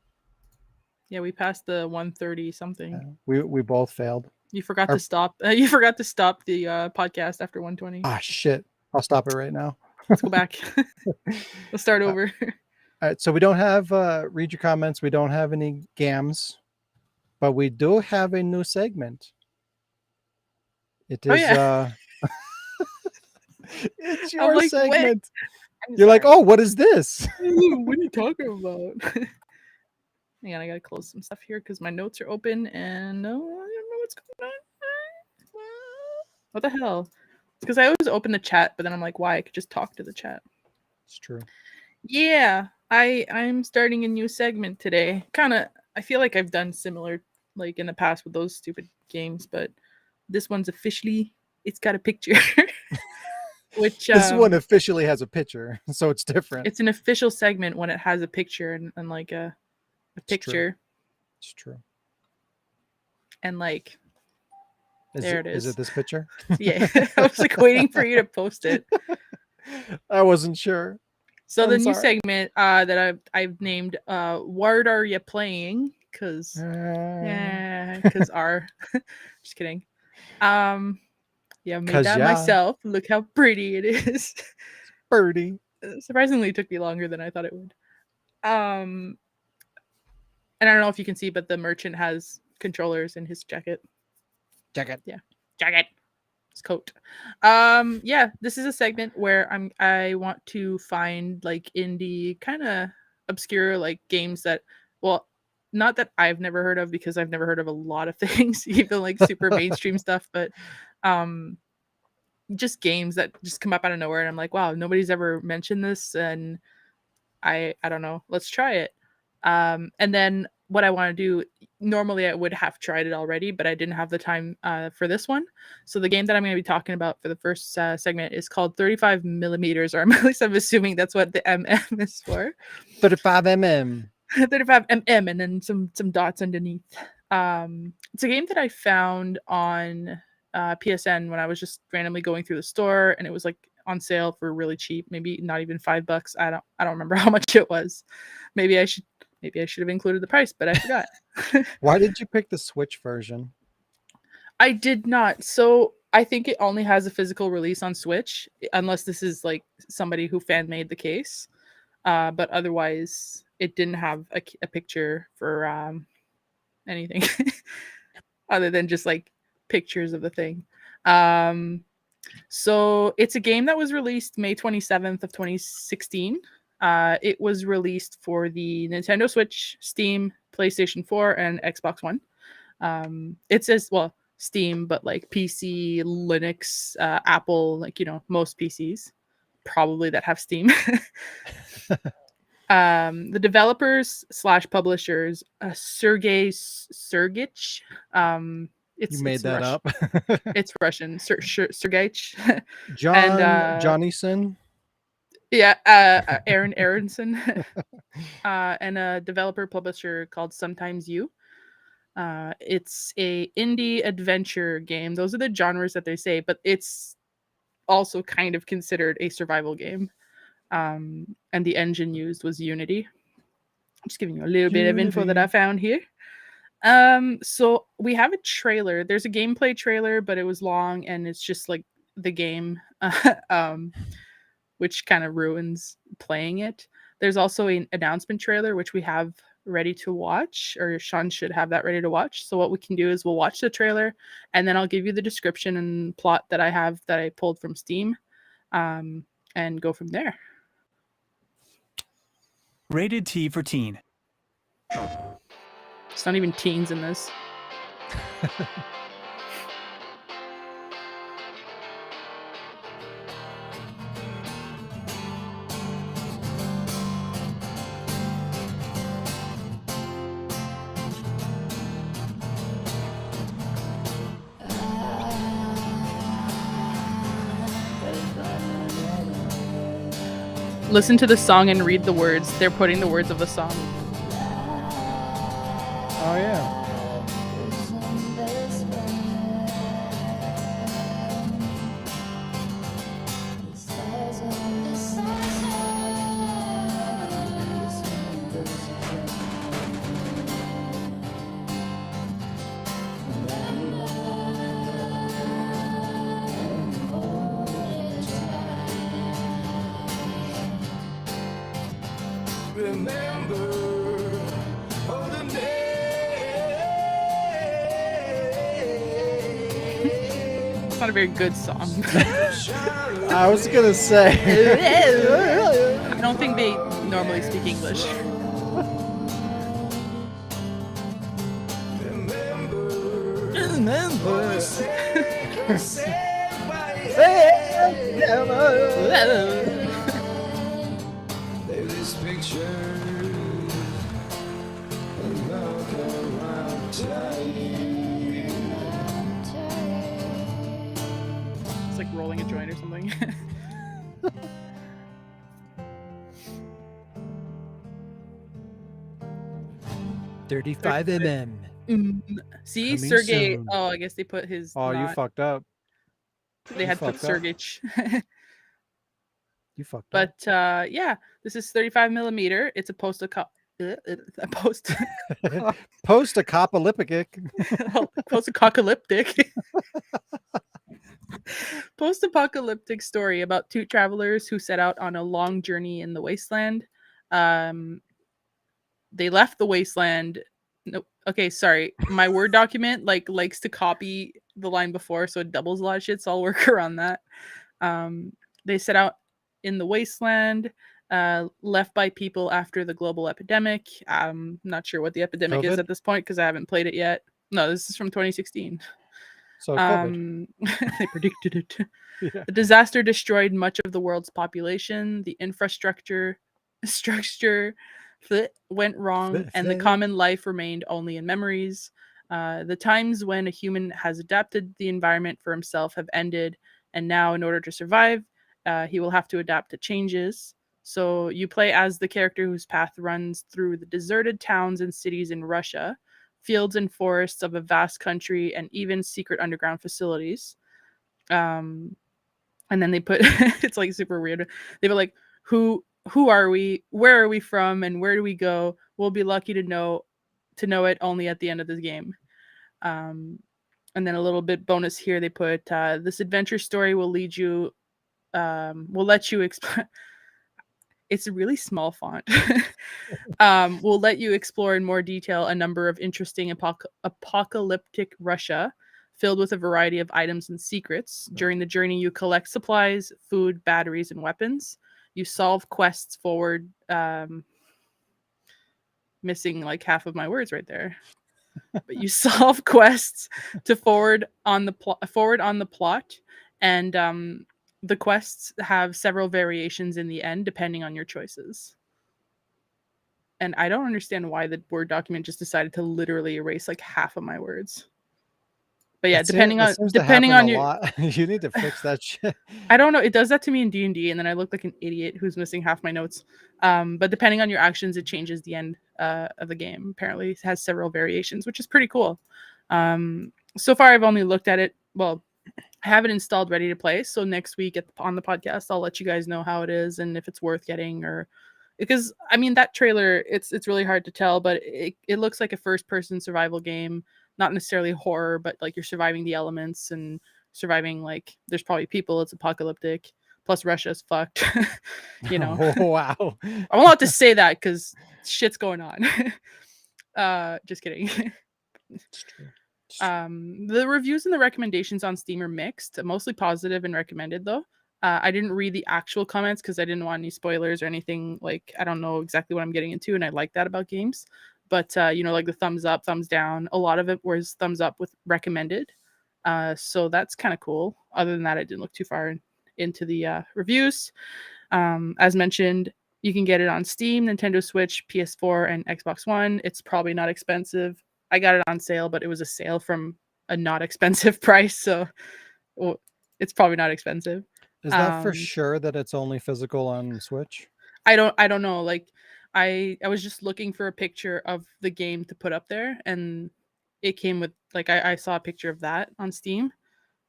Yeah, we passed the 130 something. Yeah, we both failed. You forgot to stop. You forgot to stop the podcast after 120. Ah, shit! I'll stop it right now. Let's go back. Let's start over. All right, so we don't have read your comments. We don't have any gams, but we do have a new segment. It is it's your segment. You're like, oh, what is this? What are you talking about? Hang on, I gotta close some stuff here because my notes are open and no, I don't know what's going on. What the hell? It's because I always open the chat, but then I'm like, why? I could just talk to the chat. It's true. Yeah, I'm starting a new segment today. Kind of, I feel like I've done similar like in the past with those stupid games, but this one's officially it's got a picture. Which This one officially has a picture, so it's different. it's an official segment when it has a picture and like a picture. It's true. And like There it is. Is it this picture? Yeah. I was like waiting for you to post it. I wasn't sure. So the new segment that I've named What Are You Playing? Because our just kidding. Yeah, made that myself. Look how pretty it is. Birdie. Surprisingly, it took me longer than I thought it would. And I don't know if you can see, but the merchant has controllers in his jacket. Jacket. Yeah. Jacket. His coat. Yeah, this is a segment where I want to find like indie kind of obscure like games that, well, not that I've never heard of, because I've never heard of a lot of things, even like super mainstream stuff, but just games that just come up out of nowhere and I'm like, wow, nobody's ever mentioned this, and I don't know, let's try it. And then what I want to do, normally I would have tried it already, but I didn't have the time for this one. So the game that I'm going to be talking about for the first segment is called 35 millimeters, or at least I'm assuming that's what the MM is for. 35 mm. 35 mm, and then some dots underneath. It's a game that I found on PSN when I was just randomly going through the store, and it was like on sale for really cheap, maybe not even $5. I don't remember how much it was. Maybe I should have included the price, but I forgot. Why did you pick the Switch version? I did not. So I think it only has a physical release on Switch, unless this is like somebody who fan made the case. But otherwise, it didn't have a picture for anything other than just like pictures of the thing. So it's a game that was released May 27th of 2016. It was released for the Nintendo Switch, Steam, PlayStation 4, and Xbox One. It says, well, Steam, but like PC, Linux, Apple, like, most PCs probably that have Steam. The developers / publishers, Sergey Sergich. You made that up. It's Russian. Sergeyich. Johnnyson. Yeah, Aaron Aronson. And a developer publisher called Sometimes You. It's a indie adventure game. Those are the genres that they say, but it's also kind of considered a survival game. And the engine used was Unity. I'm just giving you a little bit of info that I found here. So we have a trailer. There's a gameplay trailer, but it was long and it's just like the game, which kind of ruins playing it. There's also an announcement trailer, which we have ready to watch, or Sean should have that ready to watch. So what we can do is we'll watch the trailer and then I'll give you the description and plot that I have that I pulled from Steam, and go from there. Rated T for teen. It's not even teens in this. Listen to the song and read the words. They're putting the words of the song. Oh yeah. It's not a very good song. I was gonna say. I don't think they normally speak English. It's like rolling a joint or something. 35 mm. See, Coming Sergey. soon. Oh, I guess they put his. Oh, you fucked up. They had put Sergich. You fucked up. But yeah, this is 35 millimeter. It's a post-apocalyptic post-apocalyptic story about two travelers who set out on a long journey in the wasteland. They left the wasteland. No, okay, sorry. My Word document likes to copy the line before, so it doubles a lot of shit. So I'll work around that. They set out in the wasteland, left by people after the global epidemic. I'm not sure what the epidemic is at this point because I haven't played it yet. No, this is from 2016. So COVID. They predicted it. Yeah. The disaster destroyed much of the world's population. The infrastructure went wrong, and the common life remained only in memories. The times when a human has adapted the environment for himself have ended, and now, in order to survive, he will have to adapt to changes. So you play as the character whose path runs through the deserted towns and cities in Russia, fields and forests of a vast country, and even secret underground facilities. And then they put it's like super weird. They put like, who are we? Where are we from? And where do we go? We'll be lucky to know it only at the end of this game. And then a little bit bonus here. They put this adventure story will lead you. Will let you explore. It's a really small font. We'll let you explore in more detail a number of interesting apocalyptic Russia, filled with a variety of items and secrets. During the journey, you collect supplies, food, batteries, and weapons. You solve quests forward. Missing like half of my words right there. But you solve quests to forward on the plot, and the quests have several variations in the end depending on your choices. And I don't understand why the Word document just decided to literally erase like half of my words. But yeah, depending on your lot. You need to fix that shit. I don't know. It does that to me in D&D, and then I look like an idiot who's missing half my notes. But depending on your actions, it changes the end of the game. Apparently, it has several variations, which is pretty cool. So far, I've only looked at it. Well, I have it installed, ready to play. So next week on the podcast, I'll let you guys know how it is and if it's worth getting. Or because I mean that trailer, it's really hard to tell, but it looks like a first-person survival game. Not necessarily horror, but like you're surviving the elements and surviving, like there's probably people, it's apocalyptic, plus Russia's fucked. You know. Oh, wow. I'm allowed to say that because shit's going on. Just kidding. It's true. The reviews and the recommendations on Steam are mixed, mostly positive and recommended though. I didn't read the actual comments because I didn't want any spoilers or anything. Like I don't know exactly what I'm getting into, and I like that about games. But you know, like the thumbs up, thumbs down, a lot of it was thumbs up with recommended. So that's kind of cool. Other than that, I didn't look too far into the reviews. As mentioned, you can get it on Steam, Nintendo Switch, PS4, and Xbox One. It's probably not expensive. I got it on sale, but it was a sale from a not expensive price, so it's probably not expensive. Is that for sure that it's only physical on Switch? I don't know. Like I was just looking for a picture of the game to put up there, and it came with like I saw a picture of that on Steam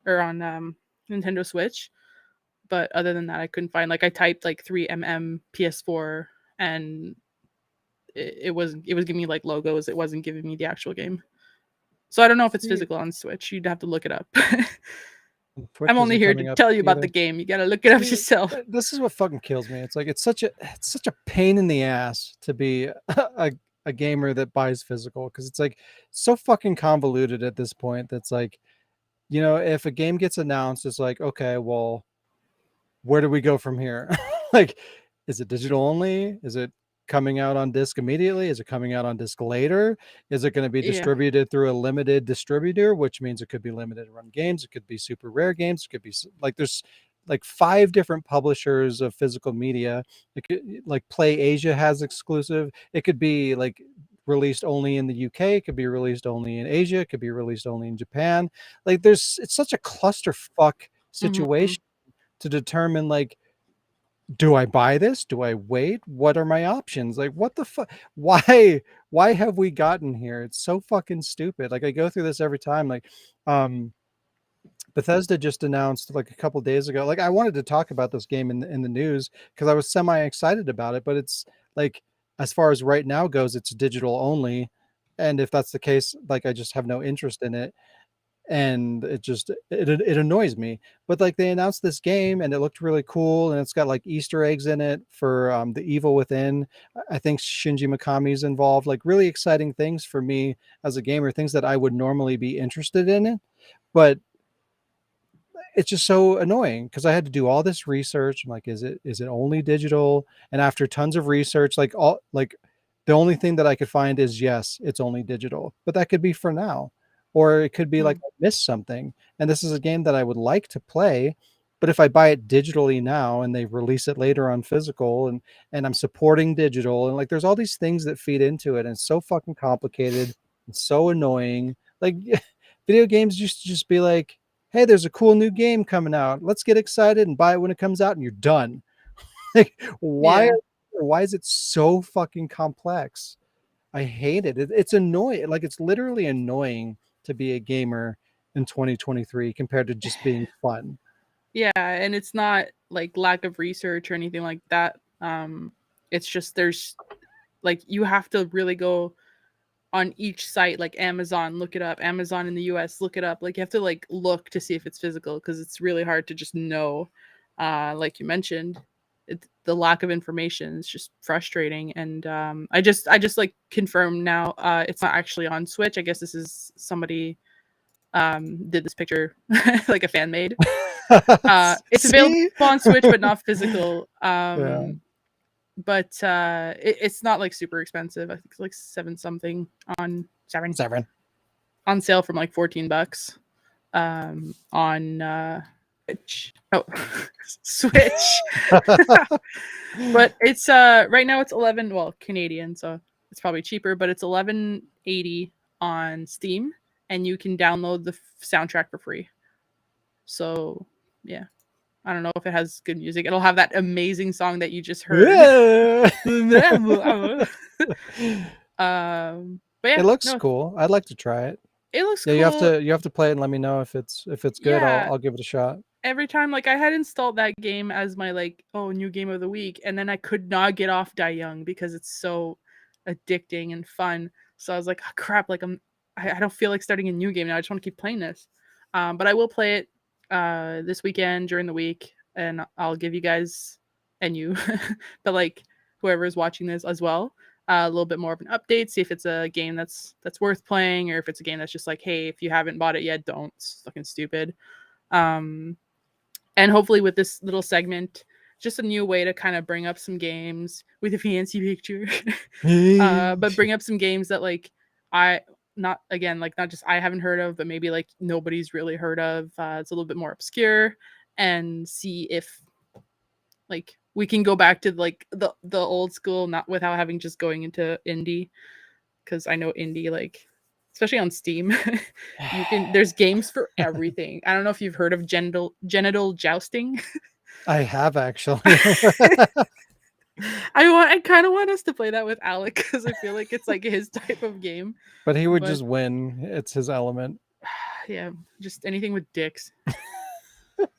or on Nintendo Switch. But other than that, I couldn't find. Like I typed like 3mm PS4, and it was giving me like logos. It wasn't giving me the actual game. So I don't know if it's physical on Switch. You'd have to look it up. I'm only here to tell you about the game. You gotta look it up yourself. This is what fucking kills me. It's like it's such a pain in the ass to be a gamer that buys physical, because it's like so fucking convoluted at this point. That's like, you know, if a game gets announced, it's like, okay, well, where do we go from here? Like, is it digital only? Is it coming out on disc immediately? Is it coming out on disc later? Is it going to be distributed through a limited distributor, which means it could be limited run games, it could be super rare games, it could be like there's like 5 different publishers of physical media. It could, like Play Asia has exclusive. It could be like released only in the UK, it could be released only in Asia, it could be released only in Japan. Like it's such a clusterfuck situation to determine, like, do I buy this? Do I wait? What are my options? Like, what the fuck? Why have we gotten here? It's so fucking stupid. Like, I go through this every time. Like, Bethesda just announced like a couple days ago. Like, I wanted to talk about this game in the news because I was semi excited about it, but it's like, as far as right now goes, it's digital only. And if that's the case, like, I just have no interest in it, and it annoys me. But like, they announced this game and it looked really cool, and it's got like Easter eggs in it for the Evil Within. I think Shinji Mikami's involved. Like, really exciting things for me as a gamer, things that I would normally be interested in it. But it's just so annoying because I had to do all this research. I'm like, is it only digital? And after tons of research, like the only thing that I could find is, yes, it's only digital. But that could be for now. Or it could be like I missed something. And this is a game that I would like to play. But if I buy it digitally now and they release it later on physical, and I'm supporting digital, and like, there's all these things that feed into it, and it's so fucking complicated and so annoying. Like, video games used to just be like, hey, there's a cool new game coming out. Let's get excited and buy it when it comes out, and you're done. Like, why is it so fucking complex? I hate it. It's annoying. Like, it's literally annoying to be a gamer in 2023 compared to just being fun. Yeah, and it's not like lack of research or anything like that. It's just there's like, you have to really go on each site, like Amazon, look it up. Amazon in the US, look it up. Like, you have to like look to see if it's physical, because it's really hard to just know. Like you mentioned, the lack of information is just frustrating. And I just like confirmed now, it's not actually on Switch. I guess this is somebody did this picture like a fan made. It's available on Switch but not physical. Yeah. But it's not like super expensive. I think it's like seven something on on sale from like $14 on Switch. Oh, Switch. But it's right now it's 11, well, Canadian, so it's probably cheaper, but it's $11.80 on Steam, and you can download the soundtrack for free. So yeah, I don't know if it has good music. It'll have that amazing song that you just heard. But yeah, it looks cool. I'd like to try it. It looks Yeah, cool. you have to play it and let me know if it's good. Yeah. I'll give it a shot. Every time, like, I had installed that game as my like, oh, new game of the week, and then I could not get off Die Young because it's so addicting and fun. So I was like, oh, crap, like I don't feel like starting a new game now. I just want to keep playing this. But I will play it this weekend during the week, and I'll give you guys, and you, but like whoever is watching this as well, a little bit more of an update, see if it's a game that's worth playing, or if it's a game that's just like, hey, if you haven't bought it yet, don't. It's fucking stupid. And hopefully with this little segment, just a new way to kind of bring up some games with a fancy picture. But bring up some games that like not just I haven't heard of, but maybe like nobody's really heard of. It's a little bit more obscure, and see if like we can go back to like the old school, not without having just going into indie, because I know indie, like especially on Steam, there's games for everything. I don't know if you've heard of genital jousting. I have, actually. I kind of want us to play that with Alec, because I feel like it's like his type of game. But he would just win. It's his element. Yeah, just anything with dicks. To,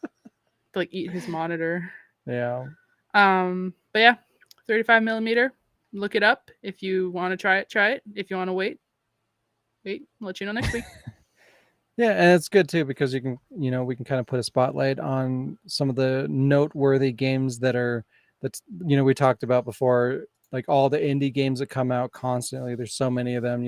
like, eat his monitor. Yeah. But yeah, 35 millimeter. Look it up if you want to try it. Try it. If you want to wait, I'll let you know next week. Yeah, and it's good too because we can kind of put a spotlight on some of the noteworthy games that's we talked about before, like all the indie games that come out constantly. There's so many of them,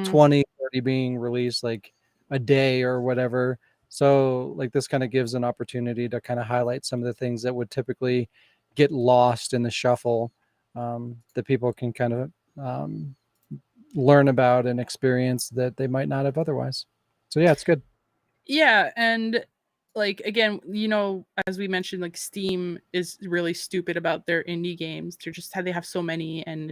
20, 30 being released like a day or whatever. So like, this kind of gives an opportunity to kind of highlight some of the things that would typically get lost in the shuffle, that people can kind of learn about and experience that they might not have otherwise. So yeah, it's good. Yeah, and like, again, as we mentioned, like Steam is really stupid about their indie games. They have so many, and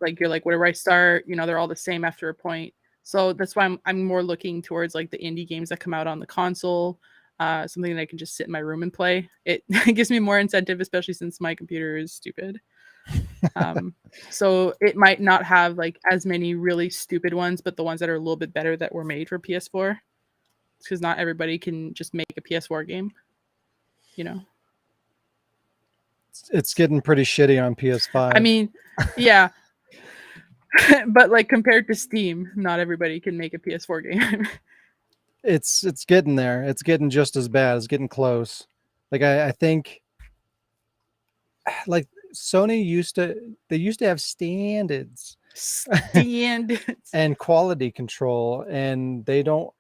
like you're like, where do I start? You know, they're all the same after a point. So that's why I'm more looking towards like the indie games that come out on the console, something that I can just sit in my room and play. It gives me more incentive, especially since my computer is stupid. So it might not have like as many really stupid ones, but the ones that are a little bit better that were made for PS4, because not everybody can just make a PS4 game, you know. It's getting pretty shitty on PS5. I mean, yeah, but like compared to Steam, not everybody can make a PS4 game. it's getting there. It's getting just as bad. It's getting close. Like I think like Sony used to have standards and quality control, and they don't,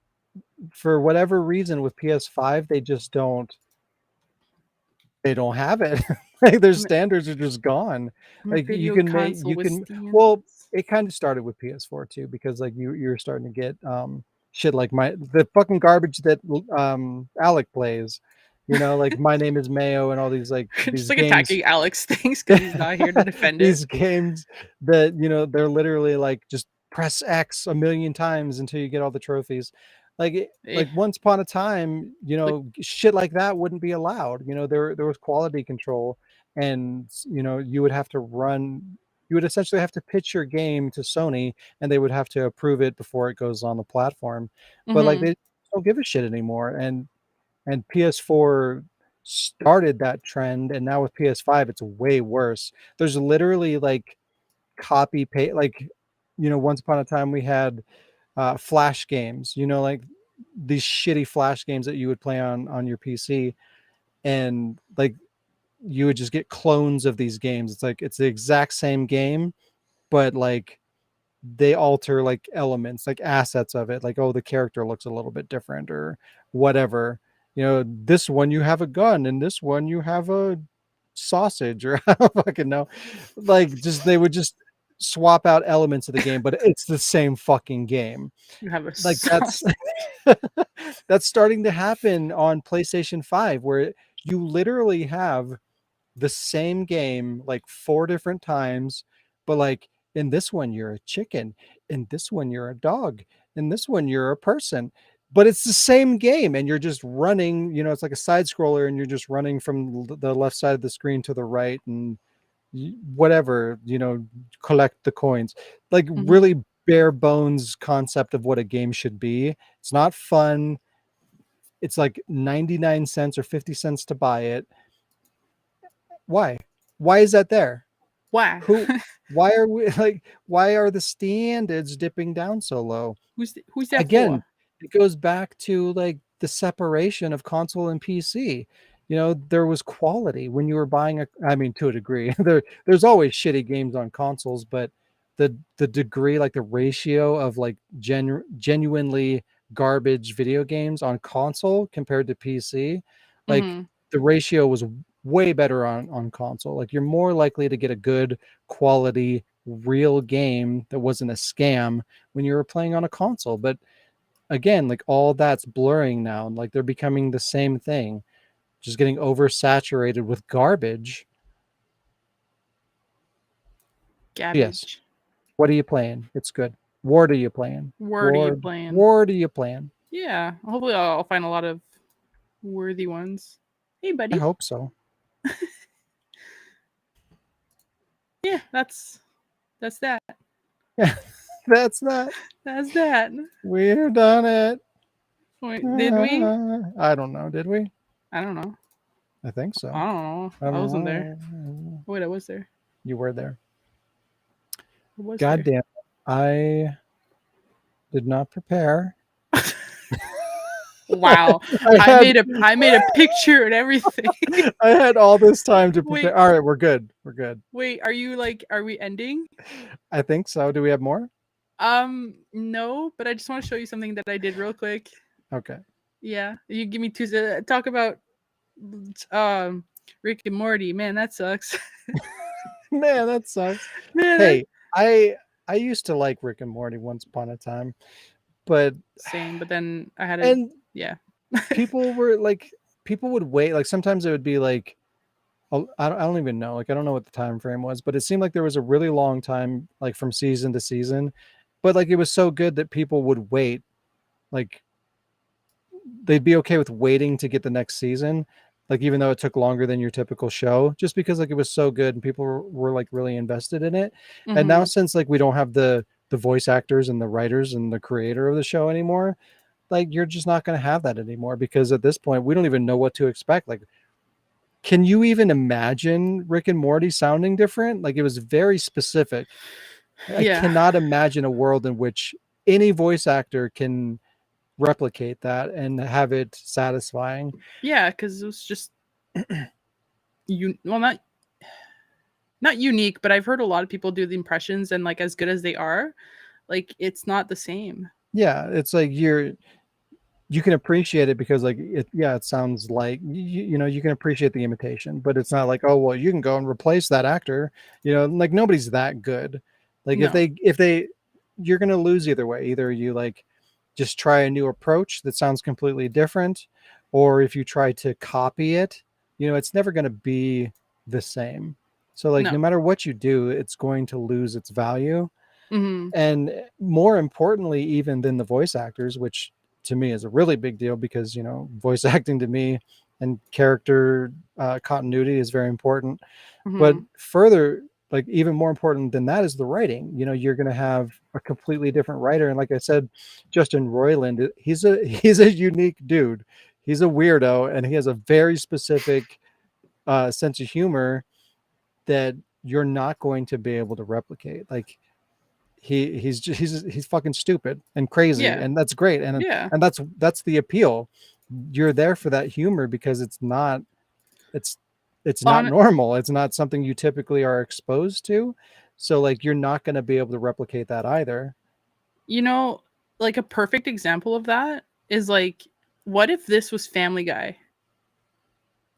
for whatever reason with PS5 they just don't have it. Like their standards are just gone. Like you can make well, it kind of started with PS4 too, because like you're starting to get shit like the fucking garbage that Alec plays, you know, like My Name is Mayo and all these like just these like games, attacking Alex things because he's not here to defend these it. games that, you know, they're literally like just press X a million times until you get all the trophies. Like once upon a time, you know, shit like that wouldn't be allowed. You know, there was quality control, and you know, you would essentially have to pitch your game to Sony, and they would have to approve it before it goes on the platform. But like they don't give a shit anymore, and PS4 started that trend, and now with PS5 it's way worse. There's literally like copy paste, like, you know, once upon a time we had flash games, you know, like these shitty flash games that you would play on your PC, and like you would just get clones of these games. It's like it's the exact same game, but like they alter like elements, like assets of it, like, oh, the character looks a little bit different or whatever. You know, this one you have a gun and this one you have a sausage, or I don't fucking know. Like just they would just swap out elements of the game, but it's the same fucking game. You have a Like sauce. that's starting to happen on PlayStation 5, where you literally have the same game like 4 different times, but like in this one you're a chicken, in this one you're a dog, in this one you're a person, but it's the same game, and you're just running, you know, it's like a side scroller, and you're just running from the left side of the screen to the right, and whatever, you know, collect the coins. Like really bare bones concept of what a game should be. It's not fun. It's like 99 cents or 50 cents to buy it. Why is that there? Why? Why are we like, why are the standards dipping down so low? Who's that Again, for? it goes back to like the separation of console and PC. You know, there was quality when you were buying I mean, to a degree. There's always shitty games on consoles, but the degree, like the ratio of like genuinely garbage video games on console compared to PC, like the ratio was way better on console. Like you're more likely to get a good quality real game that wasn't a scam when you were playing on a console. But again, like all that's blurring now, and like they're becoming the same thing, just getting oversaturated with garbage. Yes. What are you playing? It's good. Ward are you playing? Ward are you playing? Ward are you playing? Yeah, hopefully I'll find a lot of worthy ones. Hey, buddy. I hope so. Yeah, that's that. That's that. That's that. We're done it. Wait, did we? I don't know. Did we? I don't know. I think so. I don't know. I wasn't there. Wait, I was there. You were there. God damn. I did not prepare. Wow. I made a picture and everything. I had all this time to prepare. Wait, all right, we're good. We're good. Wait, are we ending? I think so. Do we have more? No, but I just want to show you something that I did real quick. Okay. Yeah. You give me 2 seconds. Talk about Rick and Morty. Man, that sucks. Man, that sucks. Man, hey, I used to like Rick and Morty once upon a time, but same. But then I had people would wait. Like sometimes it would be like I don't even know. Like, I don't know what the time frame was, but it seemed like there was a really long time, like from season to season. But like, it was so good that people would wait. Like, they'd be okay with waiting to get the next season. Like, even though it took longer than your typical show, just because like it was so good and people were like really invested in it. And now, since like we don't have the voice actors and the writers and the creator of the show anymore, like you're just not going to have that anymore, because at this point we don't even know what to expect. Like, can you even imagine Rick and Morty sounding different? Like, it was very specific. I Yeah. cannot imagine a world in which any voice actor can replicate that and have it satisfying. Yeah, because it was just not unique, but I've heard a lot of people do the impressions, and like as good as they are, like it's not the same. Yeah, it's like you can appreciate it because like it sounds like you know, you can appreciate the imitation, but it's not like, oh well, you can go and replace that actor, you know, like nobody's that good. Like, No. if they you're going to lose either way. Either you like just try a new approach that sounds completely different, or if you try to copy it, you know, it's never going to be the same. So like, No. no matter what you do, it's going to lose its value. Mm-hmm. And more importantly, even than the voice actors, which to me is a really big deal, because, you know, voice acting to me and character continuity is very important. But Mm-hmm. further, like even more important than that is the writing. You know, you're going to have a completely different writer. And like I said, Justin Roiland, he's a unique dude. He's a weirdo, and he has a very specific sense of humor that you're not going to be able to replicate. Like, he's fucking stupid and crazy, Yeah. and that's great. Yeah. And that's the appeal. You're there for that humor because it's not normal. It's not something you typically are exposed to. So like, you're not going to be able to replicate that either. You know, like a perfect example of that is like, what if this was Family Guy?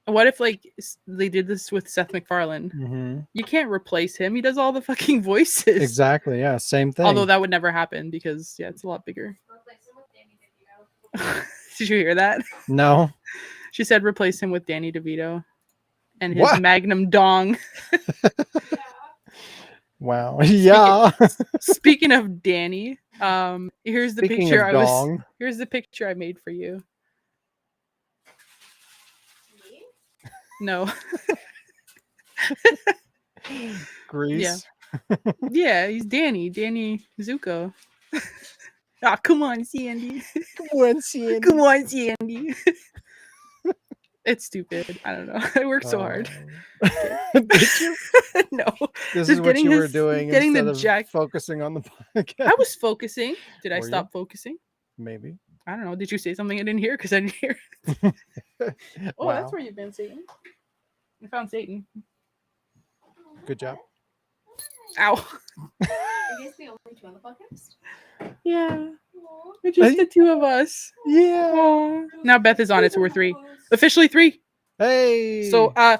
What if like they did this with Seth MacFarlane? Mm-hmm. You can't replace him. He does all the fucking voices. Exactly. Yeah. Same thing. Although that would never happen because it's a lot bigger. Did you hear that? No. She said replace him with Danny DeVito and his What? Magnum dong. Wow. Yeah. Speaking of Danny, here's the Speaking picture of dong. here's the picture I made for you. No. Grease. Yeah, he's Danny Zuko. Ah, come on, Sandy. Come on, Sandy. It's stupid. I don't know. I worked so hard. Did you? No. This Just is what getting you were his- doing getting the instead of jack- focusing on the podcast. I was focusing. Did I Were stop focusing? Maybe. I don't know. Did you say something I didn't hear? Because I didn't hear. Oh, Wow. that's where you've been, Satan. I found Satan. Good job. Ow. Are you guys the only two on the podcast? Yeah. Aw. It's just the two of us. Yeah. Aw. Now Beth is on it, so we're 3. Officially 3. Hey. So yeah,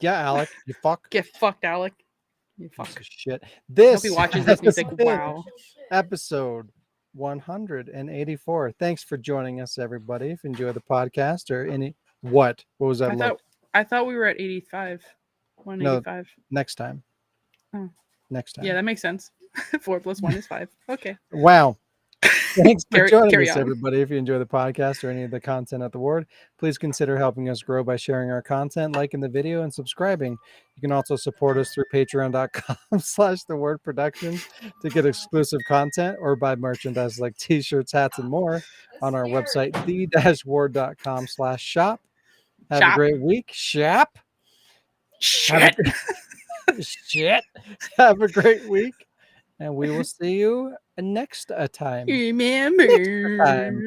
Alec, you fuck. get fucked, Alec. You Piece fuck. of shit. I This hope he watches this and he's like, has been wow. episode 184. Thanks for joining us, everybody. If you enjoy the podcast or any what was that? I thought we were at 85. 185. Next time. Oh. Next time. Yeah, that makes sense. 4 + 1 is 5. Okay. Wow. Thanks for joining carry us, on. everybody. If you enjoy the podcast or any of the content at the Ward, please consider helping us grow by sharing our content, liking the video, and subscribing. You can also support us through patreon.com/theword productions to get exclusive content or buy merchandise like t-shirts, hats, and more on our website, the-ward.com/shop. Have a Shop. great week. Shop. Shit. Shit. Have a great week. And we will see you next time. Remember. Next time.